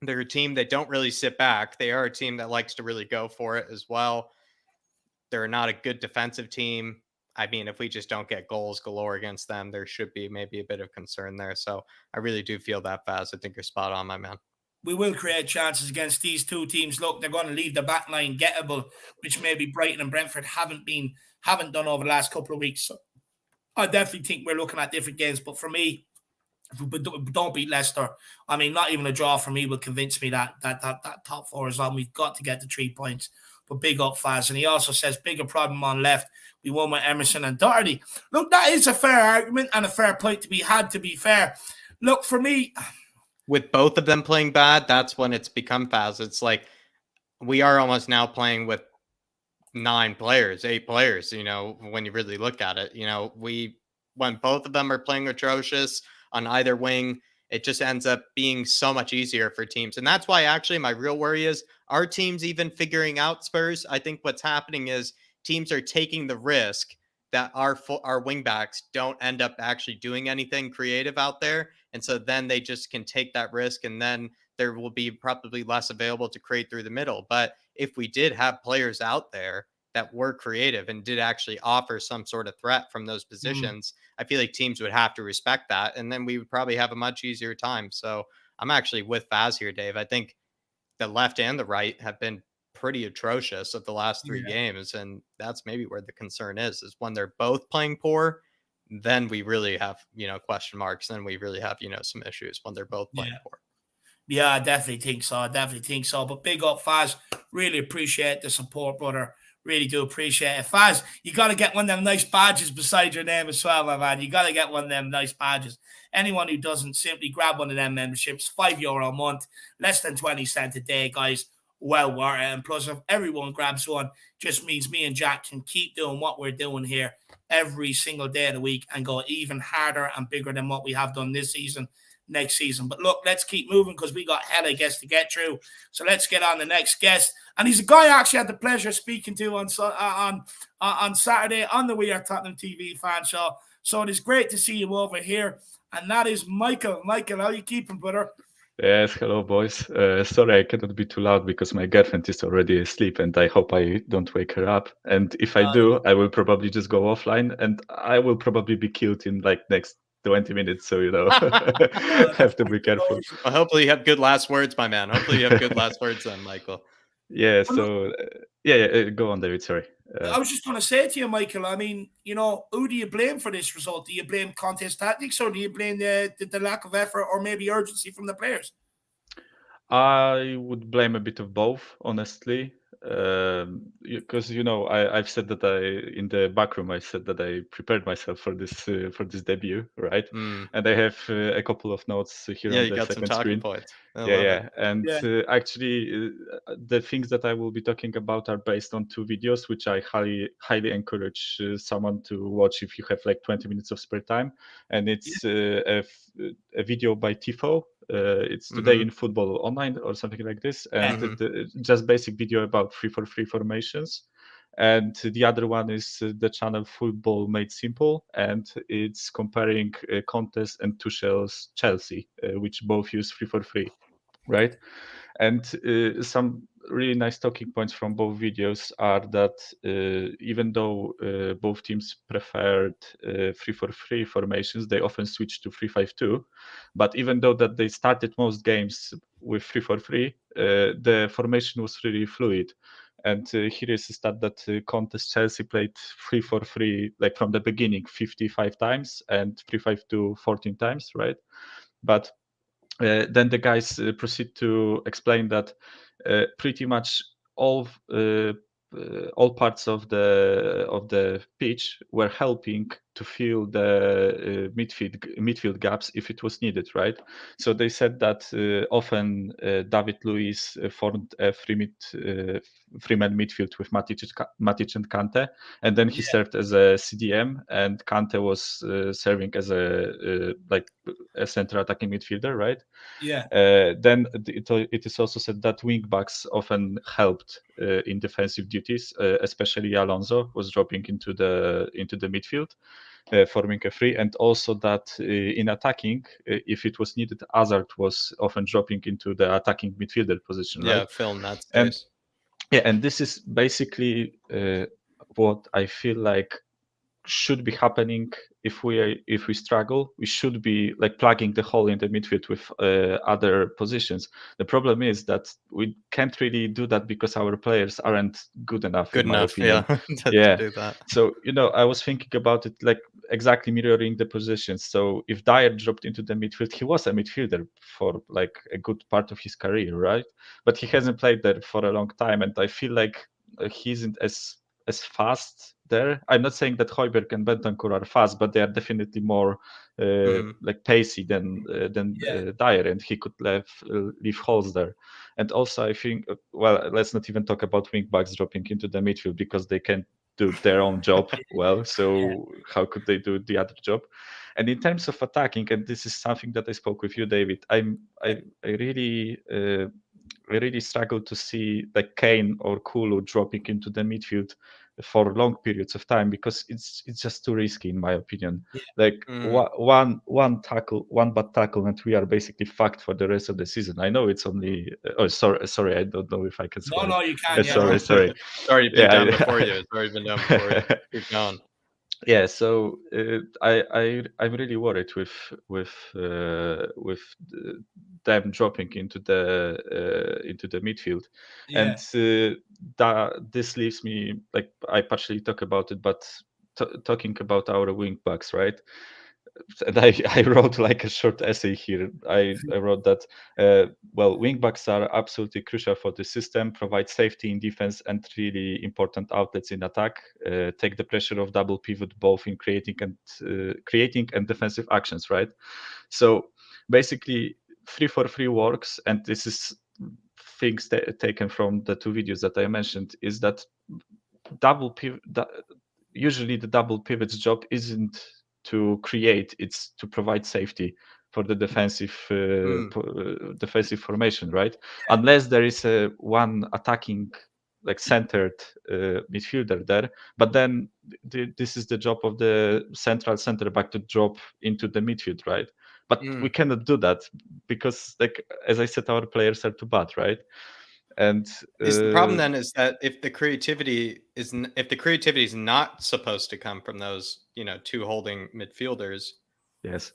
They're a team that don't really sit back. They are a team that likes to really go for it as well. They're not a good defensive team. I mean, if we just don't get goals galore against them, there should be maybe a bit of concern there. So I really do feel that, Faz. I think you're spot on, my man. We will create chances against these two teams. Look, they're going to leave the back line gettable, which maybe Brighton and Brentford haven't done over the last couple of weeks. So I definitely think we're looking at different games. But for me, if we don't beat Leicester, I mean, not even a draw for me will convince me that top four is on. We've got to get the 3 points. But big up, Faz. And he also says, bigger problem on left. We won with Emerson and Doherty. Look, that is a fair argument and a fair point to be had, to be fair. Look, for me, with both of them playing bad, that's when it's become Faz. It's like we are almost now playing with 8 players, when you really look at it. When both of them are playing atrocious on either wing, it just ends up being so much easier for teams. And that's why actually my real worry is, are teams even figuring out Spurs? I think what's happening is teams are taking the risk that our wingbacks don't end up actually doing anything creative out there. And so then they just can take that risk, and then there will be probably less available to create through the middle. But if we did have players out there that were creative and did actually offer some sort of threat from those positions, I feel like teams would have to respect that. And then we would probably have a much easier time. So I'm actually with Faz here, Dave. I think the left and the right have been pretty atrocious of the last 3 games. And that's maybe where the concern is when they're both playing poor, then we really have, question marks. Then we really have, some issues when they're both playing poor. Yeah, I definitely think so. But big up, Faz. Really appreciate the support, brother. Really do appreciate it. Faz, you got to get one of them nice badges beside your name as well, my man. You got to get one of them nice badges. Anyone who doesn't, simply grab one of them memberships, €5 a month, less than 20 cents a day, guys. Well worth it. And plus, if everyone grabs one, just means me and Jack can keep doing what we're doing here every single day of the week and go even harder and bigger than what we have done this season, next season. But look, let's keep moving because we got hella guests to get through. So let's get on the next guest. And he's a guy I actually had the pleasure of speaking to on Saturday on the We Are Tottenham TV fan show. So it is great to see you over here. And that is Michael. Michael, how you keeping, brother? Yes, hello, boys. Sorry, I cannot be too loud because my girlfriend is already asleep, and I hope I don't wake her up. And if I do, I will probably just go offline, and I will probably be killed in next 20 minutes. So, have to be careful. Well, hopefully you have good last words, my man. Hopefully you have good last words then, Michael. Yeah, so, go on, David, sorry. I was just going to say to you, Michael, I mean, who do you blame for this result? Do you blame Conte's tactics, or do you blame the lack of effort or maybe urgency from the players? I would blame a bit of both, honestly. because I've said that in the back room I said that I prepared myself for this debut, right? And I have a couple of notes here Yeah, on you the got some second talking screen. points. I Yeah, love yeah. it. And Yeah. actually, the things that I will be talking about are based on 2 videos, which I highly encourage someone to watch if you have like 20 minutes of spare time. And it's a video by Tifo. It's Today in Football Online or something like this, and just basic video about 3-4-3 formations. And the other one is the channel Football Made Simple, and it's comparing Conte and Tuchel's Chelsea, which both use 3-4-3, right? And some really nice talking points from both videos are that even though both teams preferred 3-4-3 formations, they often switched to 3-5-2. But even though that they started most games with 3-4-3, the formation was really fluid. And here is a stat that Conte's Chelsea played 3-4-3 like from the beginning 55 times and 3-5-2 14 times, right? But then the guys proceed to explain that pretty much all parts of the pitch were helping to fill the midfield gaps if it was needed, right? So they said that often David Luiz formed a three-man midfield with Matic and Kante, and then he served as a CDM, and Kante was serving as a central attacking midfielder, right? Yeah. Then it is also said that wingbacks often helped in defensive duties, especially Alonso was dropping into the midfield, forming a free, and also that in attacking, if it was needed, Hazard was often dropping into the attacking midfielder position, Yeah, right? fill in that And space. yeah, and this is basically what I feel like should be happening if we struggle. We should be like plugging the hole in the midfield with other positions. The problem is that we can't really do that because our players aren't good enough, Good in my enough, opinion. to Yeah. do that. So I was thinking about it like exactly mirroring the positions. So if Dyer dropped into the midfield, he was a midfielder for like a good part of his career, right? But he hasn't played there for a long time, and I feel like he isn't as fast there. I'm not saying that Højbjerg and Bentancur are fast, but they are definitely more like pacey than Dyer, and he could leave holes there. And also, I think, well, let's not even talk about wingbacks dropping into the midfield because they can't do their own job well. So how could they do the other job? And in terms of attacking, and this is something that I spoke with you, David, I really struggle to see like Kane or Kulu dropping into the midfield for long periods of time because it's just too risky, in my opinion. Like one bad tackle, and we are basically fucked for the rest of the season. I know it's only sorry, I don't know if I can swear. No, you can. Sorry. It's already been Yeah, done before you. It's already been done before you. Keep going. Yeah, so I'm really worried with them dropping into the midfield, and that this leaves me like I partially talk about it, but talking about our wing backs, right? And I wrote like a short essay here. I wrote that well, wingbacks are absolutely crucial for the system, provide safety in defense and really important outlets in attack, take the pressure of double pivot both in creating and defensive actions, right? So basically 3-4-3 works, and this is things taken from the 2 videos that I mentioned, is that double pivot usually the double pivot's job isn't to create, it's to provide safety for the defensive formation, right? Unless there is a one attacking like centered midfielder there, but then this is the job of the central center back to drop into the midfield, right? But we cannot do that because, like as I said, our players are too bad, right? And is the problem then is that if the creativity is not supposed to come from those two holding midfielders, yes,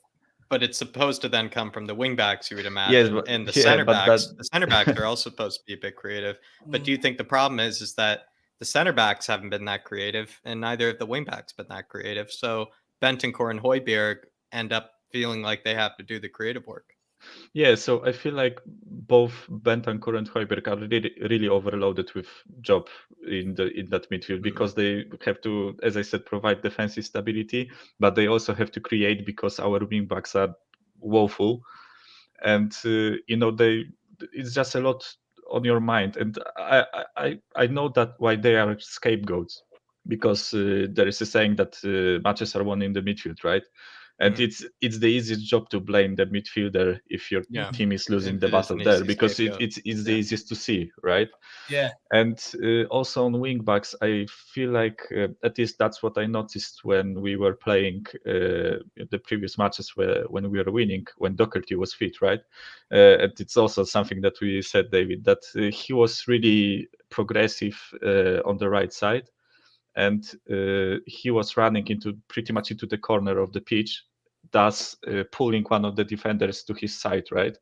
but it's supposed to then come from the wing backs, you would yes, imagine, but, and the yeah, center but backs. The center backs are also supposed to be a bit creative. But do you think the problem is that the center backs haven't been that creative, and neither of the wing backs been that creative? So Bentancur and Højbjerg end up feeling like they have to do the creative work. Yeah, so I feel like both Bentancur and Højbjerg are really overloaded with job in that midfield because they have to, as I said, provide defensive stability, but they also have to create because our wing backs are woeful, and it's just a lot on your mind, and I know that why they are scapegoats, because there is a saying that matches are won in the midfield, right? And it's the easiest job to blame the midfielder if your team is losing the It is battle an there, easy because scapegoat. it's the easiest to see, right? Yeah. And also on wing backs, I feel like at least that's what I noticed when we were playing the previous matches when we were winning, when Doherty was fit, right? And it's also something that we said, David, that he was really progressive on the right side, and he was running into pretty much into the corner of the pitch, thus pulling one of the defenders to his side, right?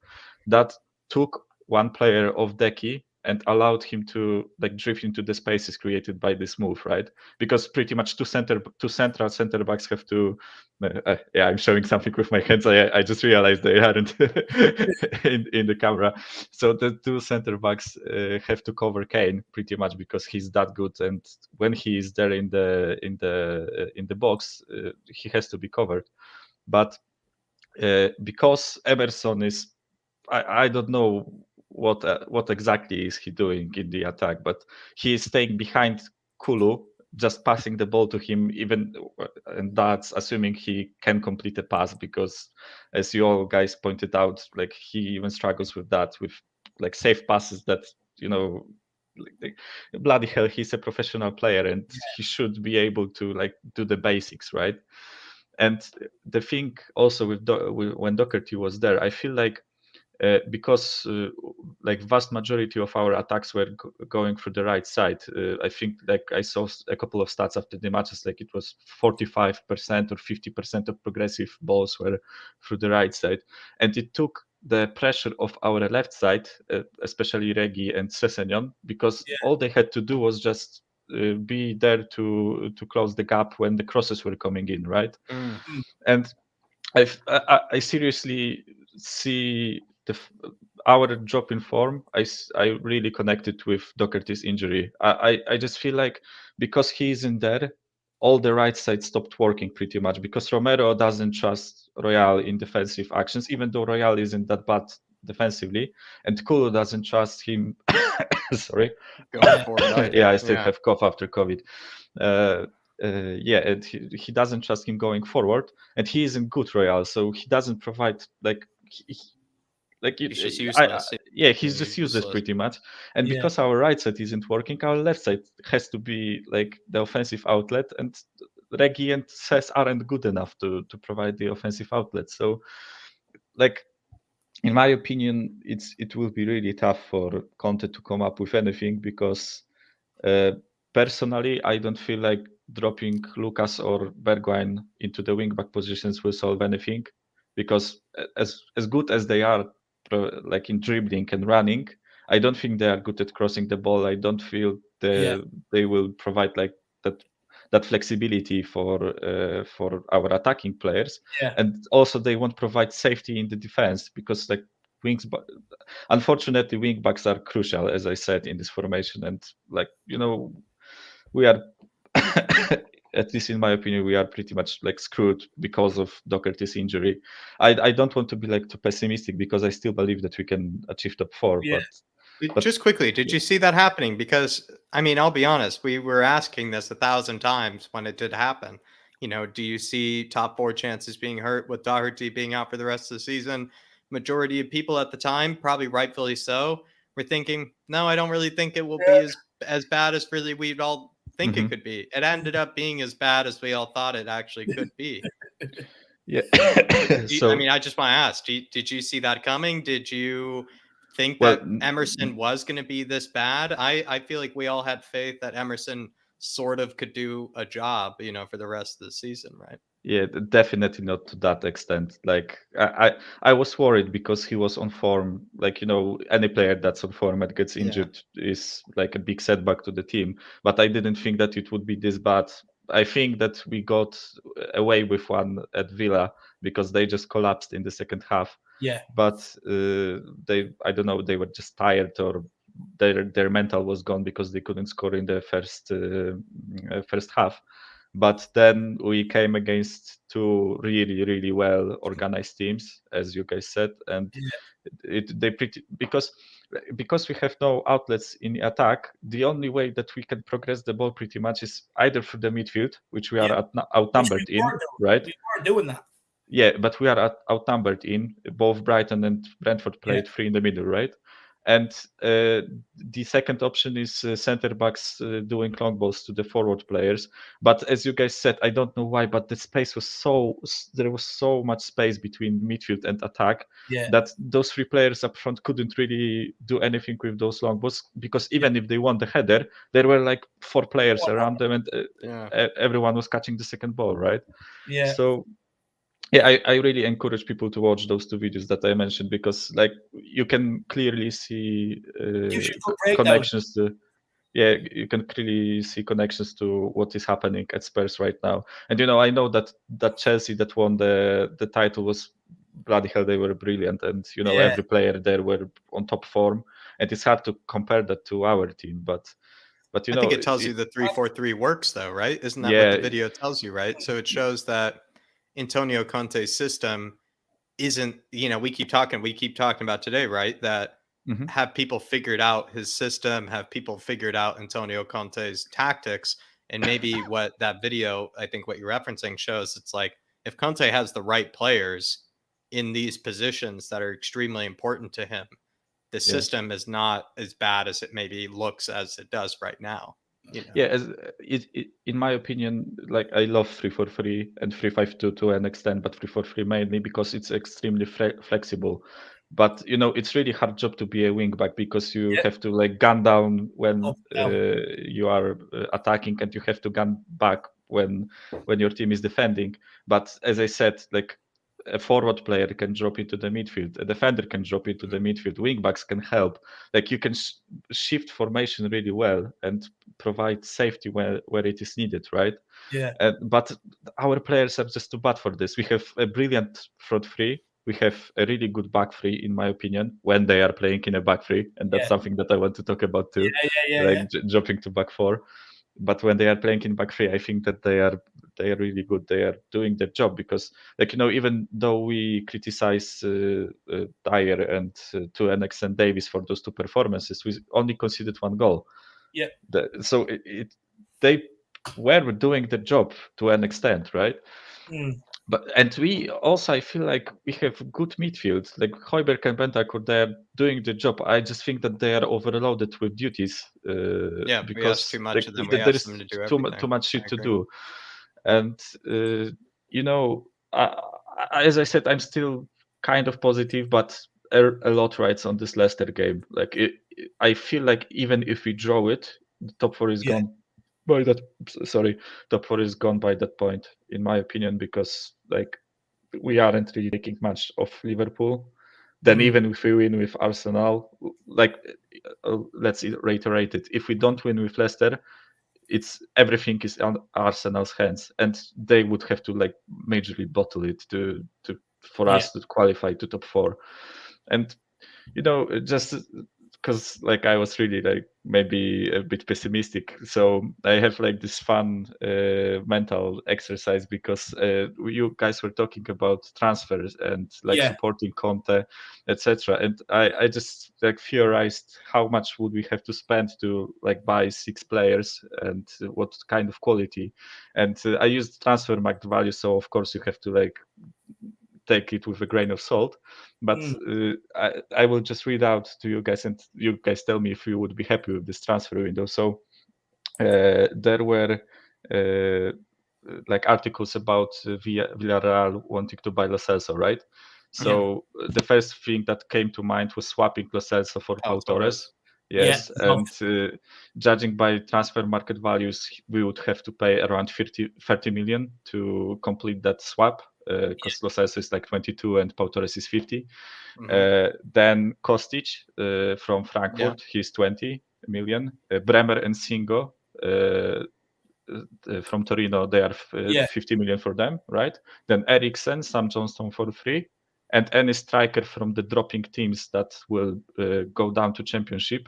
That took one player off Decky and allowed him to like drift into the spaces created by this move, right? Because pretty much two central center backs have to. Yeah, I'm showing something with my hands. I just realized they aren't in the camera. So the two center backs have to cover Kane pretty much because he's that good, and when he is there in the box, he has to be covered. But because Emerson is, I don't know what exactly is he doing in the attack, but he is staying behind Kulu, just passing the ball to him, even, and that's assuming he can complete a pass, because as you all guys pointed out, like he even struggles with that, with like safe passes that, like, bloody hell, he's a professional player and he should be able to like do the basics, right? And the thing also when Doherty was there, I feel like because like vast majority of our attacks were going through the right side. I think like I saw a couple of stats after the matches, like it was 45% or 50% of progressive balls were through the right side, and it took the pressure of our left side, especially Regi and Sessegnon, because all they had to do was just be there to close the gap when the crosses were coming in, right? And I seriously see our drop in form. I really connected with Doherty's injury. I just feel like because he isn't there, all the right side stopped working pretty much, because Romero doesn't trust Royal in defensive actions, even though Royal isn't that bad defensively, and Kulu doesn't trust him. Sorry. Going forward either. Yeah, I still have cough after COVID. Yeah, and he doesn't trust him going forward, and he isn't good Royal, so he doesn't provide like He's just useless. yeah, he's just useless pretty much. And because our right side isn't working, our left side has to be like the offensive outlet, and Regi and Ses aren't good enough to provide the offensive outlet. So like, in my opinion, it will be really tough for Conte to come up with anything, because personally, I don't feel like dropping Lucas or Bergwijn into the wing-back positions will solve anything, because as good as they are, like in dribbling and running, I don't think they are good at crossing the ball. I don't feel they will provide like that flexibility for our attacking players, and also they won't provide safety in the defense, because like unfortunately wing backs are crucial, as I said, in this formation, and like we are at least in my opinion, we are pretty much like screwed because of Doherty's injury. I don't want to be like too pessimistic, because I still believe that we can achieve top four. But just quickly, did you see that happening? Because I mean, I'll be honest, we were asking this 1,000 times when it did happen. Do you see top four chances being hurt with Doherty being out for the rest of the season? Majority of people at the time, probably rightfully so, were thinking, no, I don't really think it will be as bad as really we'd all think it could be. It ended up being as bad as we all thought it actually could be. Yeah. I mean, I just want to ask, did you see that coming? Did you think that Emerson was going to be this bad? I feel like we all had faith that Emerson sort of could do a job, for the rest of the season, right? Yeah, definitely not to that extent. Like I was worried because he was on form. Like any player that's on form and gets injured is like a big setback to the team. But I didn't think that it would be this bad. I think that we got away with one at Villa because they just collapsed in the second half. Yeah. But I don't know, they were just tired, or their mental was gone because they couldn't score in the first half. But then we came against two really, really well organized teams, as you guys said, and because we have no outlets in attack. The only way that we can progress the ball pretty much is either through the midfield, which we are outnumbered in, right? We weren't doing that. Yeah, but we are outnumbered in. Both Brighton and Brentford played three in the middle, right? And the second option is center backs doing long balls to the forward players. But as you guys said, I don't know why, but the space was there was so much space between midfield and attack that those three players up front couldn't really do anything with those long balls, because even if they won the header, there were like four players around them, and everyone was catching the second ball, right? Yeah. So yeah, I really encourage people to watch those two videos that I mentioned, because like you can clearly see connections to you can clearly see connections to what is happening at Spurs right now. And I know that Chelsea that won the title was bloody hell, they were brilliant, and every player there were on top form, and it's hard to compare that to our team, but I think it tells you the 3-4-3 works though, right? Isn't that what the video tells you, right? So it shows that Antonio Conte's system isn't, we keep talking about today, right? That have people figured out his system, have people figured out Antonio Conte's tactics, and maybe what that video, I think what you're referencing shows, it's like if Conte has the right players in these positions that are extremely important to him, the system is not as bad as it maybe looks as it does right now. Yeah, in my opinion, like I love 3-4-3 and 3-5-2 to an extent, but 3-4-3 mainly because it's extremely flexible. But it's really hard job to be a wing back, because you have to like gun down when you are attacking, and you have to gun back when your team is defending. But as I said, like a forward player can drop into the midfield, a defender can drop into the midfield, wing backs can help. Like you can shift formation really well and provide safety where it is needed, right? Yeah. But our players are just too bad for this. We have a brilliant front three. We have a really good back three, in my opinion, when they are playing in a back three, and that's something that I want to talk about too. Dropping to back four. But when they are playing in back three, I think that they are really good. They are doing their job, because, like, even though we criticize Dyer and to an extent Davis for those two performances, we only conceded one goal. Yeah. So they were doing the job to an extent, right? And we also, I feel like we have good midfield, like Højbjerg and Bentancur. They're doing the job. I just think that they are overloaded with duties. Because too much of them. there is too much shit to do. And as I said, I'm still kind of positive, but a lot rides on this Leicester game. Like I feel like even if we draw it, the top four is gone. Top four is gone by that point, in my opinion, because like we aren't really taking much of Liverpool. Then even if we win with Arsenal, like let's reiterate it, if we don't win with Leicester, everything is on Arsenal's hands, and they would have to like majorly bottle it for us to qualify to top four. And just because like I was really like maybe a bit pessimistic, so I have like this fun mental exercise, because you guys were talking about transfers and like supporting Conte, etc. And I just like theorized how much would we have to spend to like buy 6 players, and what kind of quality. And I used transfer market value, so of course you have to like take it with a grain of salt, but I will just read out to you guys, and you guys tell me if you would be happy with this transfer window. So there were like articles about Villarreal wanting to buy Lo Celso, right? So the first thing that came to mind was swapping Lo Celso for Pau Torres. Yes, and judging by transfer market values, we would have to pay around 30 million to complete that swap, because Lo Celso is like 22 and Pau Torres is 50. Then Kostic from Frankfurt, he's 20 million. Bremer and Singo, from Torino, they are 50 million for them, right? Then Eriksen, Sam Johnston for free, and any striker from the dropping teams that will go down to Championship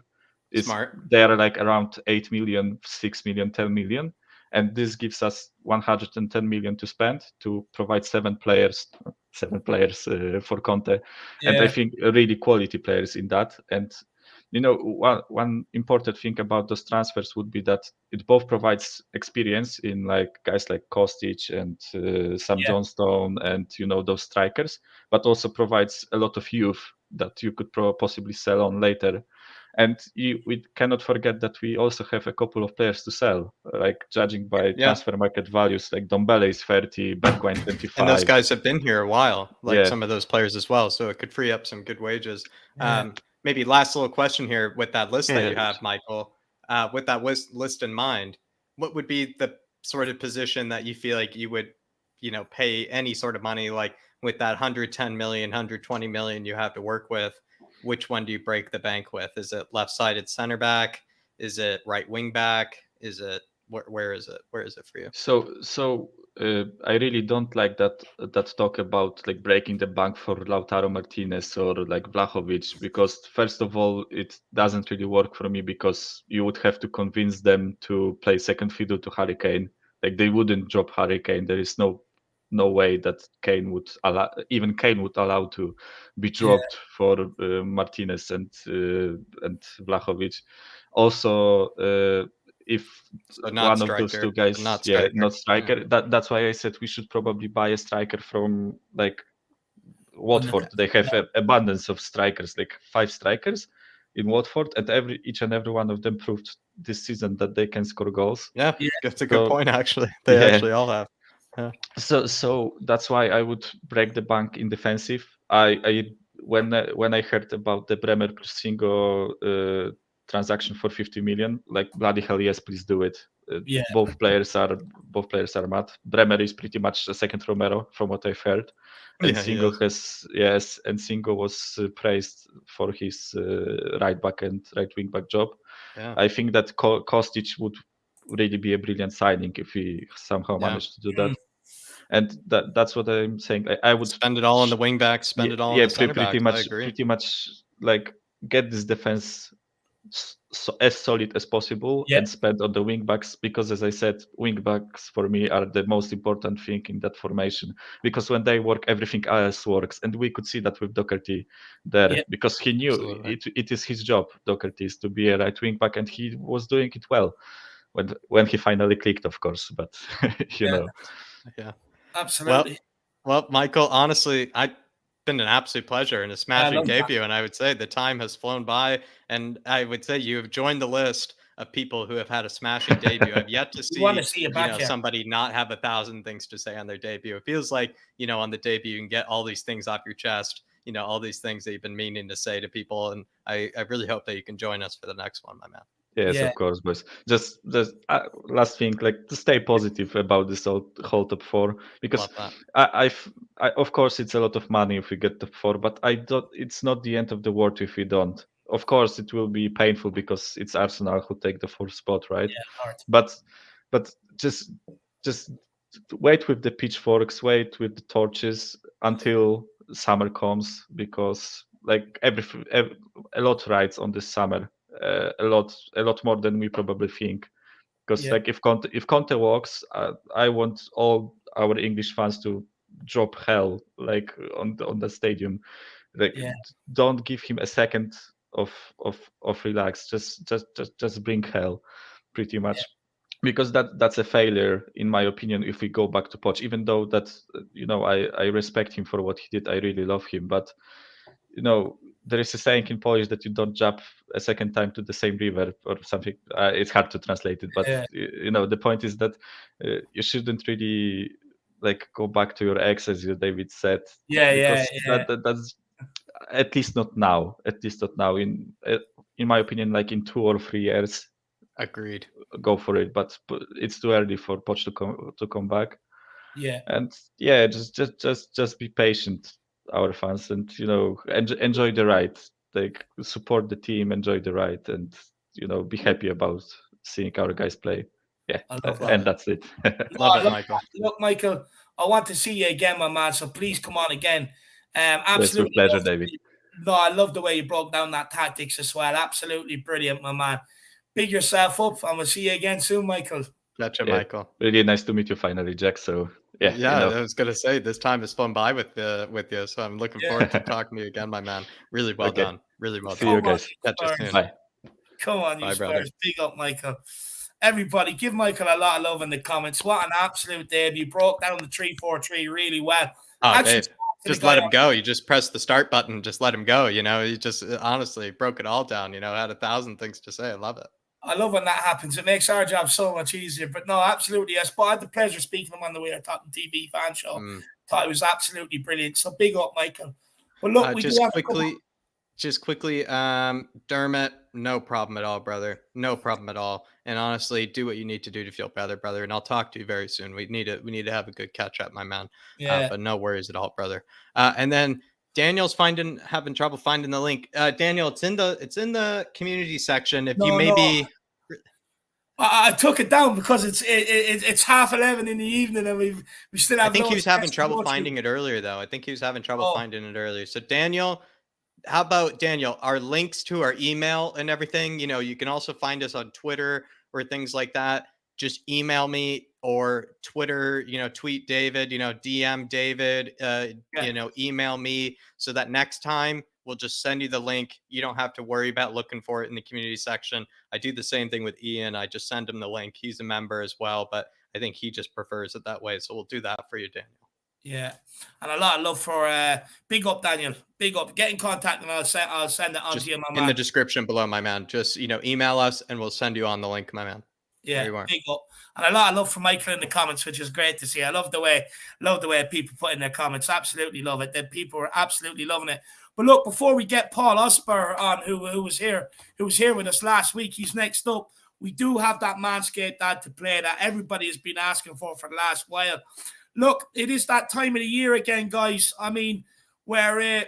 Smart. they are like around 8 million, 6 million, 10 million, and this gives us 110 million to spend to provide seven players for Conte, and I think really quality players in that. And one important thing about those transfers would be that it both provides experience in like guys like Kostic and Sam Johnstone and those strikers, but also provides a lot of youth that you could possibly sell on later. And we cannot forget that we also have a couple of players to sell, like judging by transfer market values, like Dombele is 30, Bergwijn 25. And those guys have been here a while, like some of those players as well. So it could free up some good wages. Maybe last little question here with that list that you have, Michael. With that list in mind, what would be the sort of position that you feel like you would, pay any sort of money, like with that 110 million, 120 million you have to work with? Which one do you break the bank with? Is it left-sided center back? Is it right wing back? Is it where is it? Where is it for you? So I really don't like that talk about like breaking the bank for Lautaro Martinez or like Vlahovic, because first of all, it doesn't really work for me, because you would have to convince them to play second fiddle to Harry Kane. Like they wouldn't drop Harry Kane. There is no way that Kane would allow to be dropped for Martinez and Vlahovic. Also, if one of those two guys, not striker. That's why I said we should probably buy a striker from like Watford. They have an abundance of strikers, like 5 strikers in Watford, and each and every one of them proved this season that they can score goals. Yeah, that's a good point. Actually, they actually all have. Yeah. So that's why I would break the bank in defensive. When I heard about the Bremer plus Singo transaction for 50 million, like bloody hell yes, please do it. Both players are mad. Bremer is pretty much a second Romero from what I've heard, and Singo Singo was praised for his right back and right wing back job. I think that Kostic would really be a brilliant signing if we somehow manage to do that. And that's what I'm saying. I would spend it all on the wing back, spend it all on the center pretty back. Pretty much like get this defense as solid as possible and spend on the wing backs, because as I said, wing backs for me are the most important thing in that formation, because when they work, everything else works. And we could see that with Doherty there, because he knew it is his job, Doherty, is to be a right wing back, and he was doing it well when he finally clicked, of course. But absolutely. Well, Michael, honestly, it's been an absolute pleasure and a smashing debut. And I would say the time has flown by. And I would say you have joined the list of people who have had a smashing debut. I've yet to see, somebody not have 1,000 things to say on their debut. It feels like, on the debut, you can get all these things off your chest, all these things that you've been meaning to say to people. And I really hope that you can join us for the next one, my man. Yes, of course, boys. Just last thing, like to stay positive about this whole top 4, because I of course it's a lot of money if we get top 4, but it's not the end of the world if we don't. Of course, it will be painful because it's Arsenal who take the 4th spot, right? But just wait with the pitchforks, wait with the torches until summer comes, because like a lot rides on this summer. A lot more than we probably think, because like if Conte walks, I want all our English fans to drop hell like on the stadium. Like don't give him a second of relax. Just bring hell, pretty much. Because that's a failure in my opinion if we go back to Poch, even though that I respect him for what he did. I really love him, but there is a saying in Polish that you don't jump a second time to the same river or something. It's hard to translate it, but the point is that you shouldn't really like go back to your ex, as David said. That's at least not now. At least not now. In my opinion, like in 2 or 3 years. Agreed. Go for it, but it's too early for Poch to come back. And just be patient, our fans, and enjoy the ride. Like support the team, enjoy the ride, and be happy about seeing our guys play. Yeah, I love and that's it. Love it, Michael. Look, Michael, I want to see you again, my man. So please come on again. It's with Absolutely. pleasure, David. No, I love the way you broke down that tactics as well. Absolutely brilliant, my man. Big yourself up, and we'll see you again soon, Michael. Gotcha, Yeah, Michael. really nice to meet you finally, Jack. So Yeah, I was gonna say this time has flown by with you, so I'm looking forward to talking to you again, my man. Really well done. Really well See done. you guys. Catch you soon. Bye. Come on, you Bye, brother. Spurs. Big up, Michael. Everybody, give Michael a lot of love in the comments. What an absolute debut. Broke down the 3-4-3 really well. Oh, Dave, just let him go. You just press the start button. Just let him go. You know, he just honestly broke it all down. You know, had 1,000 things to say. I love it. I love when that happens. It makes our job so much easier. But no, absolutely, yes. But I had the pleasure of speaking to him on the way to Tottenham TV fan show. Thought it was absolutely brilliant. So big up, Michael. But look, we just quickly, Dermot, no problem at all, brother. No problem at all. And honestly, do what you need to do to feel better, brother. And I'll talk to you very soon. We need to have a good catch up, my man. Yeah. But no worries at all, brother. And then Daniel's having trouble finding the link. Daniel, it's in the community section. If I took it down because it's 11:30 in the evening and we still have. I think he was having trouble finding it earlier, though. I think he was having trouble finding it earlier. So Daniel, how about Daniel? Our links to our email and everything. You know, you can also find us on Twitter or things like that. Just email me or Twitter. You know, tweet David. You know, DM David. You know, email me so that next time we'll just send you the link. You don't have to worry about looking for it in the community section. I do the same thing with Ian. I just send him the link. He's a member as well, but I think he just prefers it that way. So we'll do that for you, Daniel. Yeah. And a lot of love for big up, Daniel. Big up. Get in contact and I'll send it on to you, my man. In the description below, my man. Just, you know, email us and we'll send you on the link, my man. Yeah, big up. And a lot of love for Michael in the comments, which is great to see. I love the way people put in their comments. Absolutely love it. That people are absolutely loving it. But look, before we get Paul Osper on, who was here with us last week, he's next up. We do have that Manscaped ad to play that everybody has been asking for the last while. Look, it is that time of the year again, guys. I mean, where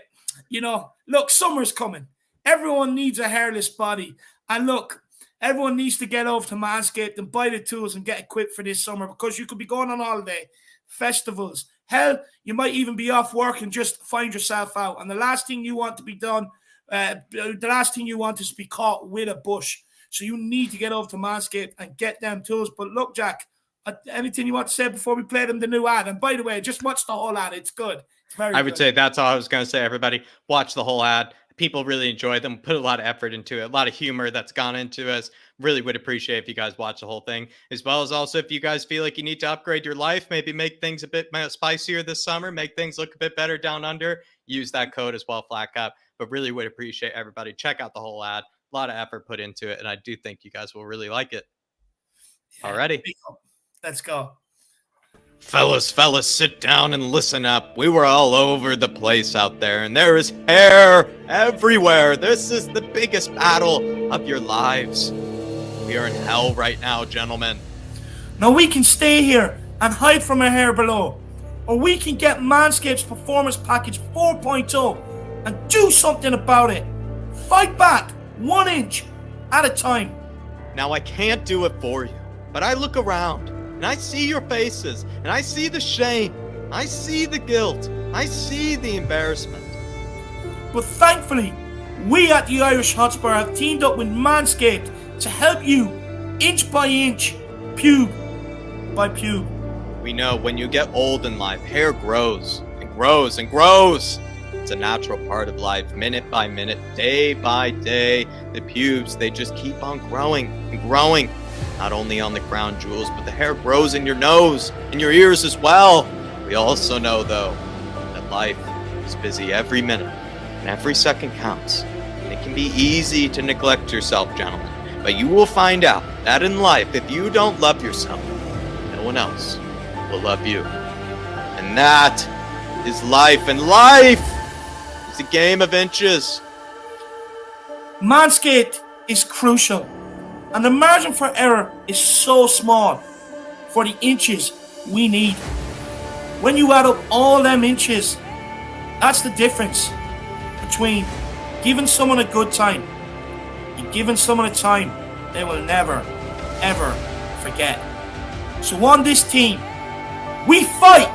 look, summer's coming. Everyone needs a hairless body, and look, everyone needs to get over to Manscaped and buy the tools and get equipped for this summer because you could be going on holiday, festivals. Hell, you might even be off work and just find yourself out. And the last thing you want to be done, the last thing you want is to be caught with a bush. So you need to get over to Manscaped and get them tools. But look, Jack, anything you want to say before we play them the new ad? And by the way, just watch the whole ad. It's good. It's very good. I would say that's all I was going to say, everybody. Watch the whole ad. People really enjoy them, put a lot of effort into it, a lot of humor that's gone into us. Really would appreciate if you guys watch the whole thing, as well as also if you guys feel like you need to upgrade your life, maybe make things a bit spicier this summer, make things look a bit better down under, use that code as well, FlatCap. But really would appreciate everybody. Check out the whole ad. A lot of effort put into it, and I do think you guys will really like it. Yeah, alrighty. Let's go. Fellas, sit down and listen up. We were all over the place out there, and there is hair everywhere. This is the biggest battle of your lives. We are in hell right now, gentlemen. Now we can stay here and hide from our hair below, or we can get Manscaped's Performance Package 4.0 and do something about it. Fight back 1 inch at a time. Now I can't do it for you, but I look around. And I see your faces, and I see the shame, I see the guilt, I see the embarrassment. But thankfully, we at the Irish Hotspur have teamed up with Manscaped to help you inch by inch, pube by pube. We know when you get old in life, hair grows and grows and grows. It's a natural part of life, minute by minute, day by day. The pubes, they just keep on growing and growing. Not only on the crown jewels, but the hair grows in your nose, in your ears as well. We also know, though, that life is busy every minute, and every second counts. And it can be easy to neglect yourself, gentlemen. But you will find out that in life, if you don't love yourself, no one else will love you. And that is life, and life is a game of inches. Manscaped is crucial. And the margin for error is so small for the inches we need. When you add up all them inches, that's the difference between giving someone a good time and giving someone a time they will never, ever forget. So on this team, we fight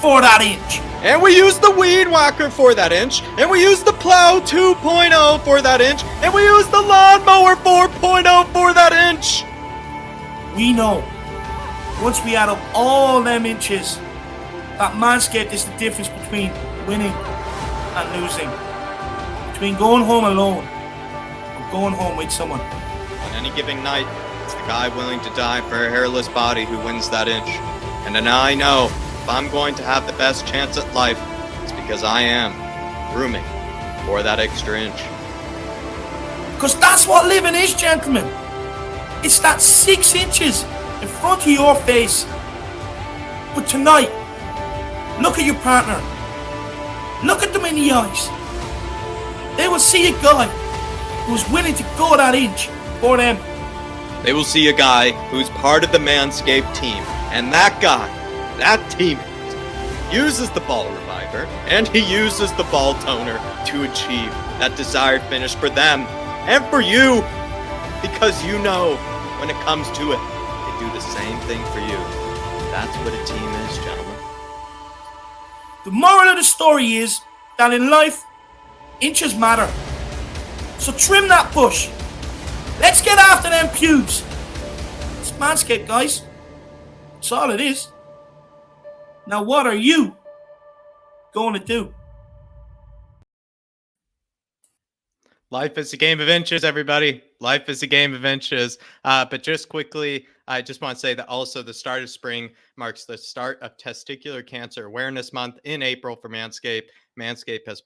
for that inch. And we use the weed whacker for that inch. And we use the plow 2.0 for that inch. And we use the lawnmower 4.0 for that inch. We know, once we add up all them inches, that Manscaped is the difference between winning and losing. Between going home alone and going home with someone. On any given night, it's the guy willing to die for a hairless body who wins that inch. And then I know if I'm going to have the best chance at life, it's because I am grooming for that extra inch. Because that's what living is, gentlemen. It's that 6 inches in front of your face. But tonight, look at your partner. Look at them in the eyes. They will see a guy who's willing to go that inch for them. They will see a guy who's part of the Manscaped team. And that guy, that teammate, uses the ball reviver and he uses the ball toner to achieve that desired finish for them and for you. Because you know, when it comes to it, they do the same thing for you. That's what a team is, gentlemen. The moral of the story is that in life, inches matter. So trim that bush. Let's get after them pubes. It's Manscaped, guys. That's all it is. Now what are you going to do? Life is a game of inches, everybody. Life is a game of inches. But just quickly, I just want to say that also the start of spring marks the start of Testicular Cancer Awareness Month in April for Manscaped. Manscaped has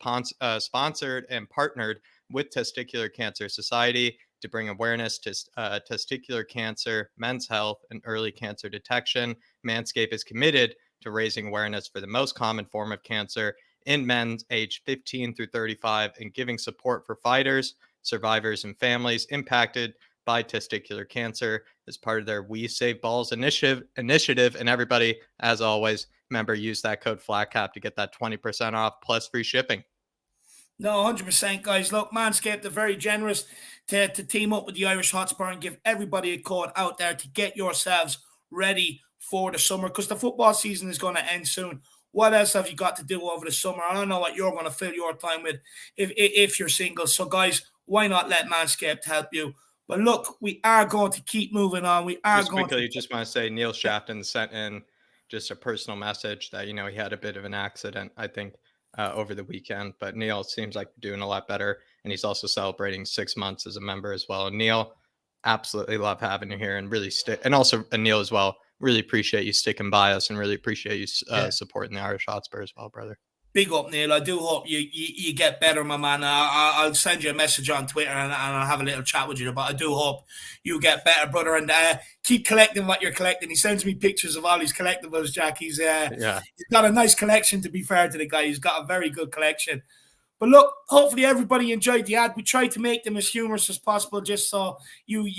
sponsored and partnered with Testicular Cancer Society to bring awareness to testicular cancer, men's health, and early cancer detection. Manscaped is committed to raising awareness for the most common form of cancer in men aged 15 through 35 and giving support for fighters, survivors, and families impacted by testicular cancer as part of their We Save Balls initiative. And everybody, as always, remember, use that code FLATCAP to get that 20% off plus free shipping. No, 100%, guys. Look, Manscaped are very generous to team up with the Irish Hotspur and give everybody a code out there to get yourselves ready for the summer, because the football season is going to end soon. What else have you got to do over the summer? I don't know what you're going to fill your time with if you're single. So, guys, why not let Manscaped help you? But look, we are going to keep moving on. We are just going quickly, to... just want to say Neil Shafton sent in just a personal message that, he had a bit of an accident, I think, over the weekend. But Neil seems like doing a lot better. And he's also celebrating 6 months as a member as well. And Neil, absolutely love having you here and really and also Neil as well. Really appreciate you sticking by us and really appreciate you supporting the Irish Hotspur as well, brother. Big up, Neil. I do hope you get better, my man. I'll send you a message on Twitter and I'll have a little chat with you. But I do hope you get better, brother. And keep collecting what you're collecting. He sends me pictures of all his collectibles, Jack. He's got a nice collection, to be fair to the guy. He's got a very good collection. But look, hopefully everybody enjoyed the ad. We tried to make them as humorous as possible, just so you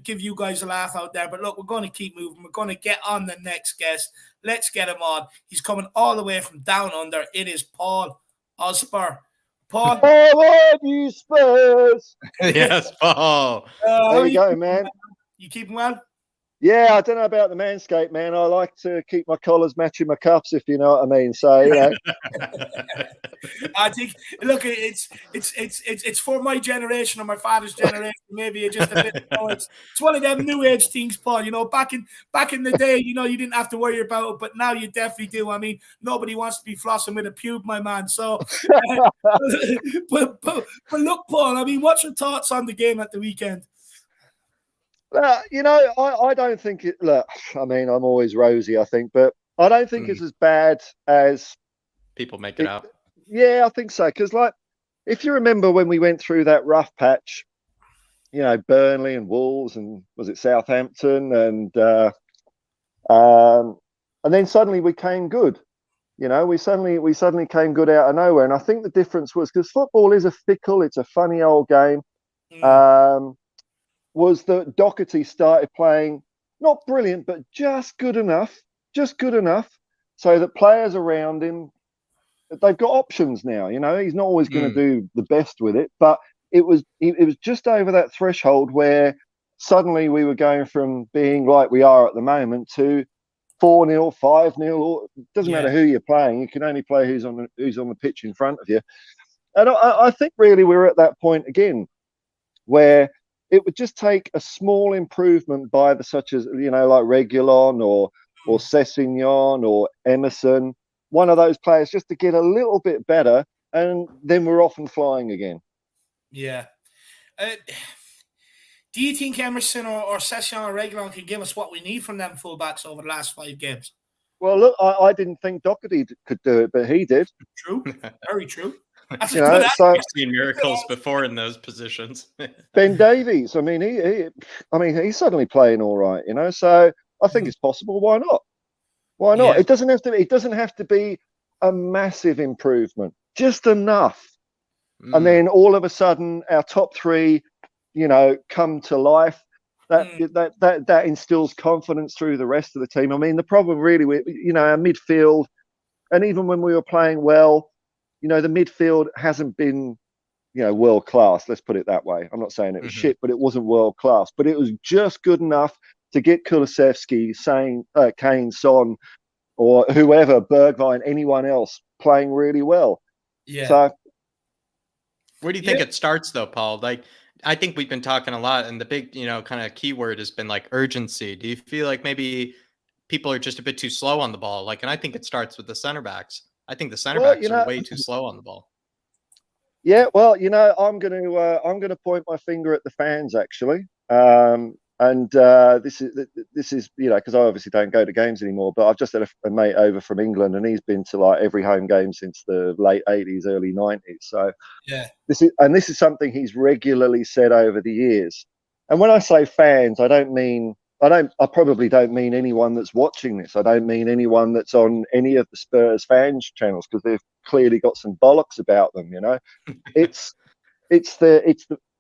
give you guys a laugh out there. But look, we're going to keep moving. We're going to get on the next guest. Let's get him on. He's coming all the way from down under. It is Paul Osper. Paul. Forward, you Spurs. Yes, Paul. There you go, man. You keeping well? Yeah, I don't know about the Manscaped, man. I like to keep my collars matching my cuffs, if you know what I mean. So, I think, look, it's for my generation or my father's generation. Maybe it's just a bit. It's one of them new age things, Paul. Back in the day, you didn't have to worry about it, but now you definitely do. I mean, nobody wants to be flossing with a pube, my man. So, but look, Paul. I mean, what's your thoughts on the game at the weekend? I don't think it. Look, I mean, I'm always rosy, I think, but I don't think it's as bad as people make it out. Yeah, I think so. Because, if you remember when we went through that rough patch, Burnley and Wolves, and was it Southampton, and then suddenly we came good. We suddenly came good out of nowhere, and I think the difference was because football is it's a funny old game. Was that Doherty started playing not brilliant, but just good enough, so that players around him, they've got options now. He's not always going to do the best with it, but it was just over that threshold where suddenly we were going from being like we are at the moment to 4-0, 5-0. Doesn't matter who you're playing. You can only play who's on the pitch in front of you. And I think really we're at that point again where it would just take a small improvement by such as, like Reguilon or Sessegnon or Emerson, one of those players, just to get a little bit better, and then we're off and flying again. Yeah. Do you think Emerson or Sessegnon or Reguilon can give us what we need from them fullbacks over the last 5 games? Well, look, I didn't think Doherty could do it, but he did. True. Very true. We've seen miracles before in those positions. Ben Davies, he's suddenly playing all right, So I think it's possible. Why not? Why not? Yeah. It doesn't have to be a massive improvement, just enough. And then all of a sudden, our top 3, come to life. That instills confidence through the rest of the team. I mean, the problem really with our midfield, and even when we were playing well, the midfield hasn't been, world class. Let's put it that way. I'm not saying it was shit, but it wasn't world class. But it was just good enough to get Kulusevski, Kane, Son, or whoever, Bergwijn, anyone else playing really well. Yeah. So, where do you think it starts, though, Paul? Like, I think we've been talking a lot, and the big, kind of keyword has been like urgency. Do you feel like maybe people are just a bit too slow on the ball? Like, and I think it starts with the center backs. I think the center backs are way too slow on the ball. Yeah, well, I'm going to point my finger at the fans actually, this is because I obviously don't go to games anymore. But I've just had a mate over from England, and he's been to like every home game since the late '80s, early '90s. So yeah, this is something he's regularly said over the years. And when I say fans, I probably don't mean anyone that's watching this. I don't mean anyone that's on any of the Spurs fans channels, because they've clearly got some bollocks about them.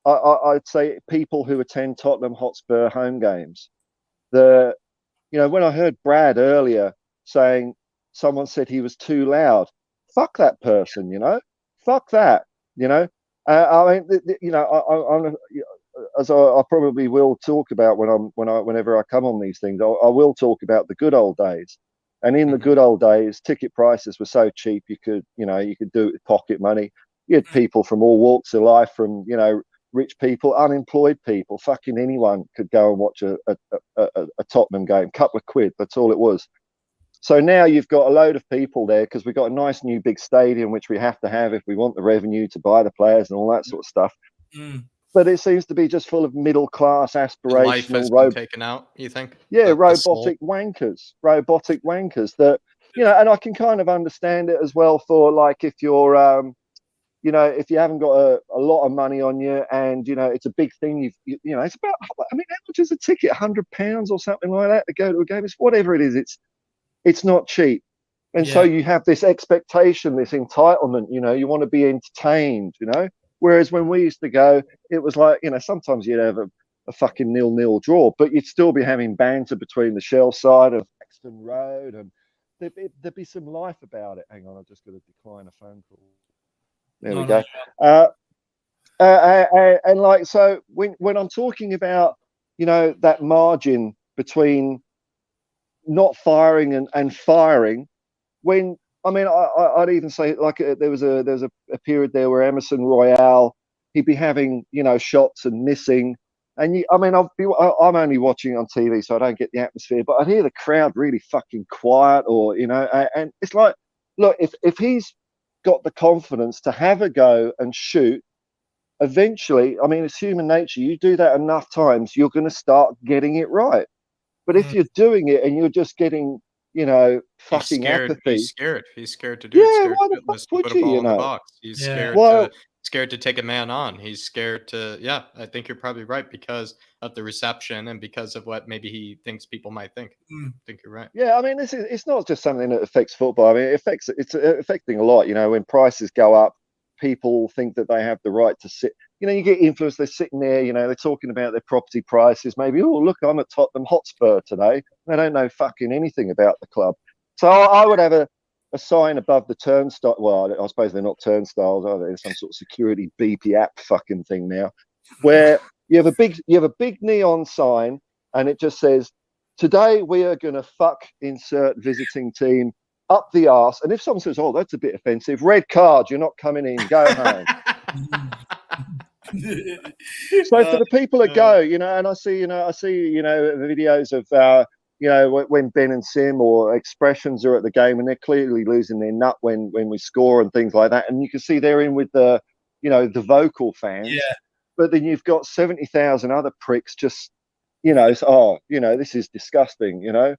I'd say people who attend Tottenham Hotspur home games. When I heard Brad earlier saying someone said he was too loud, fuck that person. Fuck that. As I probably will talk about whenever I come on these things, I will talk about the good old days. And in the good old days, ticket prices were so cheap you could do it with pocket money. You had people from all walks of life, from rich people, unemployed people, fucking anyone could go and watch a Tottenham game. Couple of quid, that's all it was. So now you've got a load of people there because we've got a nice new big stadium, which we have to have if we want the revenue to buy the players and all that sort of stuff. But it seems to be just full of middle class aspirational. Life has been taken out, you think? Yeah, robotic wankers that and I can kind of understand it as well for like if you're if you haven't got a lot of money on you, and it's a big thing. It's about, how much is a ticket? £100 or something like that to go to a game. It's whatever it is. It's not cheap, and so you have this expectation, this entitlement. You want to be entertained. Whereas when we used to go, it was like sometimes you'd have a fucking 0-0 draw, but you'd still be having banter between the Shell side of Paxton Road, and there'd be some life about it. Hang on, I've just got to decline a phone call. There we go. And like, so when I'm talking about, that margin between not firing and firing, I'd even say like there was a period there where Emerson Royal, he'd be having, shots and missing. And I'm only watching on TV, so I don't get the atmosphere, but I'd hear the crowd really fucking quiet, or, and it's like, look, if he's got the confidence to have a go and shoot, eventually, it's human nature. You do that enough times, you're going to start getting it right. But if you're doing it and you're just getting, fucking apathy. He's scared to do it. Yeah, why the fuck would put a ball in the box. He's scared to take a man on. He's scared to, I think you're probably right, because of the reception and because of what maybe he thinks people might think. I think you're right. Yeah, it's not just something that affects football. It's affecting a lot. When prices go up, people think that they have the right to sit. You get influenced. They're sitting there, they're talking about their property prices. Maybe, oh, look, I'm at Tottenham Hotspur today. They don't know fucking anything about the club. So I would have a sign above the turnstile. Well, I suppose they're not turnstiles, are they? Some sort of security beepy app fucking thing now, where You have a big neon sign, and it just says, "Today we are going to fuck insert visiting team up the arse." And if someone says, "Oh, that's a bit offensive," red card, you're not coming in, go home. So for the people that go, and I see videos of when Ben and Sim or Expressions are at the game, and they're clearly losing their nut when we score and things like that, and you can see they're in with the vocal fans. Yeah. But then you've got 70,000 other pricks just, this is disgusting. Yeah.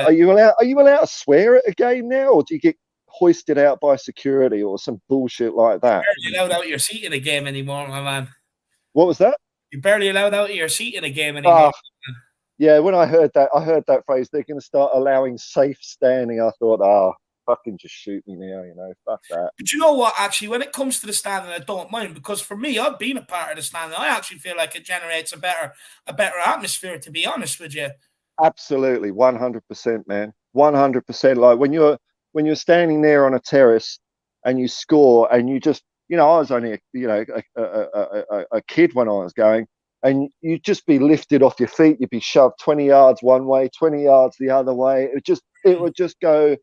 Are you allowed to swear at a game now, or do you get hoisted out by security or some bullshit like that? You're barely allowed out your seat in a game anymore, my man. What was that? You're barely allowed out of your seat in a game anymore. Yeah, when I heard that phrase, they're going to start allowing safe standing. I thought, fucking just shoot me now, fuck that. But you know what, actually, when it comes to the standing, I don't mind, because for me, I've been a part of the standing. I actually feel like it generates a better atmosphere, to be honest with you. Absolutely, 100%, man, 100%. Like when you're standing there on a terrace and you score, and you just, I was only a kid when I was going, and you'd just be lifted off your feet. You'd be shoved 20 yards one way, 20 yards the other way. It would just go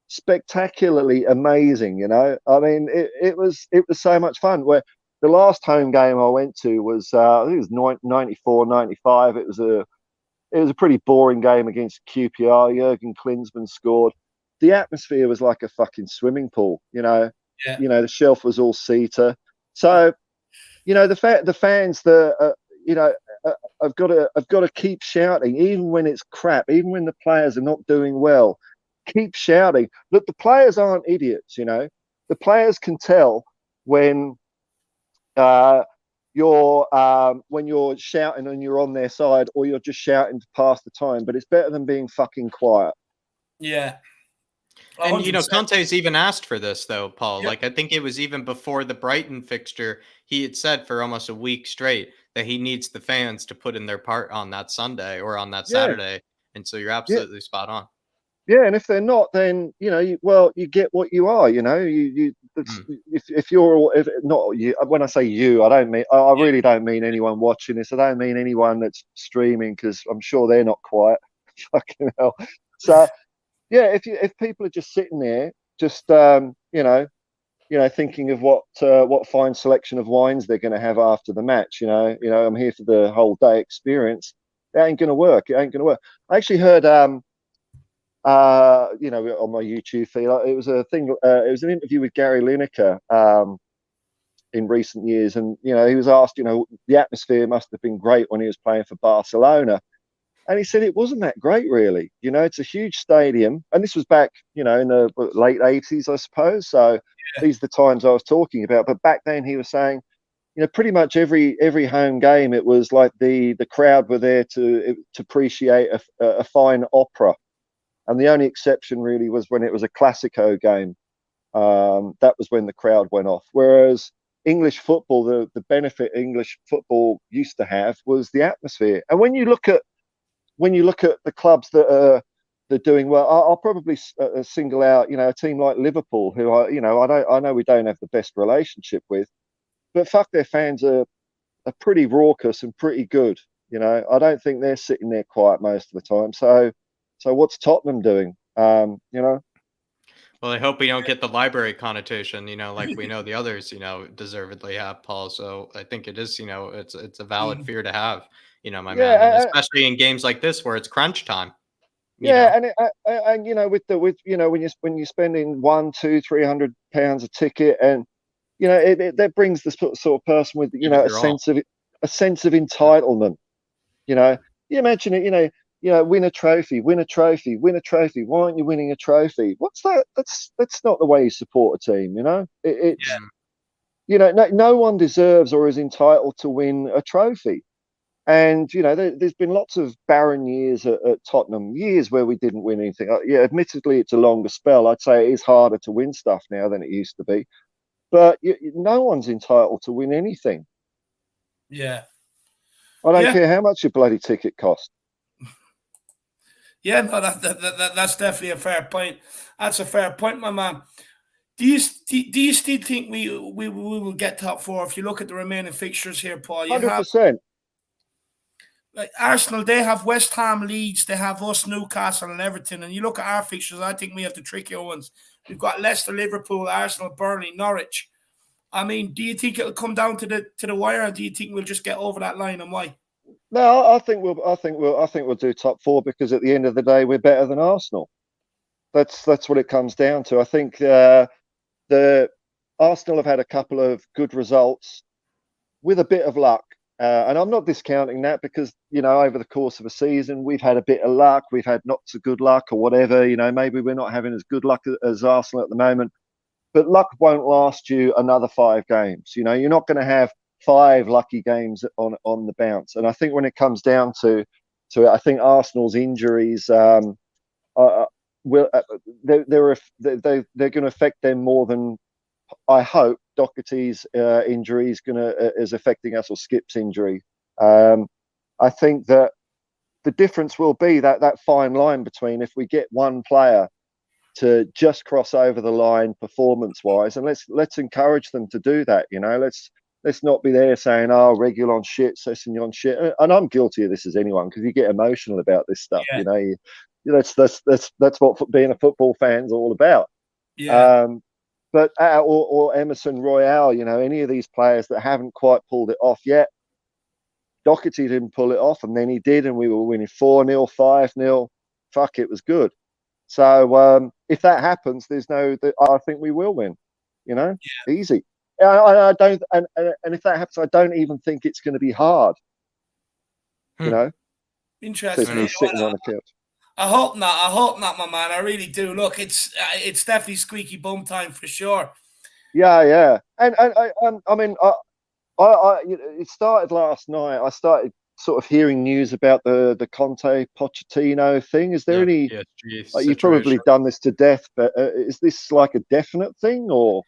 spectacularly amazing. I mean, it was so much fun. Where the last home game I went to was, I think it was 94, 95. It was a pretty boring game against QPR. Jurgen Klinsmann scored. The atmosphere was like a fucking swimming pool. Yeah. The shelf was all seater. So, the fans that I've got to keep shouting, even when it's crap, even when the players are not doing well. Keep shouting. Look, the players aren't idiots. The players can tell when you're shouting and you're on their side, or you're just shouting to pass the time. But it's better than being fucking quiet. Yeah. And, Conte's even asked for this, though, Paul. Yep. Like, I think it was even before the Brighton fixture, he had said for almost a week straight that he needs the fans to put in their part on that Sunday or on that Saturday. And so you're absolutely spot on. Yeah, and if they're not, then you get what you are. If not you, when I say you, I don't mean I really don't mean anyone watching this. I don't mean anyone that's streaming, because I'm sure they're not quiet. Fucking hell. So yeah, if people are just sitting there, just thinking of what fine selection of wines they're going to have after the match. I'm here for the whole day experience. It ain't going to work. I actually heard on my YouTube feed, it was a thing. It was an interview with Gary Lineker in recent years, and he was asked, the atmosphere must have been great when he was playing for Barcelona, and he said it wasn't that great, really. It's a huge stadium, and this was back, in the late 80s, I suppose. So these are the times I was talking about. But back then, he was saying, pretty much every home game, it was like the crowd were there to appreciate a fine opera. And the only exception really was when it was a Classico game. That was when the crowd went off. Whereas English football, the benefit English football used to have was the atmosphere. And when you look at the clubs that are doing well, I'll probably single out, a team like Liverpool, who I know we don't have the best relationship with, but fuck, their fans are pretty raucous and pretty good. I don't think they're sitting there quiet most of the time. So what's Tottenham doing? Well, I hope we don't get the library connotation, like we know the others, deservedly have, Paul. So I think it is, it's a valid fear to have, my man, and especially in games like this where it's crunch time. And when you're spending £100, £200, £300 a ticket, and that brings the sort of person with a sense of entitlement. You imagine it, win a trophy. Why aren't you winning a trophy? What's that? That's not the way you support a team. No one deserves or is entitled to win a trophy. And there's been lots of barren years at Tottenham, years where we didn't win anything. Admittedly, it's a longer spell. I'd say it is harder to win stuff now than it used to be. But no one's entitled to win anything. Yeah. I don't care how much your bloody ticket cost. Yeah, no, that's definitely a fair point. That's a fair point, my man. Do you still think we will get top four if you look at the remaining fixtures here, Paul? 100%. Like Arsenal, they have West Ham, Leeds, they have us, Newcastle, and Everton. And you look at our fixtures, I think we have the trickier ones. We've got Leicester, Liverpool, Arsenal, Burnley, Norwich. I mean, do you think it'll come down to the wire, or do you think we'll just get over that line, and why? No, I think we'll do top four, because at the end of the day, we're better than Arsenal. That's what it comes down to. I think the Arsenal have had a couple of good results with a bit of luck. And I'm not discounting that, because, over the course of a season, we've had a bit of luck. We've had not so good luck or whatever. Maybe we're not having as good luck as Arsenal at the moment. But luck won't last you another 5 games. You're not going to have 5 lucky games on the bounce. And I think when it comes down to it, I think Arsenal's injuries they're going to affect them more than, I hope, Doherty's injury is affecting us, or Skip's injury. I think that the difference will be that fine line between, if we get one player to just cross over the line performance-wise, and let's encourage them to do that. Let's not be there saying, "Oh, Reguilon shit, Sessegnon shit," and I'm guilty of this as anyone, because you get emotional about this stuff. Yeah. That's what being a football fan's all about. Yeah. But or Emerson Royal, any of these players that haven't quite pulled it off yet. Doherty didn't pull it off, and then he did, and we were winning 4-0, 5-0. Fuck, it was good. So if that happens, I think we will win. Easy. I don't, and if that happens, I don't even think it's going to be hard. Interesting. Sitting on the couch. I hope not, my man. I really do. Look, it's definitely squeaky bum time for sure. Yeah. And I mean, it started last night. I started sort of hearing news about the Conte Pochettino thing. Is there any? You've probably done this to death, but is this like a definite thing, or?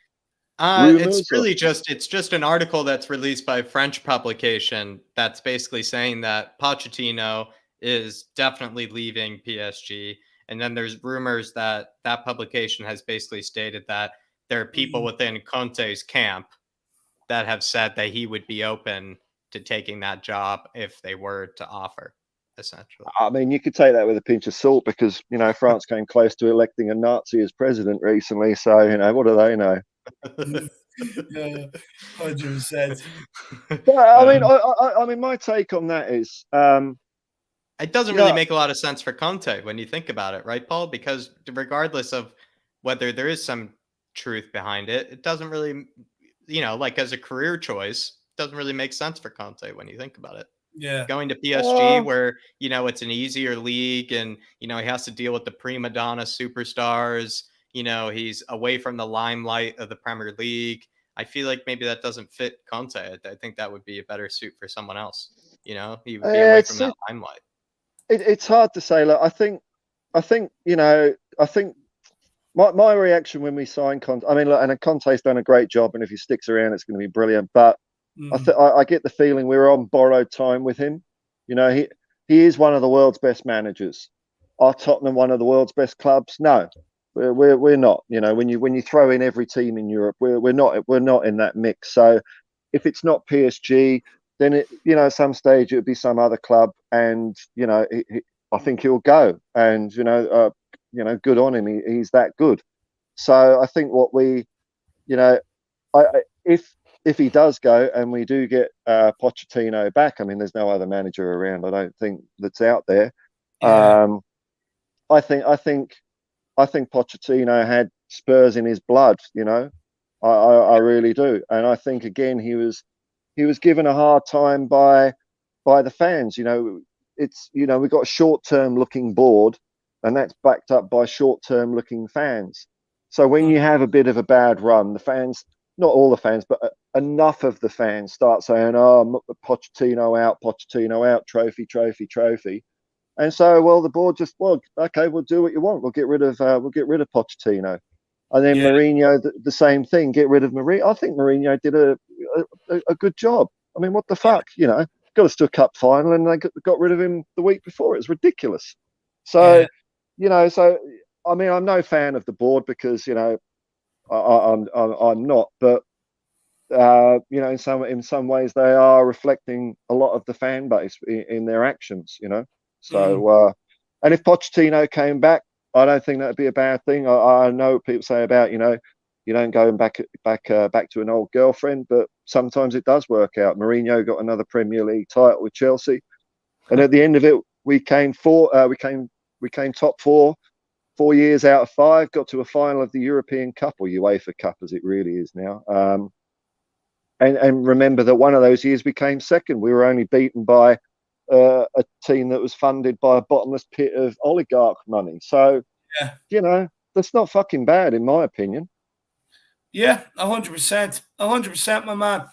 It's really just an article that's released by a French publication that's basically saying that Pochettino is definitely leaving PSG. And then there's rumors that publication has basically stated that there are people within Conte's camp that have said that he would be open to taking that job if they were to offer, essentially. I mean, you could take that with a pinch of salt, because, France came close to electing a Nazi as president recently. So, what do they know? Yeah, 100%. I mean, my take on that is, it doesn't really make a lot of sense for Conte when you think about it, right, Paul? Because regardless of whether there is some truth behind it, it doesn't really, like as a career choice, doesn't really make sense for Conte when you think about it. Yeah, going to PSG, where it's an easier league, and he has to deal with the prima donna superstars. He's away from the limelight of the Premier League. I feel like maybe that doesn't fit Conte. I think that would be a better suit for someone else. He would be away from that limelight. It's hard to say. Look, I think my reaction when we signed Conte. I mean, look, and Conte's done a great job, and if he sticks around, it's going to be brilliant. But I get the feeling we're on borrowed time with him. He is one of the world's best managers. Are Tottenham one of the world's best clubs? No. We're not. When you throw in every team in Europe, we're not in that mix. So if it's not PSG, then at some stage it would be some other club, and I think he'll go, and good on him. He's that good. So I think what we, if he does go and we do get Pochettino back, I mean, there's no other manager around, I don't think, that's out there. Yeah. I think Pochettino had Spurs in his blood, I really do. And I think, again, he was given a hard time by the fans. We've got a short-term looking board, and that's backed up by short-term looking fans. So when you have a bit of a bad run, the fans, not all the fans, but enough of the fans start saying, "Oh, Pochettino out, trophy." And so, the board just, okay, we'll do what you want. We'll get rid of Pochettino. And then Mourinho, the same thing. Get rid of Mourinho. I think Mourinho did a good job. I mean, what the fuck, got us to a cup final, and they got rid of him the week before. It's ridiculous. So, I mean, I'm no fan of the board, because I'm not. But you know, in some ways they are reflecting a lot of the fan base in their actions, you know. So and if Pochettino came back, I don't think that'd be a bad thing. I know people say about, you know, you don't go back to an old girlfriend, but sometimes it does work out. Mourinho got another Premier League title with Chelsea, and at the end of it, we came top four 4 years out of 5. Got to a final of the European Cup, or UEFA Cup as it really is now. And remember that one of those years we came second. We were only beaten by a team that was funded by a bottomless pit of oligarch money. So, you know, that's not fucking bad, in my opinion. Yeah, 100%. 100%, my man.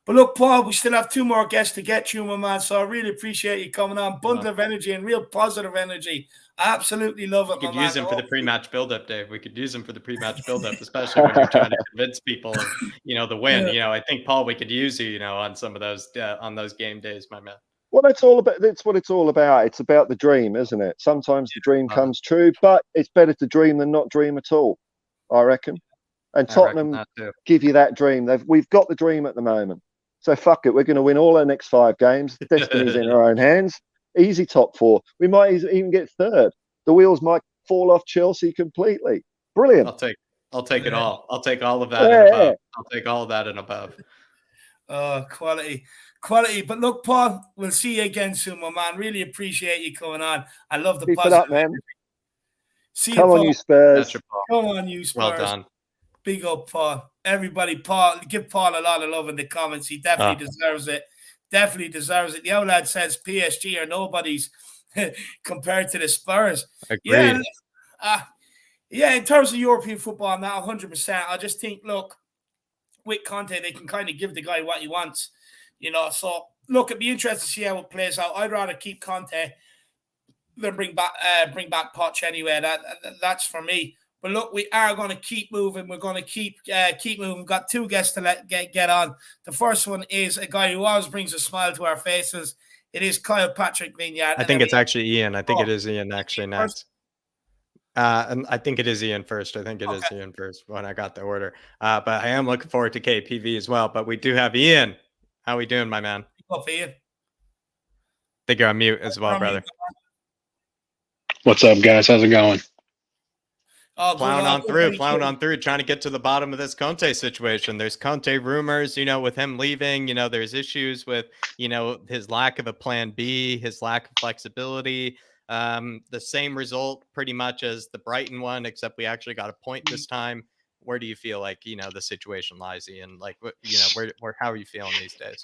But look, Paul, we still have 2 more guests to get you, my man. So I really appreciate you coming on. Bundle of energy and real positive energy. I absolutely love it, We my could man. use him for the pre-match build-up, Dave. We could use him for the pre-match build-up, especially when you're trying to convince people of, you know, the win. Yeah. You know, I think, Paul, we could use you, you know, on some of those on those game days, my man. Well, that's all about. That's what it's all about. It's about the dream, isn't it? Sometimes the dream comes true, but it's better to dream than not dream at all, I reckon. And Tottenham give you that dream. We've got the dream at the moment. So fuck it. We're going to win all our next 5 games. Destiny's in our own hands. Easy top 4. We might even get 3rd. The wheels might fall off Chelsea completely. Brilliant. I'll take it all. I'll take all of that and above. I'll take all of that and above. Quality. But look, Paul, we'll see you again soon, my man. Really appreciate you coming on. I love the Keep positive. it up, man. See Come you, on, you Spurs. Come on, you Spurs. Well done. Big up, Paul. Everybody, Paul, give Paul a lot of love in the comments. He definitely deserves it. Definitely deserves it. The old lad says PSG are nobody's compared to the Spurs. Agreed. Yeah, in terms of European football, now 100%. I just think, look, with Conte, they can kind of give the guy what he wants, you know. So, look, it'd be interesting to see how it plays out. I'd rather keep Conte than bring back Poch anyway. That's for me. But look, we are going to keep moving. We're going to keep moving. We've got 2 guests to get on. The first one is a guy who always brings a smile to our faces. It is Kyle Patrick Vignard. I think it's actually Ian. I think it is Ian actually next. And I think it is Ian first. I think it is Ian first when I got the order. But I am looking forward to KPV as well. But we do have Ian. How are we doing, my man? Up, Ian. I think you're on mute as well, brother. What's up, guys? How's it going? Plowing on through, trying to get to the bottom of this Conte situation. There's Conte rumors, you know, with him leaving, you know, there's issues with, you know, his lack of a plan B, his lack of flexibility. The same result pretty much as the Brighton one, except we actually got a point this time. Where do you feel like, you know, the situation lies, Ian? Like, you know, where how are you feeling these days?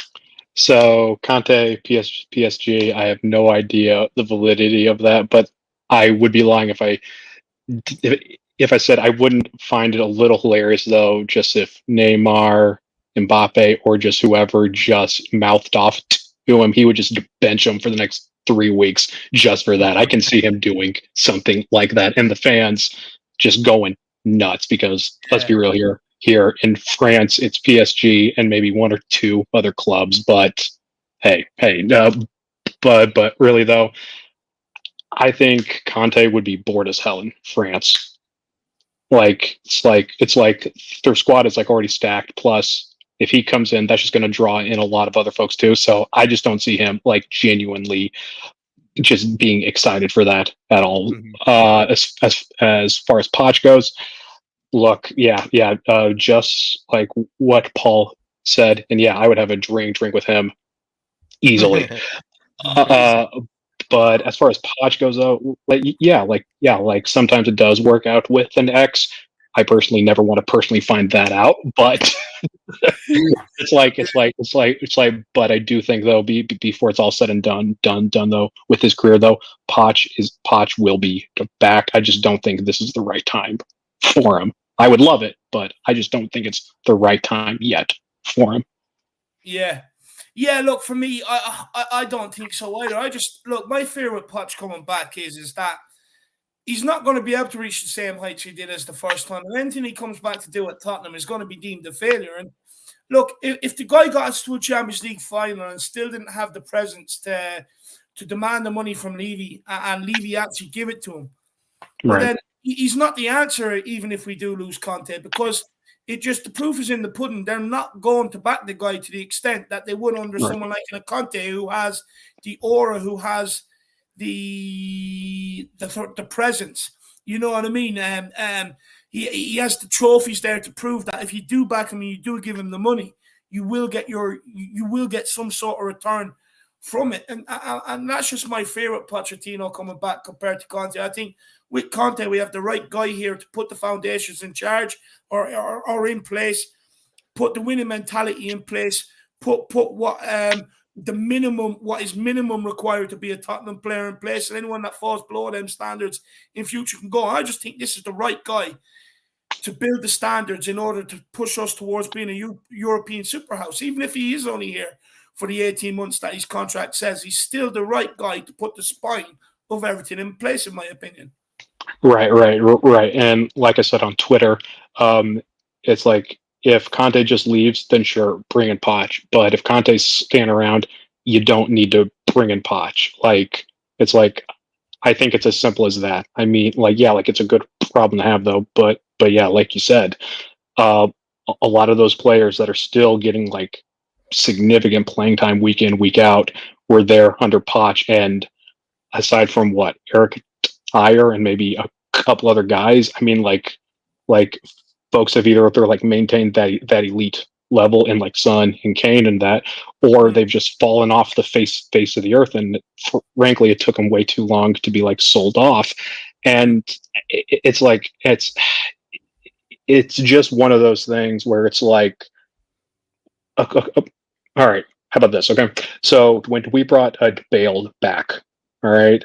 So Conte, PSG, I have no idea the validity of that, but I would be lying if I said I wouldn't find it a little hilarious, though, just if Neymar, Mbappe, or just whoever just mouthed off to him, he would just bench him for the next 3 weeks just for that. I can see him doing something like that, and the fans just going nuts because let's be real here in France, it's PSG and maybe 1 or 2 other clubs. But but really though, I think Conte would be bored as hell in France. It's like their squad is like already stacked. Plus, if he comes in, that's just going to draw in a lot of other folks too. So I just don't see him like genuinely just being excited for that at all. Mm-hmm. As far as Poch goes, look, just like what Paul said, and I would have a drink with him easily. But as far as Poch goes, though, like sometimes it does work out with an ex. I personally never want to personally find that out, but it's like. But I do think though, before it's all said and done though, with his career though, Poch will be back. I just don't think this is the right time for him. I would love it, but I just don't think it's the right time yet for him. Yeah, look, for me, I don't think so either. Look, my fear with Poch coming back is that he's not going to be able to reach the same heights he did as the first time. And anything he comes back to do at Tottenham is going to be deemed a failure. And look, if the guy got us to a Champions League final and still didn't have the presence to demand the money from Levy, and Levy actually give it to him, then he's not the answer, even if we do lose Conte, because the proof is in the pudding. They're not going to back the guy to the extent that they would under someone like a Conte, who has the aura, who has the presence. You know what I mean? He has the trophies there to prove that if you do back him and you do give him the money, you will get some sort of return from it. And that's just my fear with Pochettino coming back compared to Conte. I think with Conte, we have the right guy here to put the foundations in charge or in place, put the winning mentality in place, put what is minimum required to be a Tottenham player in place, and anyone that falls below them standards in future can go. I just think this is the right guy to build the standards in order to push us towards being a European superhouse. Even if he is only here for the 18 months that his contract says, he's still the right guy to put the spine of everything in place, in my opinion. Right. And like I said on Twitter, it's like, if Conte just leaves, then sure, bring in Poch. But if Conte's staying around, you don't need to bring in Poch. Like, it's like, I think it's as simple as that. I mean, like, yeah, like it's a good problem to have though. But yeah, like you said, a lot of those players that are still getting like significant playing time week in, week out were there under Poch. And aside from Eric Dyer and maybe a couple other guys, I mean, like folks have either they're like maintained that elite level in like Son and Kane and that, or they've just fallen off the face of the earth. And frankly, it took them way too long to be like sold off. And it's like it's just one of those things where it's like, all right, how about this? Okay, so when we brought Bale back, all right,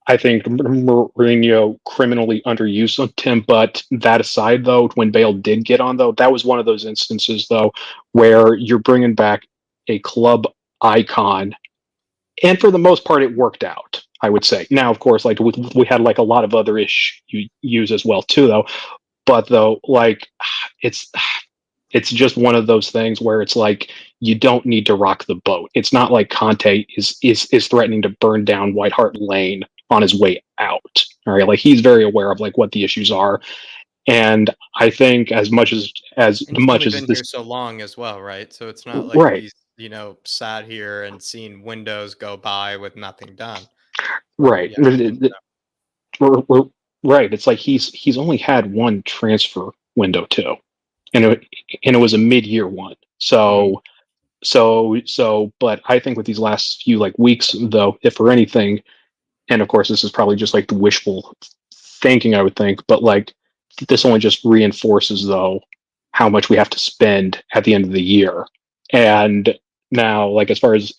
I think Mourinho criminally underused him. But that aside, though, when Bale did get on, though, that was one of those instances, though, where you're bringing back a club icon, and for the most part, it worked out, I would say. Now, of course, like we had like a lot of other issues as well, too, though. But though, like it's just one of those things where it's like you don't need to rock the boat. It's not like Conte is threatening to burn down White Hart Lane on his way out. All right, like he's very aware of like what the issues are, and I think as much as been here so long as well, right? So it's not like he's sat here and seen windows go by with nothing done. Right. Right. It's like he's only had one transfer window too, and it was a mid-year one. So, but I think with these last few like weeks, though, if for anything, and of course this is probably just like the wishful thinking, I would think, but like this only just reinforces though how much we have to spend at the end of the year. And now, like as far as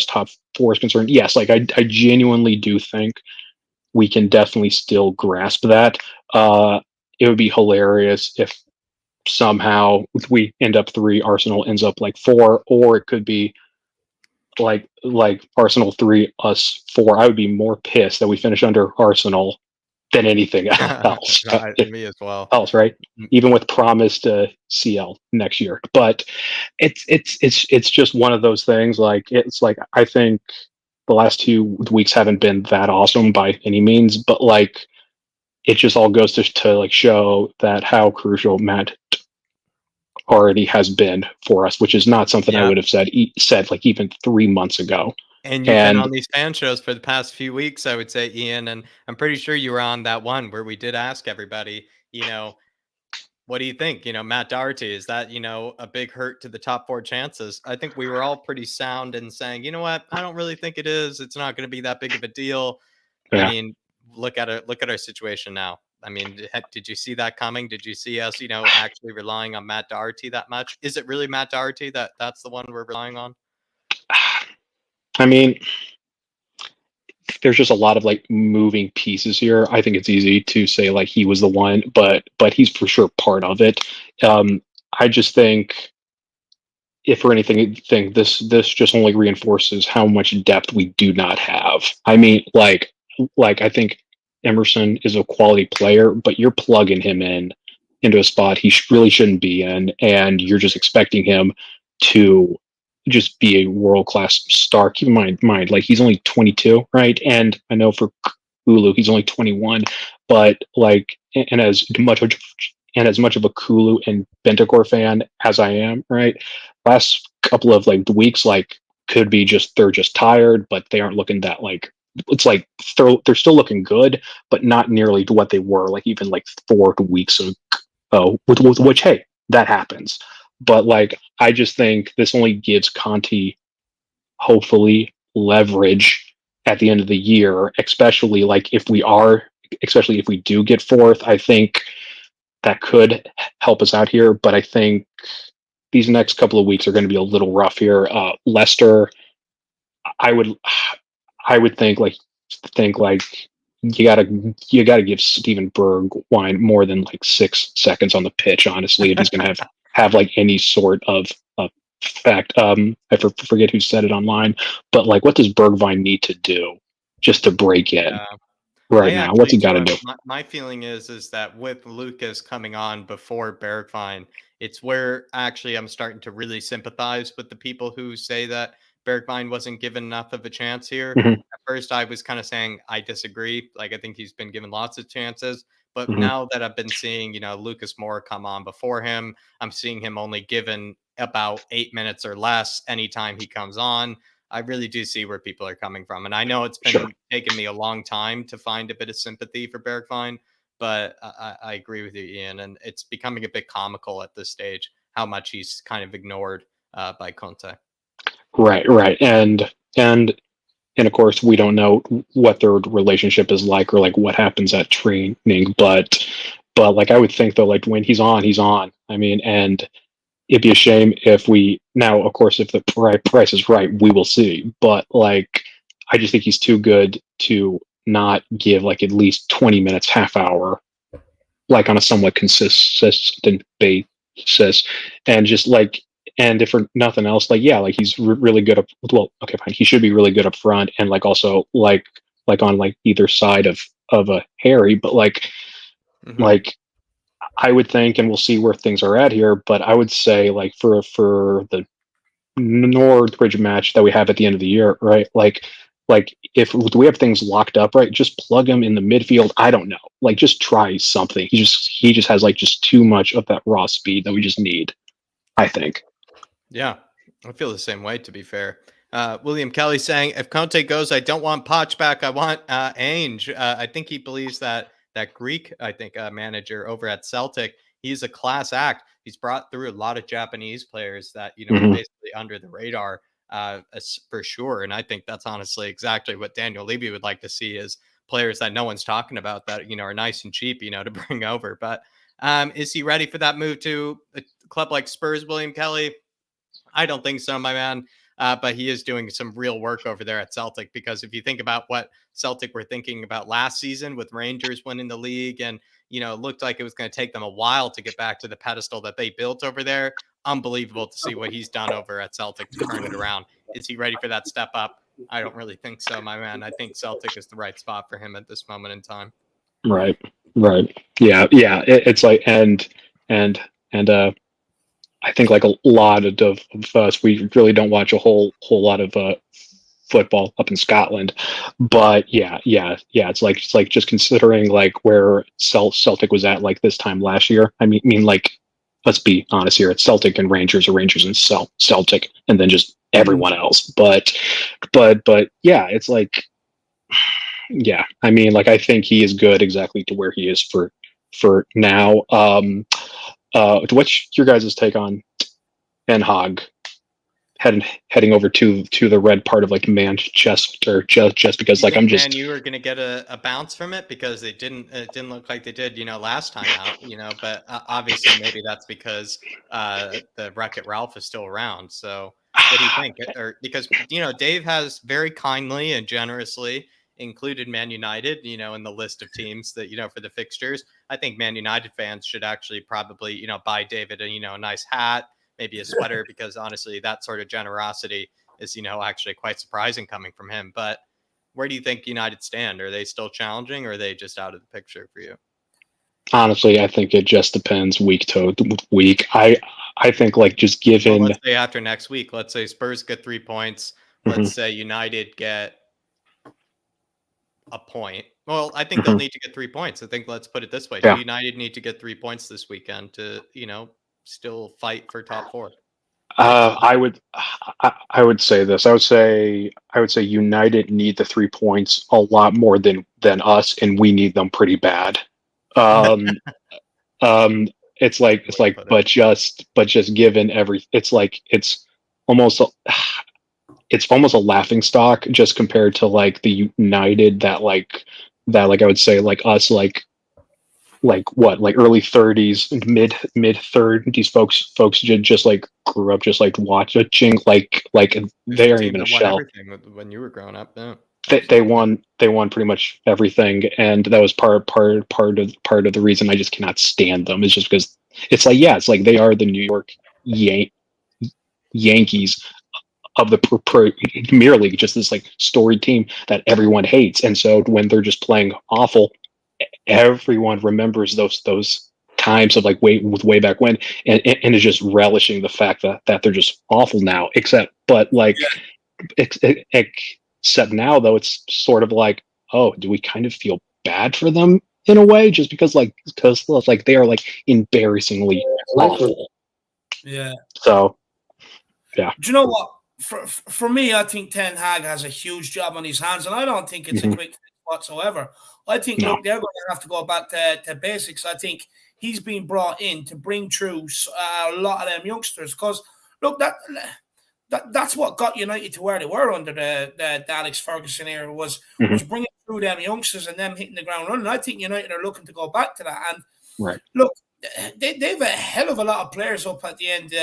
top four is concerned, yes, like I genuinely do think we can definitely still grasp that. It would be hilarious if somehow we end up 3, Arsenal ends up like 4, or it could be like Arsenal 3, us 4. I would be more pissed that we finish under Arsenal than anything else. Me as well. Right? Even with promised CL next year. But it's just one of those things. Like it's like I think the last 2 weeks haven't been that awesome by any means, but like it just all goes to like show that how crucial Matt already has been for us, which is not something I would have said like even 3 months ago. And you've been on these fan shows for the past few weeks, I would say, Ian, and I'm pretty sure you were on that one where we did ask everybody, what do you think? Matt Doherty, is that, a big hurt to the top 4 chances? I think we were all pretty sound in saying, you know what? I don't really think it is. It's not going to be that big of a deal. Yeah. I mean, look at our situation now. I mean, did you see that coming? Did you see us, actually relying on Matt Doherty that much? Is it really Matt Doherty that's the one we're relying on? I mean, there's just a lot of like moving pieces here. I think it's easy to say like he was the one, but he's for sure part of it. I just think, if for anything, this just only reinforces how much depth we do not have. I mean, like I think Emerson is a quality player, but you're plugging him into a spot he really shouldn't be in, and you're just expecting him to just be a world-class star. Keep in mind, like he's only 22, right? And I know for Ulu, he's only 21, but like, and as much as much of a Kulu and Bentancur fan as I am, right? Last couple of like weeks, like could be just they're just tired, but they aren't looking that like it's like they're still looking good, but not nearly to what they were like even like 4 weeks ago. With which hey, that happens. But like I just think this only gives Conte hopefully leverage at the end of the year, especially if we do get fourth. I think that could help us out here, but I think these next couple of weeks are going to be a little rough here. Leicester, I would think like you gotta give Steven Bergwijn more than like 6 seconds on the pitch, honestly, if he's going to have like any sort of fact. I forget who said it online, but like, what does Bergwijn need to do just to break in? Right now, what's he got to do? My feeling is that with Lucas coming on before Bergwijn, it's where actually I'm starting to really sympathize with the people who say that Bergwijn wasn't given enough of a chance here. Mhm. At first, I was kind of saying I disagree. Like I think he's been given lots of chances, but Mhm. now that I've been seeing, Lucas Moura come on before him, I'm seeing him only given about 8 minutes or less anytime he comes on. I really do see where people are coming from. And I know it's been taking me a long time to find a bit of sympathy for Bergwijn, but I agree with you, Ian. And it's becoming a bit comical at this stage how much he's kind of ignored by Conte. Right. And of course, we don't know what their relationship is like or like what happens at training. But like I would think though, like when he's on, he's on. I mean, and it'd be a shame if now, of course, if the price is right, we will see. But like, I just think he's too good to not give like at least 20 minutes, half hour, like on a somewhat consistent basis, and just like, and if for nothing else, like yeah, like he's really good up. Well, okay, fine, he should be really good up front, and like also like on like either side of a Harry, but like I would think, and we'll see where things are at here, but I would say like for the Northbridge match that we have at the end of the year, right? Like if we have things locked up, right? Just plug him in the midfield. I don't know. Like just try something. He just has like just too much of that raw speed that we just need, I think. Yeah, I feel the same way, to be fair. William Kelly saying, if Conte goes, I don't want Poch back. I want Ainge. I think he believes that Greek, manager over at Celtic, he's a class act. He's brought through a lot of Japanese players that, are basically under the radar for sure. And I think that's honestly exactly what Daniel Levy would like to see is players that no one's talking about that, are nice and cheap, to bring over. But is he ready for that move to a club like Spurs, William Kelly? I don't think so, my man. But he is doing some real work over there at Celtic, because if you think about what Celtic were thinking about last season with Rangers winning the league, and it looked like it was going to take them a while to get back to the pedestal that they built over there. Unbelievable to see what he's done over at Celtic to turn it around. Is he ready for that step up? I don't really think so, my man. I think Celtic is the right spot for him at this moment in time. Right. Yeah. It's like and I think like a lot of us, we really don't watch a whole lot of football up in Scotland, but yeah. It's like just considering like where Celtic was at like this time last year. I mean like, let's be honest here. It's Celtic and Rangers, or Rangers and Celtic, and then just everyone else. But yeah, it's like, yeah. I mean, like I think he is good exactly to where he is for now. What's your guys' take on Ten Hag heading over to the red part of like Manchester just because like I'm just Man, you were gonna get a bounce from it because it didn't look like they did last time out, but obviously maybe that's because the Wreck-It Ralph is still around. So what do you think? Or because Dave has very kindly and generously included Man United, in the list of teams that for the fixtures. I think Man United fans should actually probably buy David a nice hat, maybe a sweater, because honestly, that sort of generosity is, actually quite surprising coming from him. But where do you think United stand? Are they still challenging, or are they just out of the picture for you? Honestly, I think it just depends week to week. I think like just given. Well, let's say after next week, let's say Spurs get 3 points. Let's say United get a point. Well, I think they'll need to get 3 points. I think let's put it this way: Yeah. United need to get 3 points this weekend to still fight for top 4. I would say this. I would say United need the 3 points a lot more than us, and we need them pretty bad. It's like, but just given it's almost a laughing stock just compared to like the United that I would say like us like early 30s, mid 30s folks just like grew up just like watching like they aren't even a shell. Everything when you were growing up. Yeah. They won pretty much everything, and that was part of the reason I just cannot stand them is just because it's like they are the New York Yankees of the Premier League, just this like storied team that everyone hates, and so when they're just playing awful, everyone remembers those times of like way back when, and is just relishing the fact that they're just awful now. Except now though, it's sort of like, oh, do we kind of feel bad for them in a way, just because they are like embarrassingly awful. Yeah. So, yeah. Do you know what? For me, I think Ten Hag has a huge job on his hands, and I don't think it's a quick fix whatsoever. I think look, they're going to have to go back to basics. I think he's been brought in to bring through a lot of them youngsters, because look, that's what got United to where they were under the Alex Ferguson era was bringing through them youngsters and them hitting the ground running. I think United are looking to go back to that. And look, they've a hell of a lot of players up at the end,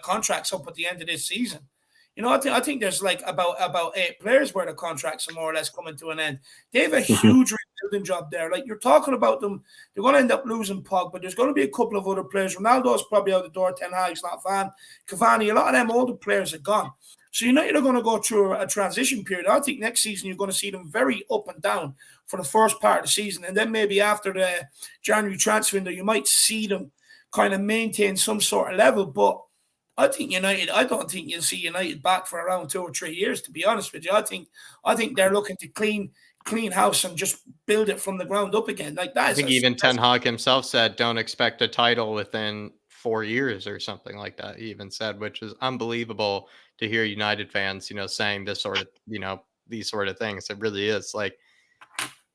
contracts up at the end of this season. I think there's like about 8 players where the contracts are more or less coming to an end. They have a huge rebuilding job there. Like you're talking about them, they're going to end up losing Pog, but there's going to be a couple of other players. Ronaldo's probably out the door. Ten Hag's not fan. Cavani, a lot of them older players are gone. So United are going to go through a transition period. I think next season you're going to see them very up and down for the first part of the season, and then maybe after the January transfer window, you might see them kind of maintain some sort of level. But I don't think you'll see United back for around 2 or 3 years, to be honest with you. I think they're looking to clean house and just build it from the ground up again. Like that. I think even Ten Hag himself said, "Don't expect a title within 4 years" or something like that. He even said, which is unbelievable to hear United fans, saying this sort of, these sort of things. It really is like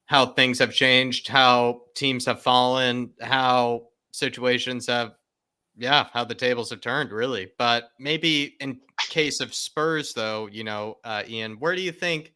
how things have changed, how teams have fallen, how situations have. Yeah, how the tables have turned, really. But maybe in case of Spurs, though, Ian, where do you think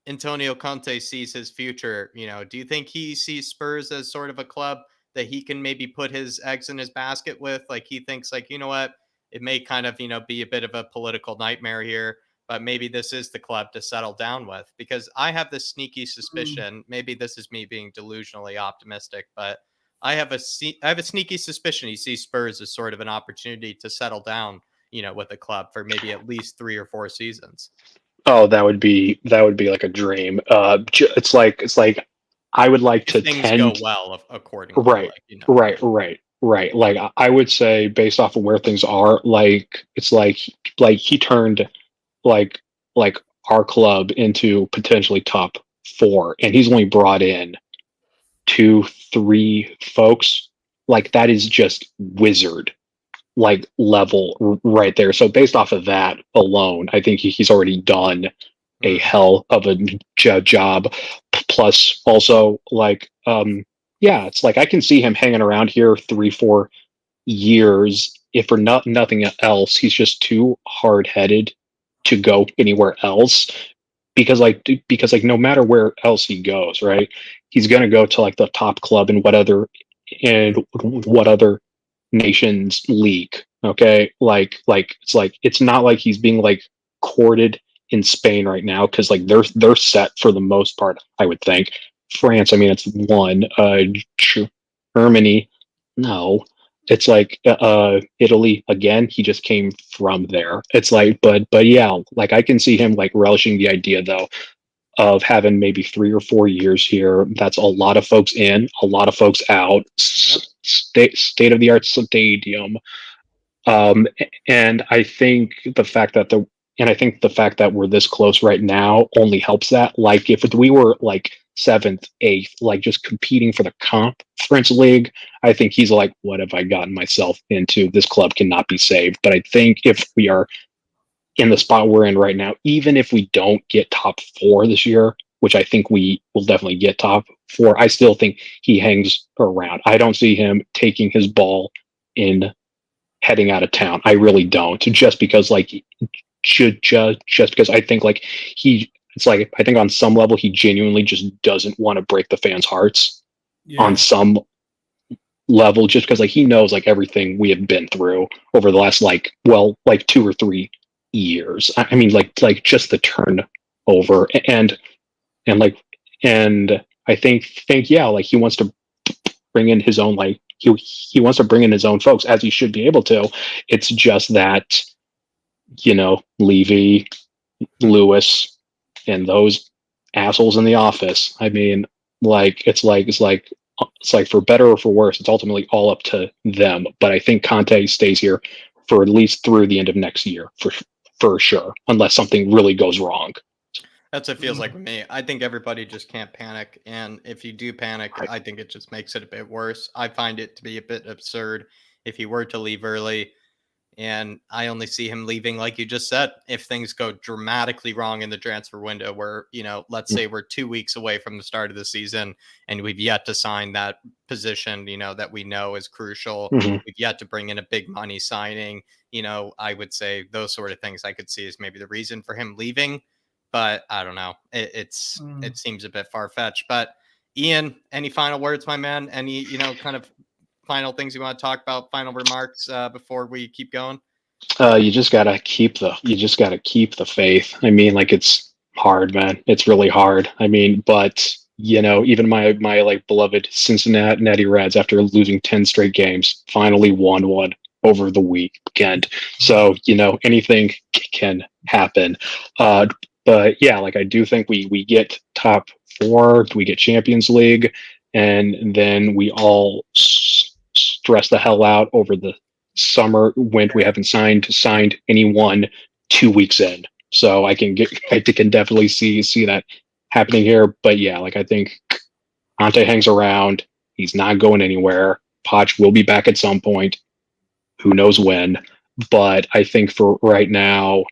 Antonio Conte sees his future? Do you think he sees Spurs as sort of a club that he can maybe put his eggs in his basket with? Like he thinks like, you know what, it may kind of, be a bit of a political nightmare here, but maybe this is the club to settle down with. Because I have this sneaky suspicion, maybe this is me being delusionally optimistic, but I have a sneaky suspicion he sees Spurs as sort of an opportunity to settle down, with the club for maybe at least 3 or 4 seasons. Oh, that would be like a dream. It's like I would like to things go well accordingly. Right. Like I would say, based off of where things are, like it's like he turned like our club into potentially top 4, and he's only brought in 2-3 folks. Like that is just wizard like level right there. So based off of that alone, I think he's already done a hell of a job. Plus also like it's like I can see him hanging around here 3-4 years. If for nothing else, he's just too hard-headed to go anywhere else. Because no matter where else he goes, right, he's gonna go to like the top club in what other nation's league. Okay, like it's not like he's being like courted in Spain right now, because like they're set for the most part. I would think France. I mean, it's one. Germany, no. It's like Italy again. He just came from there. It's like, but yeah, like I can see him like relishing the idea though of having maybe 3 or 4 years here. That's a lot of folks in, a lot of folks out. State of the art stadium, and I think the fact that I think the fact that we're this close right now only helps that. Like if we were like 7th, 8th, like just competing for the Conference League, I think he's like, what have I gotten myself into? This club cannot be saved. But I think if we are in the spot we're in right now, even if we don't get top 4 this year, which I think we will definitely get top 4, I still think he hangs around. I don't see him taking his ball in heading out of town. I really don't. Just because like just because I think like it's like I think on some level he genuinely just doesn't want to break the fans' hearts on some level, just because like he knows like everything we have been through over the last like 2 or 3 years. I mean like just the turnover and I think yeah, like he wants to bring in his own like he wants to bring in his own folks, as he should be able to. It's just that, you know, Levy, Lewis, and those assholes in the office. I mean, like it's like for better or for worse, it's ultimately all up to them. But I think Conte stays here for at least through the end of next year for sure, unless something really goes wrong. That's what it feels like with me. I think everybody just can't panic. And if you do panic, I think it just makes it a bit worse. I find it to be a bit absurd if he were to leave early. And I only see him leaving, like you just said, if things go dramatically wrong in the transfer window where, you know, let's say we're 2 weeks away from the start of the season and we've yet to sign that position, you know, that we know is crucial. We've yet to bring in a big money signing. You know, I would say those sort of things I could see as maybe the reason for him leaving. But I don't know. It seems a bit far-fetched. But Ian, any final words, my man? Any, you know, kind of final things you want to talk about, final remarks before we keep going? You just gotta keep the faith. I mean, like it's hard, man. It's really hard. I mean, but you know, even my like beloved Cincinnati Reds, after losing 10 straight games, finally won one over the weekend. So, you know, anything can happen. But yeah, like I do think we get top 4, we get Champions League, and then we all stress the hell out over the summer when we haven't signed anyone 2 weeks in. So I can definitely see that happening here. But yeah, like I think Conte hangs around. He's not going anywhere. Poch will be back at some point. Who knows when? But I think for right now,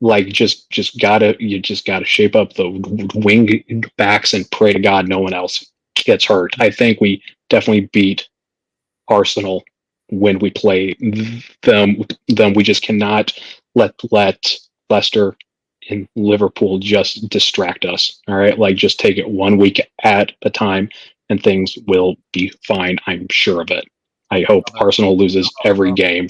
like you just gotta shape up the wing backs and pray to God no one else gets hurt. I think we definitely beat Arsenal when we play them. We just cannot let Leicester and Liverpool just distract us. All right, like just take it 1 week at a time, and things will be fine. I'm sure of it. I hope Arsenal loses every game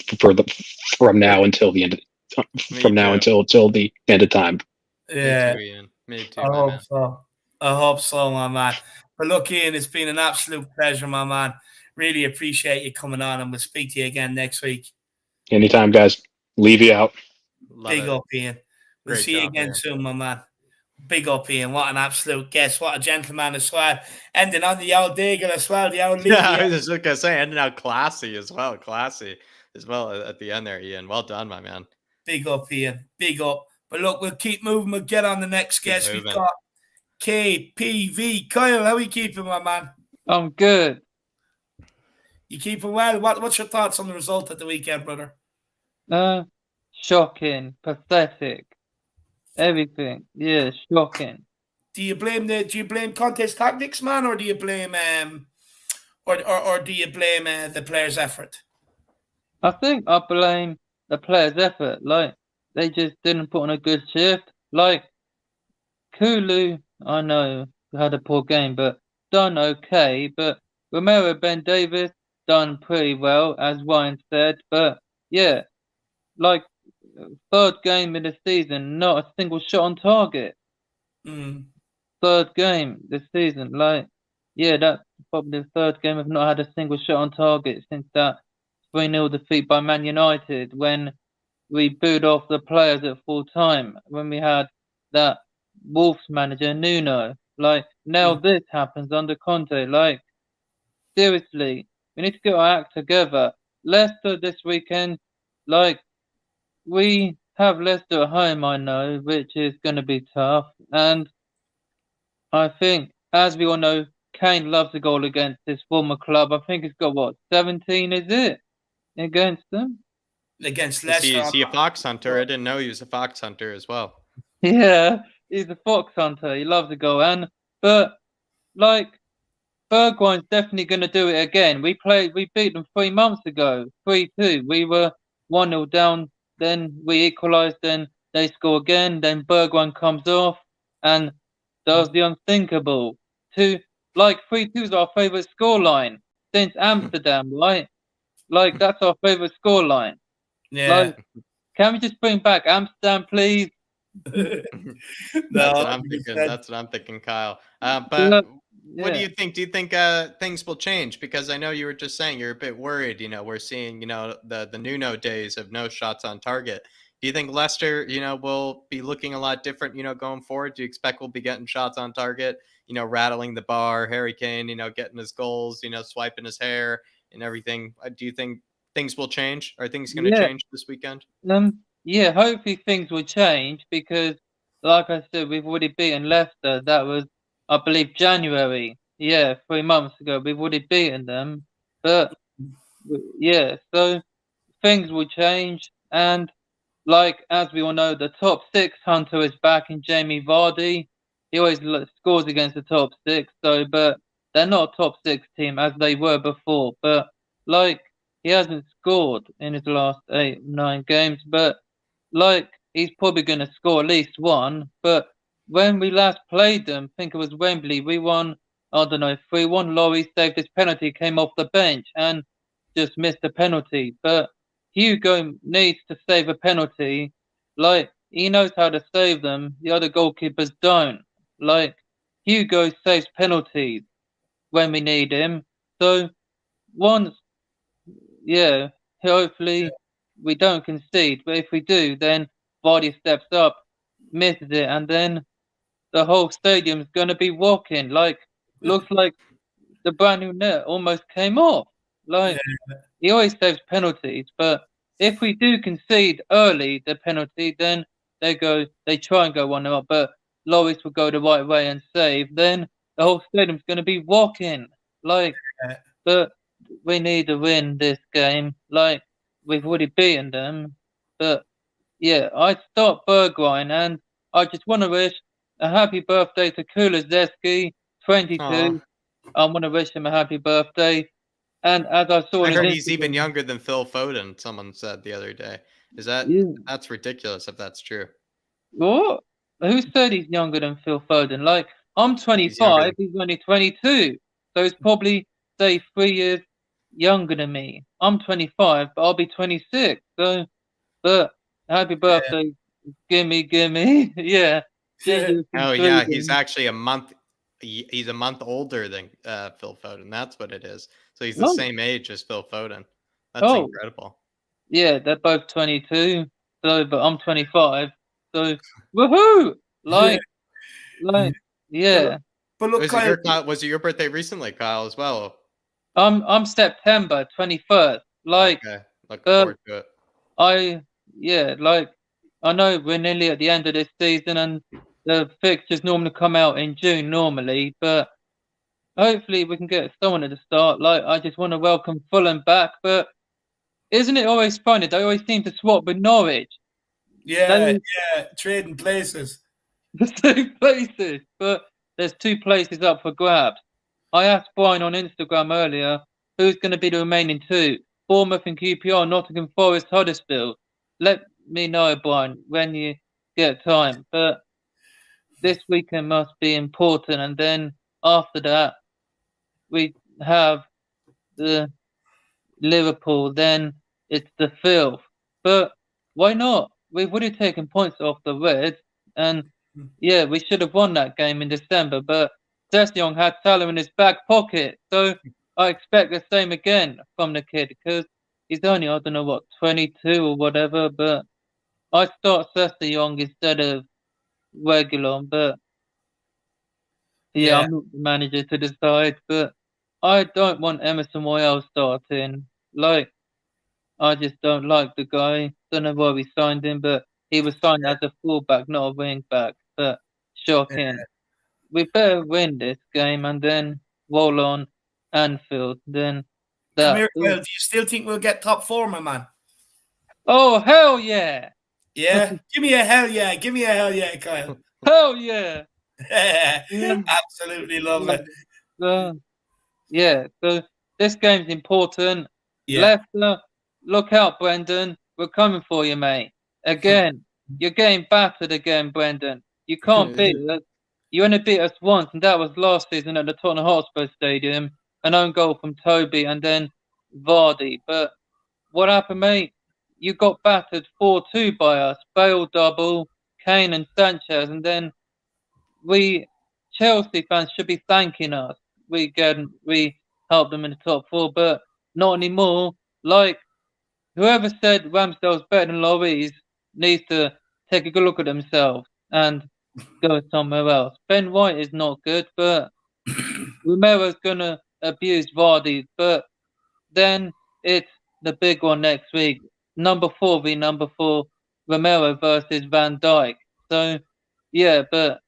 from now until the end of until the end of time. Yeah, Me too, Ian. Me too, I my hope man. so. I hope so, my man. But look, Ian, it's been an absolute pleasure, my man. Really appreciate you coming on, and we'll speak to you again next week. Anytime, guys. Leave you out. Big up, Ian. We'll Great see you job, again Ian. soon, my man. Big up, Ian. What an absolute guest. What a gentleman as well. Ending on the old Deagle as well. The old Yeah, I Levy. was just gonna say, ending out classy as well at the end there, Ian. Well done, my man. Big up, Ian. Big up. But look, we'll keep moving. We'll get on the next Keep guest. We've moving. got KPV. Kyle, how are you keeping, my man? I'm good. You keeping well? What's your thoughts on the result at the weekend, brother? Shocking, pathetic, everything. Yeah, shocking. Do you blame Conte's tactics, man, or do you blame the players' effort? I think I blame the players' effort. Like they just didn't put on a good shift. Like Kulu, I know had a poor game, but done okay. But Romero, Ben Davis done pretty well, as Ryan said. But yeah, like 3rd game in the season, not a single shot on target. 3rd game this season, like yeah, that's probably the 3rd game I've not had a single shot on target since that 3-0 defeat by Man United when we booed off the players at full time when we had that Wolves manager Nuno. Like now this happens under Conte. Like seriously, we need to get our act together. Leicester this weekend, like we have Leicester at home, I know, which is going to be tough. And I think, as we all know, Kane loves a goal against his former club. I think he's got, what, 17, is it, against them? Against Is Leicester. he a fox hunter? I didn't know he was a fox hunter as well. Yeah, he's a fox hunter. He loves a goal. But, like, Bergwijn's definitely going to do it again. We beat them 3 months ago, 3-2. We were 1-0 down, then we equalised, then they score again, then Bergwijn comes off and does the unthinkable. 3-2 is our favourite scoreline since Amsterdam, right? Like, that's our favourite scoreline. Yeah. Like, can we just bring back Amsterdam, please? That's what I'm thinking. That's what I'm thinking, Kyle. But what do you think? Do you think things will change? Because I know you were just saying you're a bit worried. We're seeing, the Nuno days of no shots on target. Do you think Leicester, will be looking a lot different, going forward? Do you expect we'll be getting shots on target, rattling the bar, Harry Kane, getting his goals, swiping his hair and everything? Do you think things will change? Are things going to change this weekend? Yeah, hopefully things will change because, like I said, we've already beaten Leicester. That was, I believe, January. Yeah, 3 months ago. We've already beaten them. But, yeah, so things will change. And, like, as we all know, the top 6 hunter is back in Jamie Vardy. He always scores against the top 6. But they're not a top 6 team as they were before. But, like, he hasn't scored in his last 8, 9 games. But, like, he's probably going to score at least one. But when we last played them, I think it was Wembley, we won, I don't know, 3-1. Laurie saved his penalty, came off the bench and just missed a penalty. But Hugo needs to save a penalty. Like, he knows how to save them. The other goalkeepers don't. Like, Hugo saves penalties when we need him. So once, hopefully we don't concede. But if we do, then Vardy steps up, misses it, and then the whole stadium's going to be walking. Like, looks like the brand new net almost came off. Like, he always saves penalties, but if we do concede early the penalty, then they try and go 1-0 up, but Loris will go the right way and save. Then the whole stadium's going to be walking. Like, but we need to win this game. Like, we've already beaten them, but yeah, I start Bergwijn, and I just want to wish a happy birthday to Kulizeski, 22. Aww. I want to wish him a happy birthday. And as I saw, I heard he's even younger than Phil Foden. Someone said the other day. That's ridiculous if that's true? What? Who said he's younger than Phil Foden? Like, I'm 25. He's only 22. So he's probably, say, 3 years younger than me. I'm 25, but I'll be 26. So, but happy birthday, gimme. Yeah. Oh yeah, he's actually a month. He's a month older than Phil Foden. That's what it is. So he's the same age as Phil Foden. That's incredible. Yeah, they're both 22. So, but I'm 25. So, woohoo! Like, yeah. But look, was it your birthday recently, Kyle, as well? I'm September 21st. Like, okay. Looking forward to it. I know we're nearly at the end of this season, and the fixtures normally come out in June normally, but hopefully we can get someone at the start. Like, I just want to welcome Fulham back, but isn't it always funny? They always seem to swap with Norwich. Yeah, trading places. The 2 places, but there's 2 places up for grabs. I asked Brian on Instagram earlier, who's going to be the remaining 2? Bournemouth and QPR, Nottingham Forest, Huddersfield. Let me know, Brian, when you get time. But this weekend must be important, and then after that, we have the Liverpool. Then it's the filth. But why not? We've already taken points off the Reds, and yeah, we should have won that game in December. But Session had Salah in his back pocket, so I expect the same again from the kid because he's only, I don't know what, 22 or whatever. But I start Session instead of Regulon, but I'm not the manager to decide. But I don't want Emerson Royal starting. Like, I just don't like the guy. Don't know why we signed him, but he was signed as a fullback, not a wingback. But shocking. We better win this game and then roll on Anfield. Then Come that. here, Kyle. Do you still think we'll get top four, my man? Oh hell yeah! Yeah. Give me a hell yeah. Give me a hell yeah, Kyle. Hell yeah! Absolutely love it. Yeah. So this game's important. Yeah. Leicester, look out, Brendan. We're coming for you, mate. Again, you're getting battered again, Brendan. You can't beat us. You only beat us once, and that was last season at the Tottenham Hotspur Stadium. An own goal from Toby and then Vardy. But what happened, mate? You got battered 4-2 by us. Bale double, Kane and Sanchez, and then we Chelsea fans should be thanking us. We helped them in the top four, but not anymore. Like whoever said Ramsdale's better than Lloris needs to take a good look at themselves and go somewhere else. Ben White is not good, but Romero's gonna abuse Vardy. But then it's the big one next week. Number 4 v number 4, Romero versus Van Dijk. So yeah, but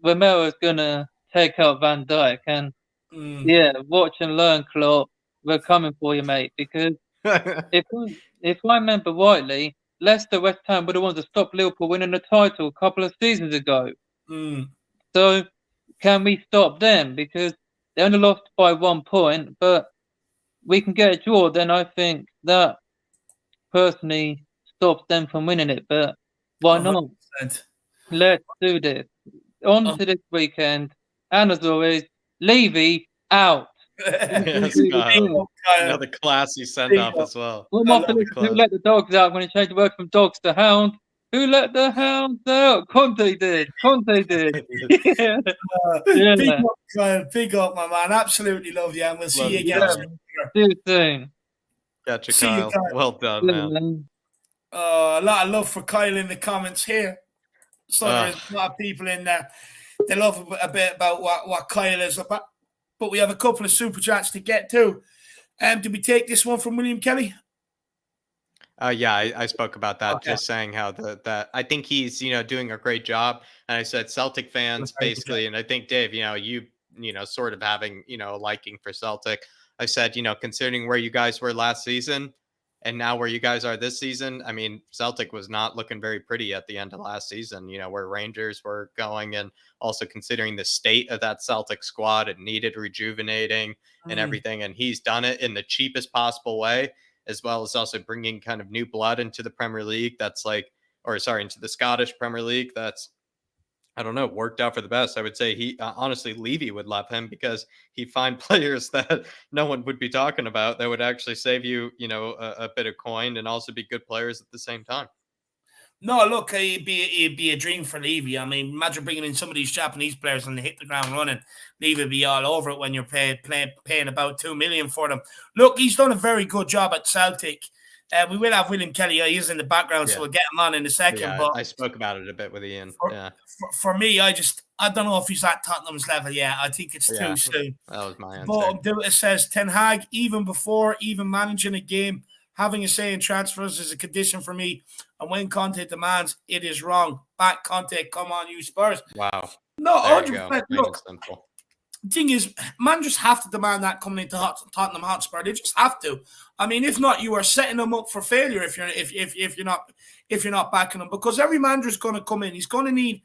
Romero's gonna take out Van Dijk, and yeah, watch and learn, Klopp. We're coming for you, mate. Because if I remember rightly, Leicester, West Ham were the ones that stopped Liverpool winning the title a couple of seasons ago. So can we stop them? Because they only lost by 1 point, but we can get a draw. Then I think that personally stops them from winning it. But why not? 100%. Let's do this. On to this weekend. And as always, Levy out. Yes, Kyle. Another classy send-off as well. Who let the dogs out? I'm going to change the word from dogs to hound. Who let the hounds out? Conte did. Yeah. Big up, Kyle. Big up, my man. Absolutely love you, and we'll see you again. See you soon. Gotcha, Kyle. Well done, man. A lot of love for Kyle in the comments here. So there's a lot of people in there. They love a bit about what Kyle is about. But we have a couple of super chats to get to. Did we take this one from William Kelly? Yeah, I spoke about that, just saying how that I think he's, doing a great job. And I said Celtic fans basically, and I think Dave, you sort of having, a liking for Celtic. I said, considering where you guys were last season and now where you guys are this season, I mean, Celtic was not looking very pretty at the end of last season, where Rangers were going, and also considering the state of that Celtic squad, it needed rejuvenating and everything. And he's done it in the cheapest possible way, as well as also bringing kind of new blood into the Premier League. Into the Scottish Premier League. That's, I don't know, worked out for the best. I would say he, honestly, Levy would love him because he'd find players that no one would be talking about that would actually save you, a bit of coin and also be good players at the same time. No, look, it'd be a dream for Levy. I mean, imagine bringing in some of these Japanese players and they hit the ground running. Levy would be all over it when you're paying about $2 million for them. Look, he's done a very good job at Celtic. We will have William Kelly. He is in the background, so we'll get him on in a second. Yeah, but I spoke about it a bit with Ian. For me, I don't know if he's at Tottenham's level yet. I think it's too soon. That was my answer. But it says Ten Hag, even managing a game, having a say in transfers is a condition for me. And when Conte demands, it is wrong. Back Conte, come on, you Spurs. Wow. No, 100%. Look, the thing is, managers have to demand that coming into Tottenham Hotspur. They just have to. I mean, if not, you are setting them up for failure if you're not backing them. Because every manager is going to come in. He's going to need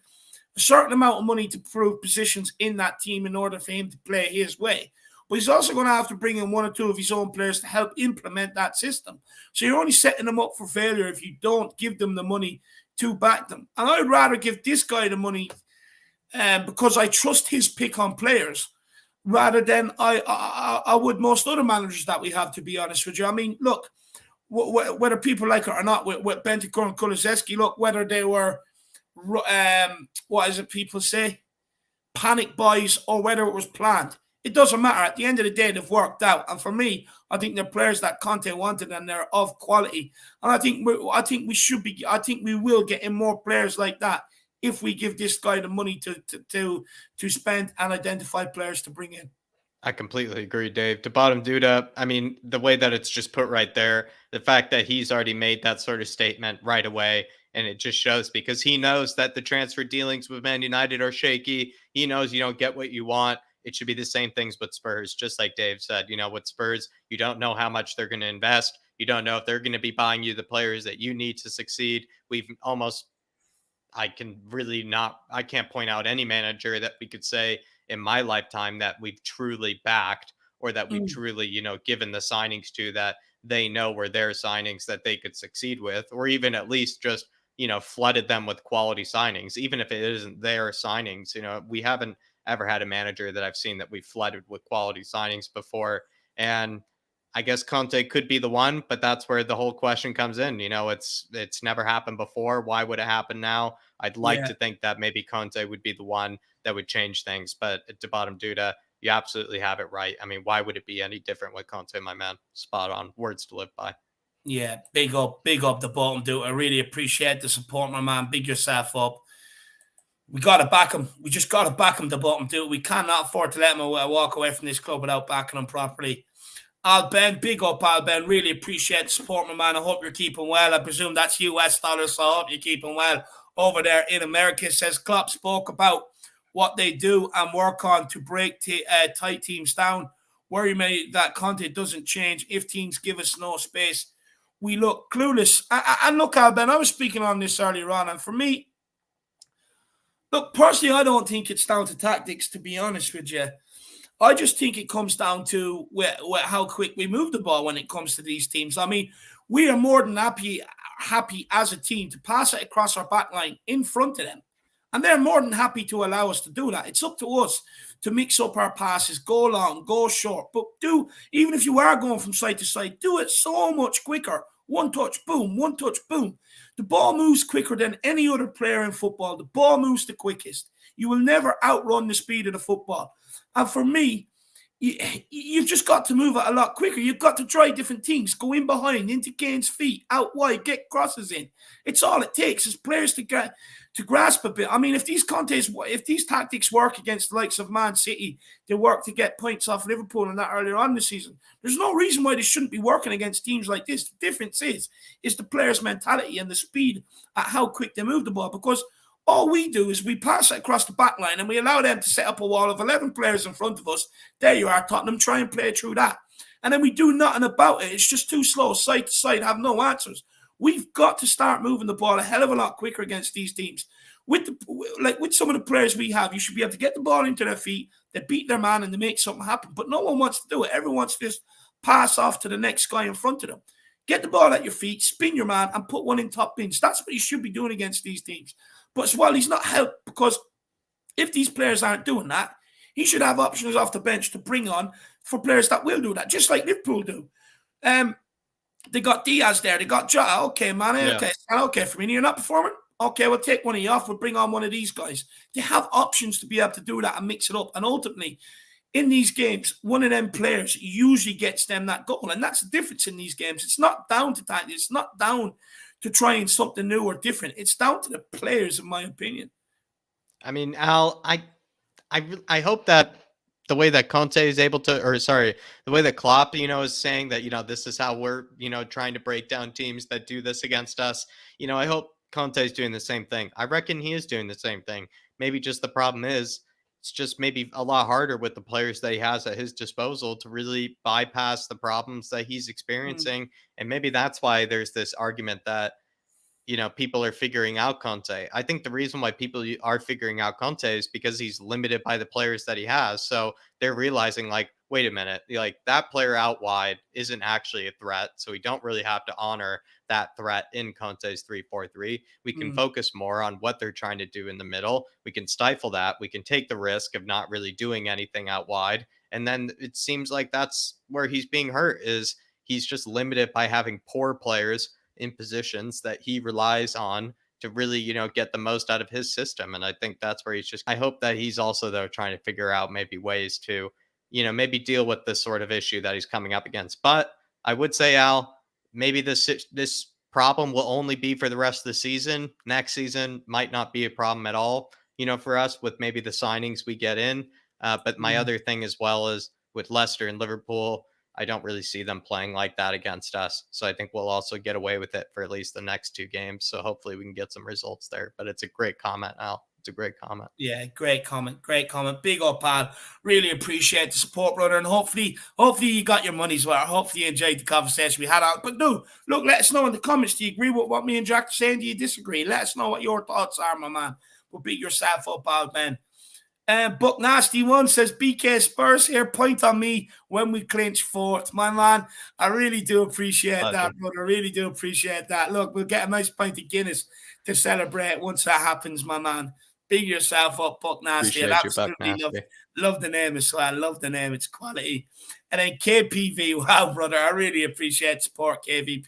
a certain amount of money to prove positions in that team in order for him to play his way. But he's also going to have to bring in 1 or 2 of his own players to help implement that system. So you're only setting them up for failure if you don't give them the money to back them. And I'd rather give this guy the money because I trust his pick on players rather than I would most other managers that we have, to be honest with you. I mean, look, whether people like it or not, with Bentancur and Kulusevski, look, whether they were, what is it people say, panic buys or whether it was planned. It doesn't matter. At the end of the day, they've worked out. And for me, I think they're players that Conte wanted and they're of quality. And I think we will get in more players like that if we give this guy the money to spend and identify players to bring in. I completely agree, Dave. To bottom Duda, I mean, the way that it's just put right there, the fact that he's already made that sort of statement right away, and it just shows because he knows that the transfer dealings with Man United are shaky. He knows you don't get what you want. It should be the same things with Spurs, just like Dave said. With Spurs, you don't know how much they're going to invest. You don't know if they're going to be buying you the players that you need to succeed. We've almost I can't point out any manager that we could say in my lifetime that we've truly backed or that we've truly, given the signings to that they know were their signings that they could succeed with, or even at least just, flooded them with quality signings, even if it isn't their signings. We haven't ever had a manager that I've seen that we flooded with quality signings before. And I guess Conte could be the one, but that's where the whole question comes in. It's never happened before. Why would it happen now? I'd like to think that maybe Conte would be the one that would change things. But to bottom Duda, you absolutely have it right. I mean, why would it be any different with Conte, my man? Spot on. Words to live by. Yeah, big up the bottom Duda. I really appreciate the support, my man. Big yourself up. We got to back him. We just got to back him, the bottom Duda. We cannot afford to let him walk away from this club without backing him properly. Alben, big up, Alben. Really appreciate the support, my man. I hope you're keeping well. I presume that's US dollars, so I hope you're keeping well over there in America. Says Klopp spoke about what they do and work on to break tight teams down. Worry me that Conte doesn't change if teams give us no space. We look clueless. And look, Alben, I was speaking on this earlier on, and for me, look, personally, I don't think it's down to tactics, to be honest with you. I just think it comes down to how quick we move the ball when it comes to these teams. I mean, we are more than happy as a team to pass it across our back line in front of them. And they're more than happy to allow us to do that. It's up to us to mix up our passes, go long, go short. But even if you are going from side to side, do it so much quicker. One touch, boom, one touch, boom. The ball moves quicker than any other player in football. The ball moves the quickest. You will never outrun the speed of the football. And for me, you've just got to move it a lot quicker. You've got to try different things. Go in behind, into Kane's feet, out wide, get crosses in. It's all it takes is players to grasp a bit. I mean, if these tactics work against the likes of Man City, they work to get points off Liverpool and that earlier on this season. There's no reason why they shouldn't be working against teams like this. The difference is the players' mentality and the speed at how quick they move the ball, because all we do is we pass it across the back line and we allow them to set up a wall of 11 players in front of us. There you are, Tottenham, try and play through that. And then we do nothing about it. It's just too slow, side to side, have no answers. We've got to start moving the ball a hell of a lot quicker against these teams. With some of the players we have, you should be able to get the ball into their feet, they beat their man and they make something happen. But no one wants to do it. Everyone wants to just pass off to the next guy in front of them. Get the ball at your feet, spin your man, and put one in top bins. That's what you should be doing against these teams. But as well, he's not helped, because if these players aren't doing that, he should have options off the bench to bring on for players that will do that, just like Liverpool do. They got Diaz there. They got Jota. Okay, man. Okay, okay, for me, you're not performing? Okay, we'll take one of you off. We'll bring on one of these guys. They have options to be able to do that and mix it up. And ultimately, in these games, one of them players usually gets them that goal. And that's the difference in these games. It's not down to that. It's not down to trying something new or different. It's down to the players, in my opinion. I mean, Al, I hope that the way that Conte is able to, the way that Klopp, is saying that, this is how we're, trying to break down teams that do this against us. I hope Conte is doing the same thing. I reckon he is doing the same thing. Maybe just the problem is it's just maybe a lot harder with the players that he has at his disposal to really bypass the problems that he's experiencing. And maybe that's why there's this argument that, people are figuring out Conte. I think the reason why people are figuring out Conte is because he's limited by the players that he has. So they're realizing, like, wait a minute, like that player out wide isn't actually a threat. So we don't really have to honor that threat in Conte's 3-4-3. We can focus more on what they're trying to do in the middle. We can stifle that. We can take the risk of not really doing anything out wide. And then it seems like that's where he's being hurt, is he's just limited by having poor players in positions that he relies on to really, get the most out of his system. And I think that's where I hope that he's also, though, trying to figure out maybe ways to, maybe deal with this sort of issue that he's coming up against. But I would say, Al, maybe this problem will only be for the rest of the season. Next season might not be a problem at all, for us with maybe the signings we get in. But my other thing as well is with Leicester and Liverpool, I don't really see them playing like that against us. So I think we'll also get away with it for at least the next 2 games. So hopefully we can get some results there. But it's a great comment, Al. It's a great comment. Yeah, great comment. Great comment. Big up, pal. Really appreciate the support, brother. And hopefully you got your money's worth. Hopefully you enjoyed the conversation we had out. But no, look, let us know in the comments. Do you agree with what me and Jack are saying? Do you disagree? Let us know what your thoughts are, my man. But beat yourself up, out, man. Buck Nasty One says, BK Spurs here, point on me when we clinch 4th. My man, I really do appreciate that, brother. I really do appreciate that. Look, we'll get a nice pint of Guinness to celebrate once that happens, my man. Big yourself up, Buck Nasty. I absolutely love the name as well. I love the name. It's quality. And then KPV, wow, brother, I really appreciate support, KVP.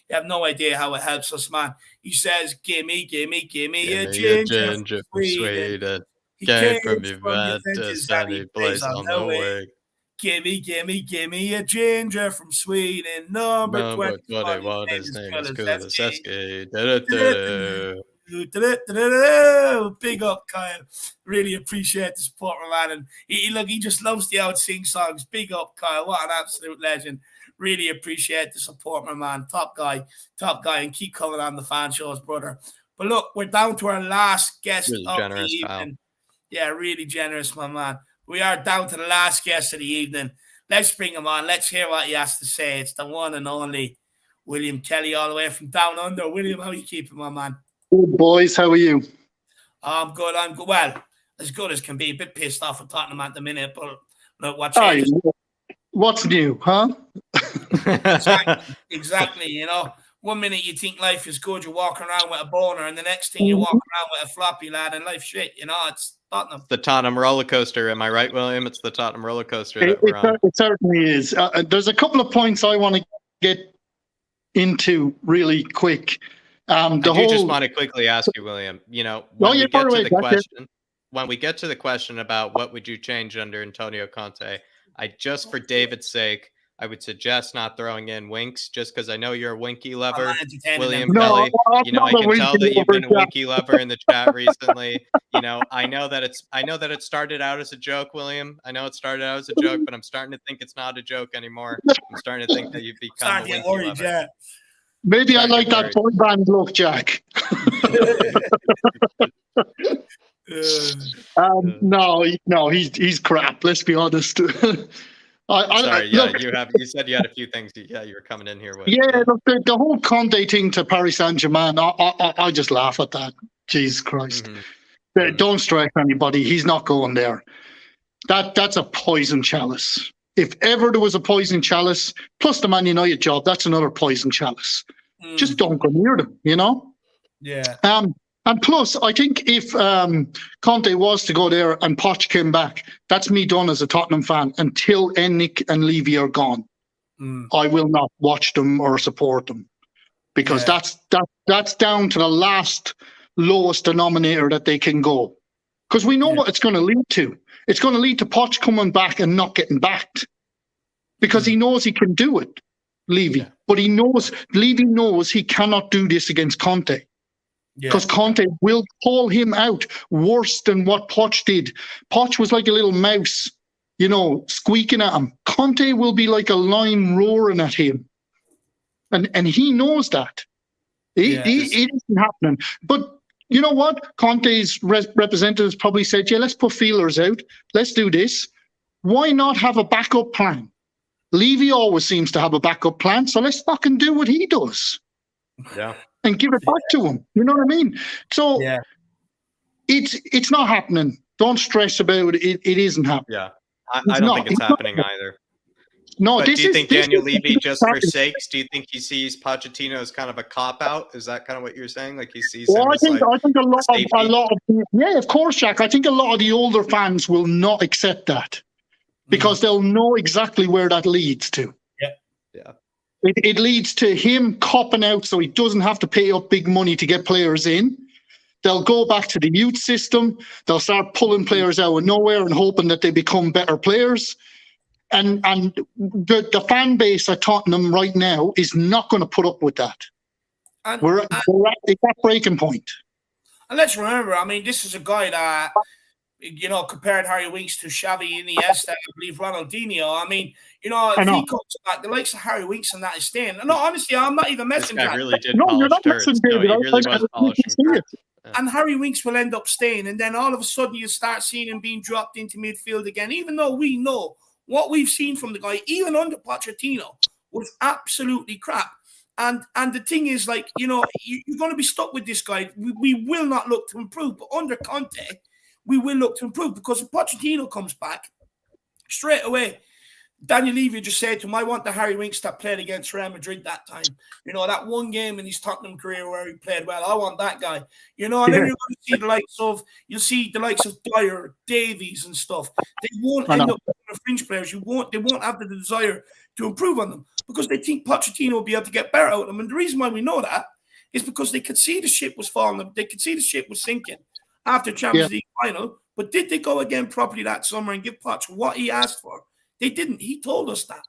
You have no idea how it helps us, man. He says, gimme a ginger from Sweden. He came from Juventus and he plays on the wing. Gimme a ginger from Sweden. Number 21. His name is Kuliseski. Big up, Kyle. Really appreciate the support, man. And he just loves the old sing songs. Big up, Kyle. What an absolute legend. Really appreciate the support, my man. Top guy. And keep coming on the fan shows, brother. But look, we're down to our last guest really of generous, the evening. pal. Yeah, really generous, my man. We are down to the last guest of the evening. Let's bring him on. Let's hear what he has to say. It's the one and only William Kelly, all the way from down under. William, how are you keeping, my man? Good, boys. How are you? I'm good. Well, as good as can be. A bit pissed off at Tottenham at the minute, but look, what's new, huh? Exactly. You know, 1 minute you think life is good, you're walking around with a boner, and the next thing you're walking around with a floppy, lad, and life shit. You know, it's Tottenham. The Tottenham roller coaster. Am I right, William? It's the Tottenham roller coaster that we're on. It certainly is. There's a couple of points I want to get into really quick. I just want to quickly ask you, William, you know, when we get to the question about what would you change under Antonio Conte, for David's sake, I would suggest not throwing in winks, just because I know you're a winky lover, William Kelly. You know, I can tell that you've been a winky lover in the chat recently. You know, I know that it started out as a joke, William. I know it started out as a joke, but I'm starting to think it's not a joke anymore. I'm starting to think that you've become a winky lover. Jack. Maybe I like that boy band look, Jack. No, he's crap. Let's be honest. You said you had a few things. You were coming in here with. Yeah, look, the whole Conte thing to Paris Saint-Germain, I just laugh at that. Jesus Christ. Mm-hmm. Don't stress anybody. He's not going there. That's a poison chalice. If ever there was a poison chalice, plus the Man United job, that's another poison chalice. Just don't go near them, you know? Yeah. And plus, I think if Conte was to go there and Poch came back, that's me done as a Tottenham fan until Ennick and Levy are gone. I will not watch them or support them because that's down to the last lowest denominator that they can go. Because we know what it's going to lead to. It's going to lead to Poch coming back and not getting backed because he knows he can do it, Levy. But Levy knows he cannot do this against Conte. Because Conte will call him out worse than what Poch did. Poch was like a little mouse, you know, squeaking at him. Conte will be like a lion roaring at him. And he knows that. It isn't happening. But you know what? Conte's representatives probably said, let's put feelers out. Let's do this. Why not have a backup plan? Levy always seems to have a backup plan, so let's fucking do what he does. Yeah. And give it back to him. You know what I mean? So it's not happening. Don't stress about it. It isn't happening. Yeah. I don't think it's happening either. No, but do you think Daniel Levy just forsakes? Do you think he sees Pochettino as kind of a cop-out? Is that kind of what you're saying? Like he sees him as I think a lot of of course, Jack. I think a lot of the older fans will not accept that because they'll know exactly where that leads to. Yeah. It leads to him copping out so he doesn't have to pay up big money to get players in. They'll go back to the youth system. They'll start pulling players out of nowhere and hoping that they become better players. And the fan base at Tottenham right now is not going to put up with that. We're at that breaking point. And let's remember, I mean, this is a guy that compared Harry Winks to Xavi, Iniesta, I believe Ronaldinho. I mean, if he comes back, the likes of Harry Winks and that is staying. No, honestly, I'm not even messing This guy that. really did No, you're polish not turds. messing, No, David. he really was polishing turds. And Harry Winks will end up staying, and then all of a sudden you start seeing him being dropped into midfield again, even though we know what we've seen from the guy, even under Pochettino, was absolutely crap. And the thing is, like, you're going to be stuck with this guy. We will not look to improve, but under Conte, we will look to improve, because if Pochettino comes back straight away, Daniel Levy just said to him, I want the Harry Winks that played against Real Madrid that time. That one game in his Tottenham career where he played well. I want that guy. And then you're going to see the likes of Dyer, Davies and stuff. They won't end up being fringe players. They won't have the desire to improve on them, because they think Pochettino will be able to get better out of them. And the reason why we know that is because they could see the ship was falling. They could see the ship was sinking after Champions League final. But did they go again properly that summer and give Poch what he asked for? They didn't. He told us that.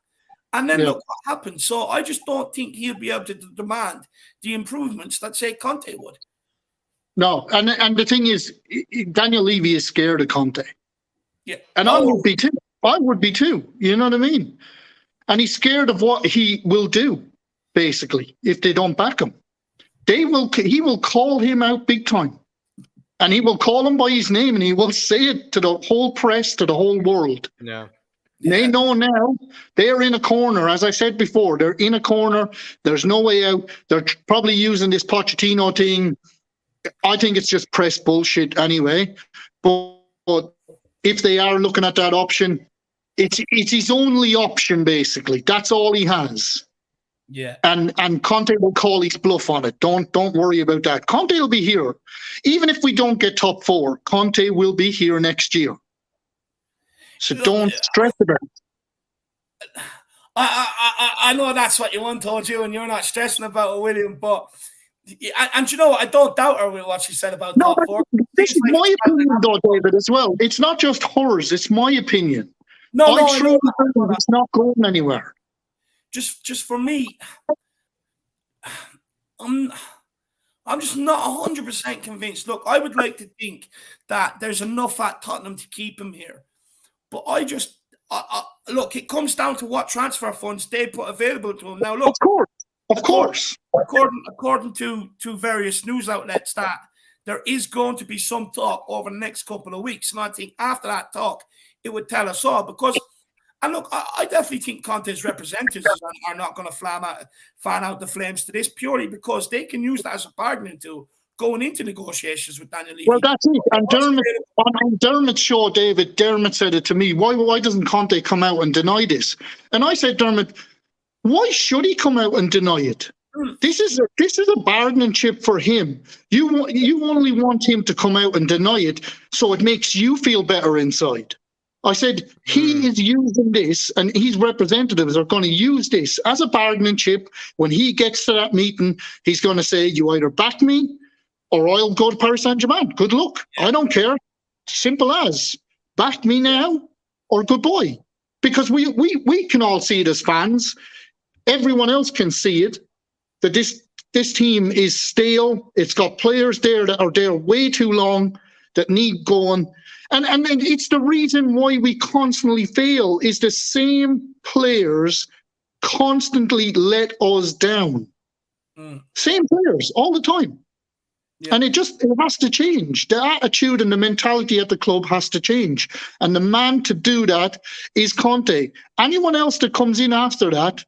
And then look what happened. So I just don't think he'll be able to demand the improvements that, say, Conte would. No, and the thing is, Daniel Levy is scared of Conte. Yeah. And I would be too. I would be too. You know what I mean? And he's scared of what he will do, basically, if they don't back him. He will call him out big time. And he will call him by his name, and he will say it to the whole press, to the whole world. Yeah. They know now they're in a corner. As I said before, they're in a corner. There's no way out. They're probably using this Pochettino thing. I think it's just press bullshit anyway. But if they are looking at that option, it's his only option, basically. That's all he has. Yeah. And Conte will call his bluff on it. Don't worry about that. Conte will be here. Even if we don't get top 4, Conte will be here next year. So don't stress about it. I know that's what you want, told you, and you're not stressing about it, William. But and you know what? I don't doubt her with what she said about top 4. This is my opinion, though, David, as well. It's not just hers. It's my opinion. I truly believe it's not going anywhere. Just for me, I'm just not 100% convinced. Look, I would like to think that there's enough at Tottenham to keep him here. But look, it comes down to what transfer funds they put available to him. Now, look, of course. According to various news outlets, that there is going to be some talk over the next couple of weeks. And I think after that talk, it would tell us all. Because, and look, I definitely think Conte's representatives are not going to fan out the flames to this, purely because they can use that as a bargaining tool going into negotiations with Daniel Levy. Well, that's it. And on Dermot's show, Dermot said it to me. Why doesn't Conte come out and deny this? And I said, Dermot, why should he come out and deny it? This is a bargaining chip for him. You only want him to come out and deny it so it makes you feel better inside. I said, he is using this, and his representatives are going to use this as a bargaining chip. When he gets to that meeting, he's going to say, you either back me or I'll go to Paris Saint-Germain. Good luck. I don't care. Simple as. Back me now or goodbye. Because we can all see it as fans. Everyone else can see it, that this team is stale. It's got players there that are there way too long, that need going. And it's the reason why we constantly fail, is the same players constantly let us down. Same players all the time. Yeah. And it has to change. The attitude and the mentality at the club has to change. And the man to do that is Conte. Anyone else that comes in after that,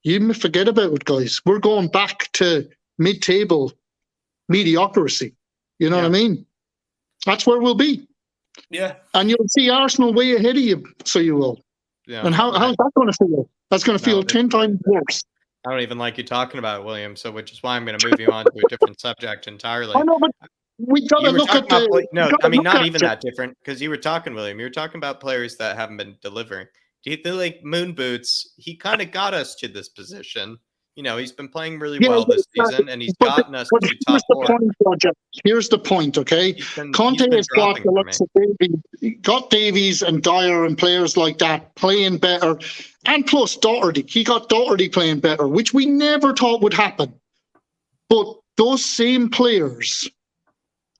you forget about it, guys. We're going back to mid-table mediocrity. You know what I mean? That's where we'll be. Yeah. And you'll see Arsenal way ahead of you, so you will. Yeah. And how's that going to feel? That's going to feel 10 times worse. I don't even like you talking about it, William, so which is why I'm going to move you on to a different subject entirely. I know, but we got to look at the... No, I mean, not even that different, because you were talking, William, you were talking about players that haven't been delivering. Do you think, like, Moon Boots, he kind of got us to this position. You know, he's been playing really well this season, and he's gotten us to top 4. Here's the point, okay? Conte has got the likes of got Davies and Dyer and players like that playing better. And plus Doherty. He got Doherty playing better, which we never thought would happen. But those same players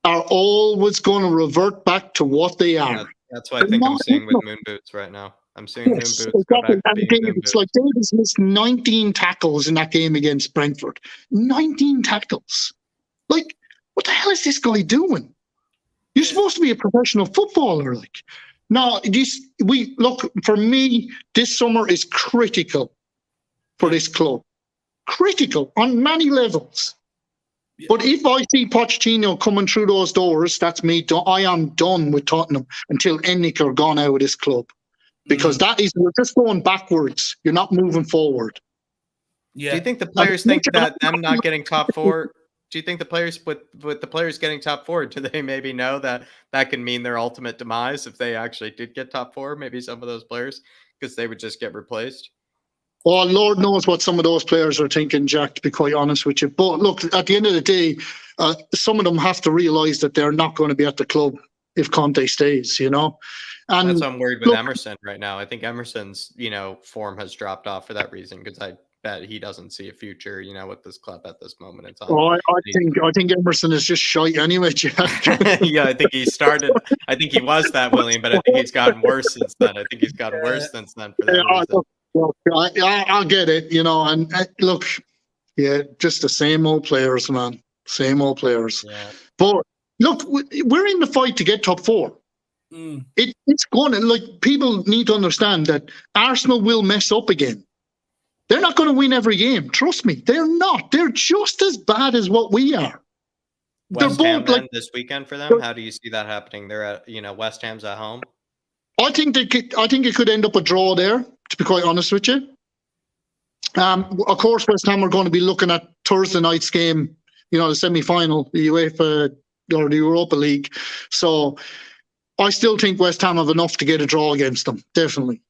are always going to revert back to what they are. That's what I think I'm seeing with moon boots right now. I'm seeing moon boots go back to being moon boots. It's like Davis missed 19 tackles in that game against Brentford. 19 tackles. Like, what the hell is this guy doing? You're supposed to be a professional footballer. Like, no, look, for me, this summer is critical for this club. Critical on many levels. Yeah. But if I see Pochettino coming through those doors, that's me. I am done with Tottenham until Ennick are gone out of this club. Because we're just going backwards. You're not moving forward. Yeah. Do you think the players think that them not getting top four? Do you think the players with the players getting top four, do they maybe know that can mean their ultimate demise if they actually did get top four? Maybe some of those players, because they would just get replaced. Well, Lord knows what some of those players are thinking, Jack, to be quite honest with you. But look, at the end of the day, some of them have to realise that they're not going to be at the club if Conte stays, you know. And that's why I'm worried with Emerson right now. I think Emerson's, form has dropped off for that reason, because I bet he doesn't see a future, with this club at this moment in time. Oh, I think Emerson is just shite anyway, Jack. Yeah, I think he was that, William, but I think he's gotten worse since then. I think he's gotten worse since then for that reason. Look, I get it, and look, yeah, just the same old players, man. Same old players. Yeah. But look, we're in the fight to get top four. It's going to, like, people need to understand that Arsenal will mess up again. They're not going to win every game. Trust me, they're not. They're just as bad as what we are. West Ham this weekend for them. How do you see that happening? They're at, West Ham's at home. I think it could end up a draw there, to be quite honest with you. Of course, West Ham are going to be looking at Thursday night's game, the semi-final, the UEFA or the Europa League. So I still think West Ham have enough to get a draw against them, definitely.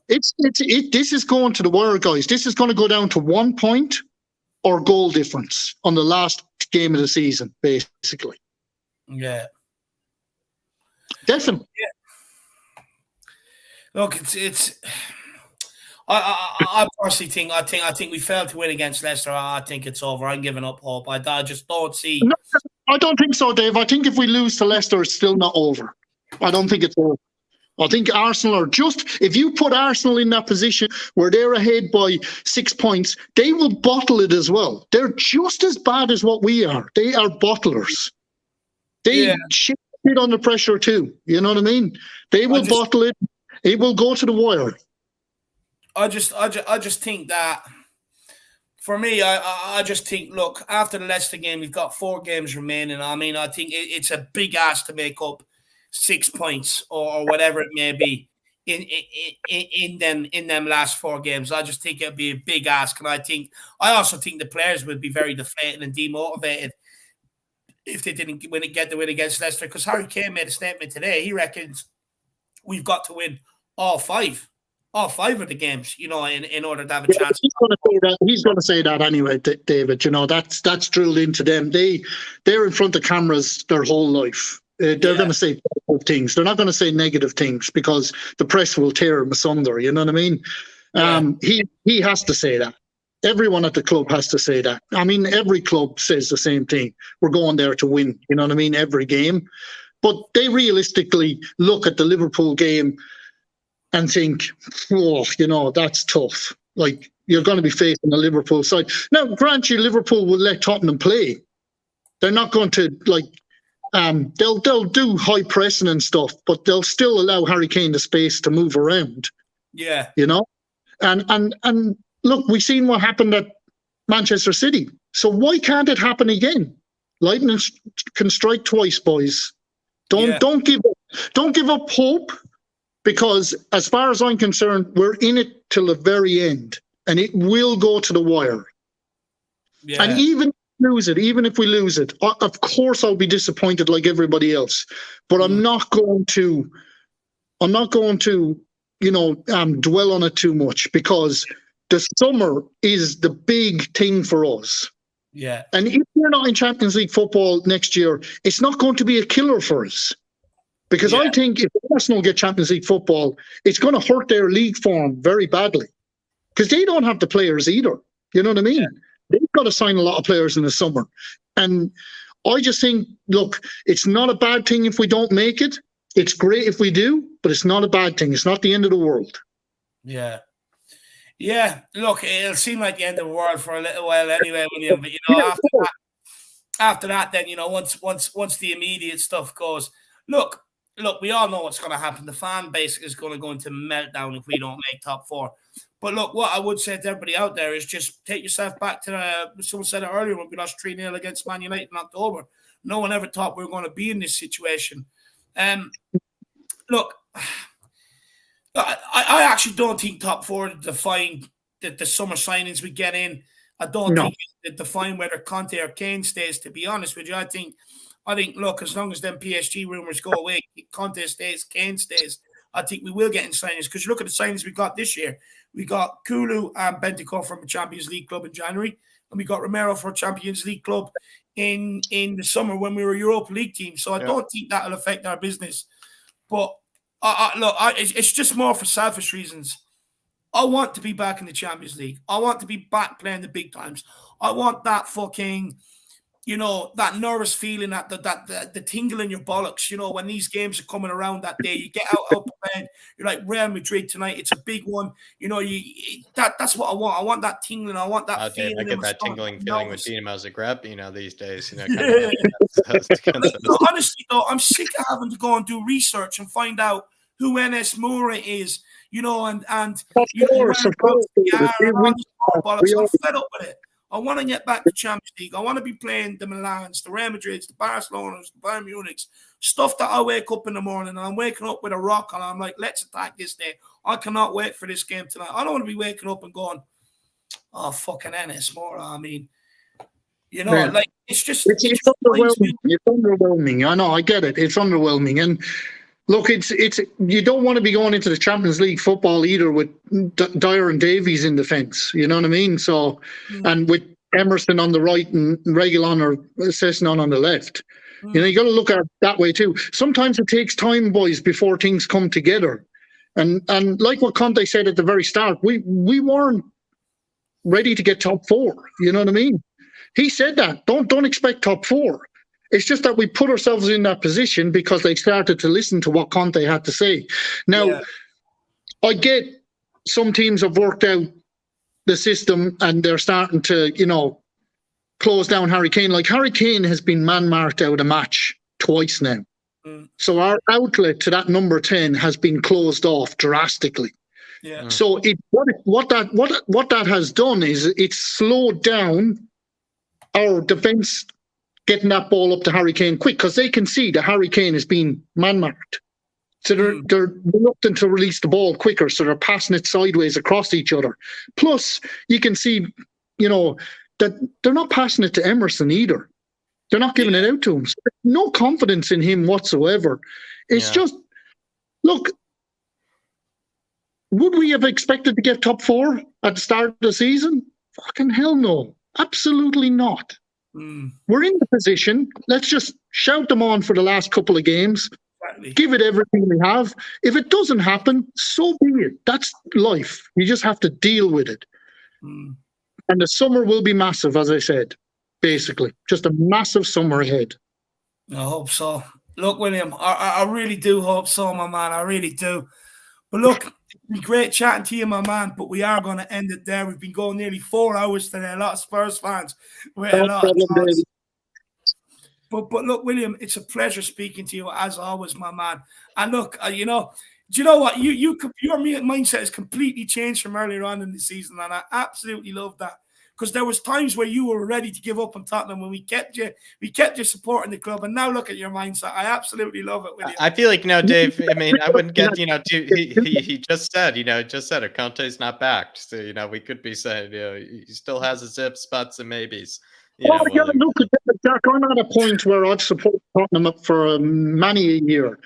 This is going to the wire, guys. This is going to go down to 1 point or goal difference on the last game of the season, basically. Yeah. Definitely. Yeah. Look, it's. I personally think I think we failed to win against Leicester. I think it's over. I'm giving up hope. I just don't see. No, I don't think so, Dave. I think if we lose to Leicester, it's still not over. I don't think it's over. I think Arsenal are if you put Arsenal in that position where they're ahead by 6 points, they will bottle it as well. They're just as bad as what we are. They are bottlers. They shit under pressure too. You know what I mean? They will bottle it. It will go to the wire. I just think that, for me, I just think, look, after the Leicester game, we've got 4 games remaining. I mean, I think it's a big ask to make up 6 points or whatever it may be in them last 4 games. I just think it'd be a big ask, and I also think the players would be very deflated and demotivated if they didn't get the win against Leicester. Because Harry Kane made a statement today. He reckons we've got to win all 5 of the games, in order to have a chance. He's going to say that anyway, David. That's drilled into them. They're in front of cameras their whole life. They're going to say positive things. They're not going to say negative things because the press will tear them asunder. You know what I mean? He has to say that. Everyone at the club has to say that. I mean, every club says the same thing. We're going there to win. You know what I mean? Every game. But they realistically look at the Liverpool game and think, that's tough. Like, you're going to be facing the Liverpool side. Now, grant you, Liverpool will let Tottenham play. They're not going to, they'll do high pressing and stuff, but they'll still allow Harry Kane the space to move around. Yeah. And look, we've seen what happened at Manchester City. So why can't it happen again? Lightning can strike twice, boys. Don't give up hope. Because as far as I'm concerned, we're in it till the very end, and it will go to the wire. Yeah. And even if we lose it, of course I'll be disappointed like everybody else. But I'm not going to, dwell on it too much, because the summer is the big thing for us. Yeah. And if we're not in Champions League football next year, it's not going to be a killer for us. Because I think if Arsenal get Champions League football, it's going to hurt their league form very badly. Because they don't have the players either. You know what I mean? Yeah. They've got to sign a lot of players in the summer. And I just think, look, it's not a bad thing if we don't make it. It's great if we do, but it's not a bad thing. It's not the end of the world. Yeah. Yeah, look, it'll seem like the end of the world for a little while anyway, William. But, you know, after that, then, you know, once the immediate stuff goes, look, we all know what's going to happen. The fan base is going to go into meltdown if we don't make top 4. But look, what I would say to everybody out there is just take yourself back to someone said it earlier when we lost 3-0 against Man United in October. No one ever thought we were going to be in this situation. Look, I actually don't think top 4 define the summer signings we get in. I don't think it define whether Conte or Kane stays, to be honest with you. I think, look, as long as them PSG rumours go away, Conte stays, Kane stays, I think we will get in signings. Because you look at the signings we got this year. We got Kulu and Bentancur from a Champions League club in January. And we got Romero for a Champions League club in the summer when we were a Europa League team. So I don't think that will affect our business. But look, it's just more for selfish reasons. I want to be back in the Champions League. I want to be back playing the big times. I want that fucking, you know, that nervous feeling, that the tingle in your bollocks, you know, when these games are coming around that day. You get out of bed, you're like, Real Madrid tonight, it's a big one. You know, that's what I want. I want that tingling. I want that feeling. I get that tingling feeling with Dinamo Zagreb, you know, these days. You know, honestly, though, I'm sick of having to go and do research and find out who NS Moura is, you know, and you know, I'm fed up with it. I want to get back to Champions League. I want to be playing the Milans, the Real Madrids, the Barcelonas, the Bayern Munichs, stuff that I wake up in the morning and I'm waking up with a rock and I'm like, let's attack this day. I cannot wait for this game tonight. I don't want to be waking up and going, oh, fucking NS Moura. I mean, you know, like, it's underwhelming. It's underwhelming. I know, I get it. It's underwhelming. And look, it's you don't want to be going into the Champions League football either with Dyer and Davies in defence. You know what I mean? So, and with Emerson on the right and Reguilon or Sessegnon on the left. You know, you got to look at it that way too. Sometimes it takes time, boys, before things come together. And like what Conte said at the very start, we weren't ready to get top 4. You know what I mean? He said that. Don't expect top 4. It's just that we put ourselves in that position because they started to listen to what Conte had to say. Now, I get some teams have worked out the system and they're starting to, you know, close down Harry Kane. Like, Harry Kane has been man-marked out a match twice now. So our outlet to that number 10 has been closed off drastically. Yeah. So what that has done is it's slowed down our defence getting that ball up to Harry Kane quick because they can see that Harry Kane is being man-marked. So they're reluctant to release the ball quicker, so they're passing it sideways across each other. Plus, you can see, you know, that they're not passing it to Emerson either. They're not giving it out to him. So no confidence in him whatsoever. It's just, look, would we have expected to get top 4 at the start of the season? Fucking hell no. Absolutely not. We're in the position. Let's just shout them on for the last couple of games. Exactly. Give it everything we have. If it doesn't happen, so be it. That's life. You just have to deal with it. And the summer will be massive, as I said, basically. Just a massive summer ahead. I hope so. Look, William, I really do hope so, my man. I really do. But look, it's been great chatting to you, my man, but we are going to end it there. We've been going nearly 4 hours today. A lot of Spurs fans with a lot of thoughts. But look, William, it's a pleasure speaking to you as always, my man. And look, you know, do you know what? Your mindset has completely changed from earlier on in the season, and I absolutely love that. Because there was times where you were ready to give up on Tottenham when we kept you supporting the club, and now look at your mindset. I absolutely love it, William. I feel like, you know, Dave, I mean, I wouldn't get, you know, he just said, Conte's not backed. So, you know, we could be saying, you know, he still has his ifs, buts, and maybes. Look, Jack, I'm at a point where I've supported Tottenham for many a year.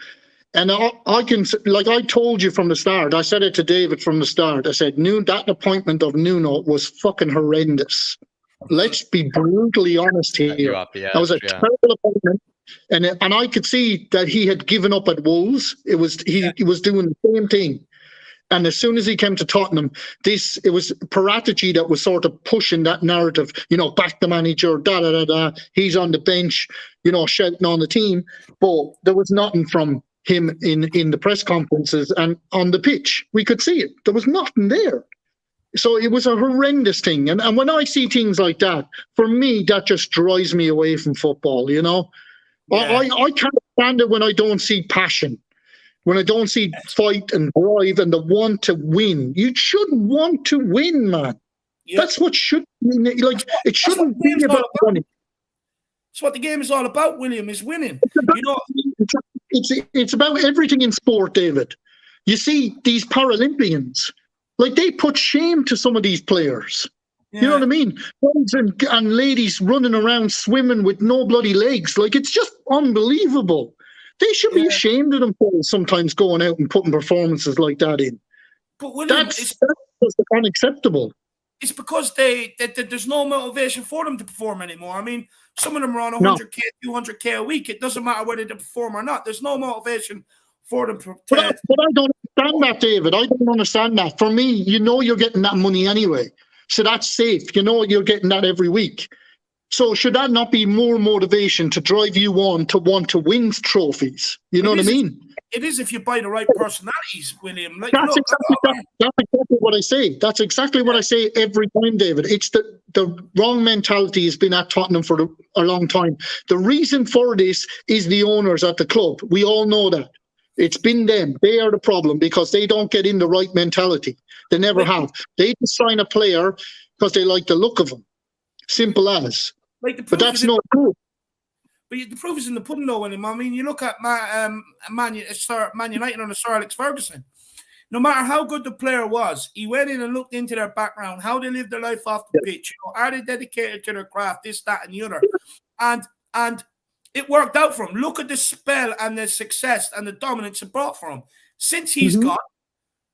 And I can, like I told you from the start, I said it to David from the start. I said, that appointment of Nuno was fucking horrendous. Let's be brutally honest here. That was a terrible appointment. And I could see that he had given up at Wolves. He was doing the same thing. And as soon as he came to Tottenham, it was Paratici that was sort of pushing that narrative, back the manager, he's on the bench, shouting on the team. But there was nothing from him in the press conferences and on the pitch. We could see it. There was nothing there. So it was a horrendous thing. And when I see things like that, for me, that just drives me away from football, Yeah. I can't stand it when I don't see passion, when I don't see fight and drive and the want to win. You should want to win, man. Yep. That's what should be. Like, it shouldn't be about winning. That's what the game is all about, William, is winning. It's about everything in sport, David. You see these Paralympians, like, they put shame to some of these players. Yeah. You know what I mean? Boys and ladies running around swimming with no bloody legs. Like, it's just unbelievable. They should be ashamed of themselves sometimes going out and putting performances like that in. But William, that's just unacceptable. It's because there's no motivation for them to perform anymore. I mean, some of them are on 100K, 200K a week. It doesn't matter whether they perform or not. There's no motivation for them. But I don't understand that, David. I don't understand that. For me, you're getting that money anyway. So that's safe. You're getting that every week. So should that not be more motivation to drive you on to want to win trophies? You know what I mean? It is if you buy the right personalities, William. Like, that's exactly what I say. That's exactly what I say every time, David. It's the wrong mentality has been at Tottenham for a long time. The reason for this is the owners at the club. We all know that. It's been them. They are the problem because they don't get in the right mentality. They never have. They just sign a player because they like the look of him. Simple as. But that's not good. But the proof is in the pudding, though, William. I mean, you look at Man United under Sir Alex Ferguson. No matter how good the player was, he went in and looked into their background, how they live their life off the pitch. Are they dedicated to their craft, this, that, and the other? And it worked out for him. Look at the spell and the success and the dominance it brought for him. Since he's gone,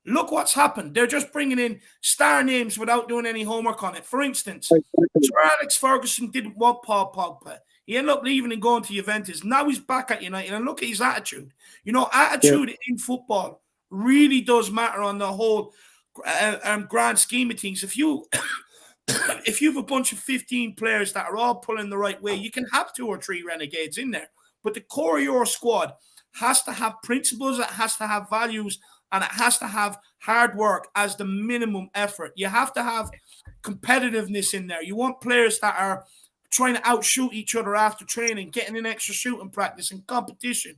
look what's happened. They're just bringing in star names without doing any homework on it. For instance, Sir Alex Ferguson didn't want Paul Pogba. He ended up leaving and going to Juventus. Now he's back at United, and look at his attitude. Attitude in football really does matter on the whole grand scheme of things. If you have a bunch of 15 players that are all pulling the right way, you can have 2 or 3 renegades in there. But the core of your squad has to have principles, it has to have values, and it has to have hard work as the minimum effort. You have to have competitiveness in there. You want players that are trying to outshoot each other after training, getting in extra shooting practice and competition.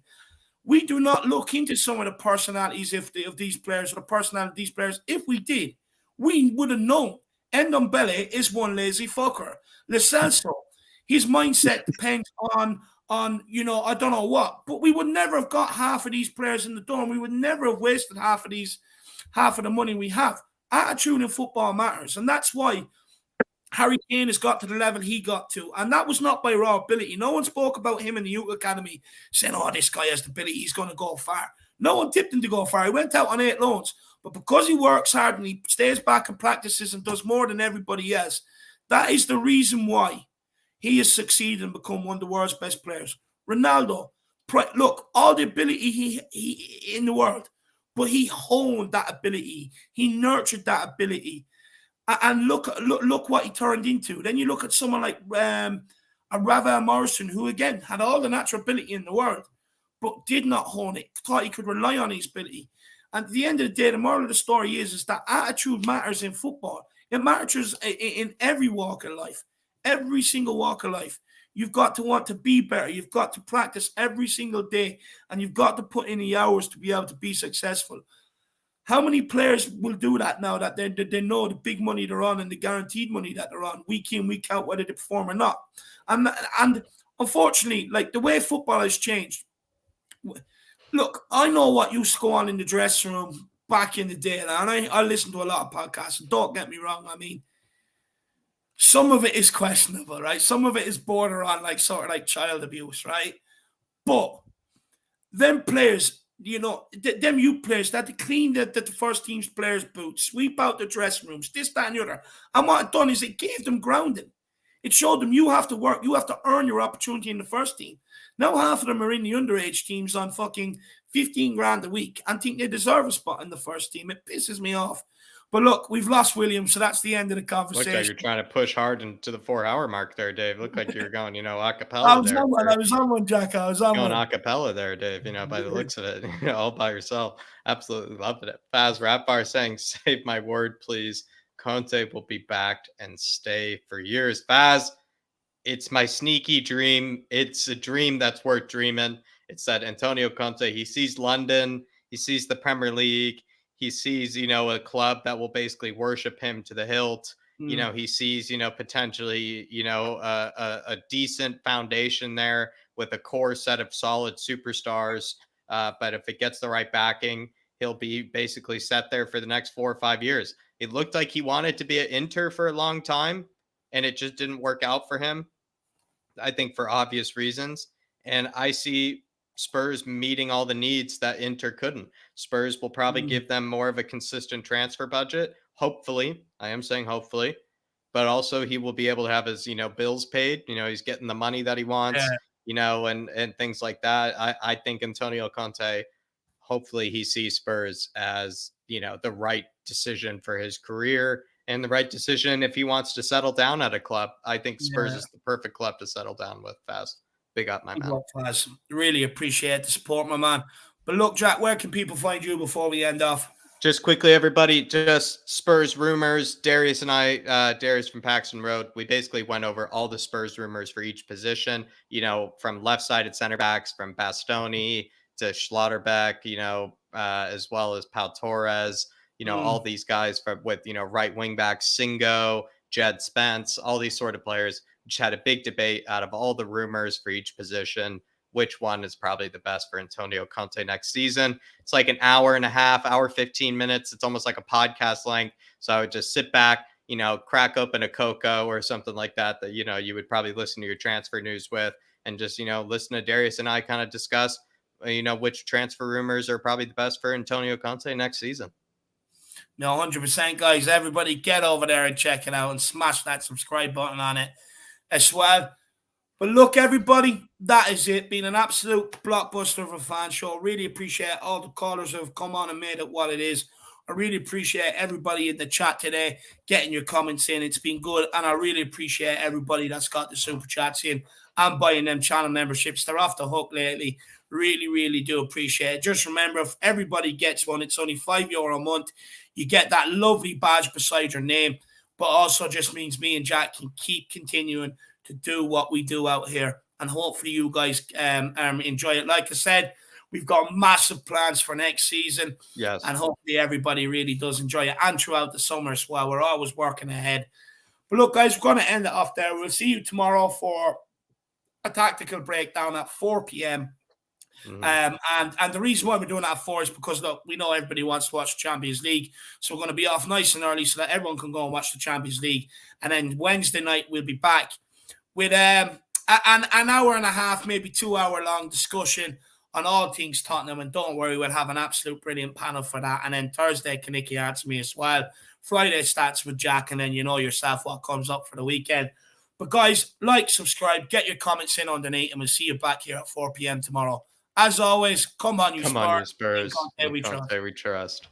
We do not look into some of the personalities of these players or the personality of these players. If we did, we would have known. Ndombele is one lazy fucker. Lo Celso, his mindset depends on I don't know what, but we would never have got half of these players in the door. We would never have wasted half of the money we have. Attitude in football matters, and that's why Harry Kane has got to the level he got to, and that was not by raw ability. No one spoke about him in the youth academy saying, "Oh, this guy has the ability; he's going to go far." No one tipped him to go far. He went out on 8 loans, but because he works hard and he stays back and practices and does more than everybody else, that is the reason why he has succeeded and become one of the world's best players. Ronaldo, look, all the ability he in the world, but he honed that ability. He nurtured that ability. And look what he turned into. Then you look at someone like a Ravel Morrison, who, again, had all the natural ability in the world, but did not hone it, thought he could rely on his ability. And at the end of the day, the moral of the story is that attitude matters in football. It matters in every walk of life, every single walk of life. You've got to want to be better. You've got to practice every single day, and you've got to put in the hours to be able to be successful. How many players will do that now that they know the big money they're on and the guaranteed money that they're on week in, week out, whether they perform or not? And unfortunately, like, the way football has changed. Look, I know what used to go on in the dressing room back in the day, and I listen to a lot of podcasts, and don't get me wrong, I mean, some of it is questionable, right? Some of it is borderline, like, sort of like child abuse, right? But them players, them youth players that had to clean the first team's players' boots, sweep out the dressing rooms, this, that, and the other. And what it done is it gave them grounding. It showed them you have to work, you have to earn your opportunity in the first team. Now half of them are in the underage teams on fucking 15 grand a week and think they deserve a spot in the first team. It pisses me off. But look, we've lost William, so that's the end of the conversation. Looked like you're trying to push hard into the 4-hour mark there, Dave. Looked like you were going, a cappella there. I was on one, Jack. I was on going one. a cappella there, Dave, by the looks of it, all by yourself. Absolutely loving it. Faz Rapbar saying, save my word, please. Conte will be backed and stay for years. Faz, it's my sneaky dream. It's a dream that's worth dreaming. It's that Antonio Conte, he sees London, he sees the Premier League, he sees, a club that will basically worship him to the hilt. He sees, potentially, a decent foundation there with a core set of solid superstars. But if it gets the right backing, he'll be basically set there for the next 4 or 5 years. It looked like he wanted to be at Inter for a long time, and it just didn't work out for him, I think, for obvious reasons. And I see Spurs meeting all the needs that Inter couldn't. Spurs will probably give them more of a consistent transfer budget. Hopefully, I am saying hopefully, but also he will be able to have his, bills paid. He's getting the money that he wants, and things like that. I think Antonio Conte, hopefully he sees Spurs as, the right decision for his career and the right decision if he wants to settle down at a club. I think Spurs is the perfect club to settle down with. Fast. Big up, my man. Really appreciate the support, my man. But look, Jack, where can people find you before we end off? Just quickly, everybody, just Spurs rumors. Darius and I, Darius from Paxton Road, we basically went over all the Spurs rumors for each position, from left-sided center backs, from Bastoni to Schlotterbeck, as well as Pau Torres, all these guys with right wing backs, Singo, Jed Spence, all these sort of players. Just had a big debate out of all the rumors for each position, which one is probably the best for Antonio Conte next season. It's like an hour and a half, hour, 15 minutes. It's almost like a podcast length. So I would just sit back, crack open a cocoa or something like that, you would probably listen to your transfer news with, and just, listen to Darius and I kind of discuss, which transfer rumors are probably the best for Antonio Conte next season. No, 100%, guys. Everybody get over there and check it out and smash that subscribe button on it as well. But look, everybody, that is it. Been an absolute blockbuster of a fan show. Really appreciate all the callers who have come on and made it what it is. I really appreciate everybody in the chat today getting your comments in. It's been good. And I really appreciate everybody that's got the super chats in and buying them channel memberships. They're off the hook lately. Really, really do appreciate it. Just remember, if everybody gets one, it's only €5 a month. You get that lovely badge beside your name, but also just means me and Jack can keep continuing to do what we do out here. And hopefully you guys enjoy it. Like I said, we've got massive plans for next season. Yes. And hopefully everybody really does enjoy it. And throughout the summer as well. We're always working ahead. But look, guys, we're going to end it off there. We'll see you tomorrow for a tactical breakdown at 4 p.m. And the reason why we're doing that at 4 is because, look, we know everybody wants to watch the Champions League. So we're going to be off nice and early so that everyone can go and watch the Champions League. And then Wednesday night, we'll be back with an hour and a half, maybe 2 hour long discussion on all things Tottenham. And don't worry, we'll have an absolute brilliant panel for that. And then Thursday, Kaniki answers me as well. Friday starts with Jack, and then you know yourself what comes up for the weekend. But guys, like, subscribe, get your comments in underneath, and we'll see you back here at 4 p.m. tomorrow. As always, come on, you Spurs. Conte we trust. trust.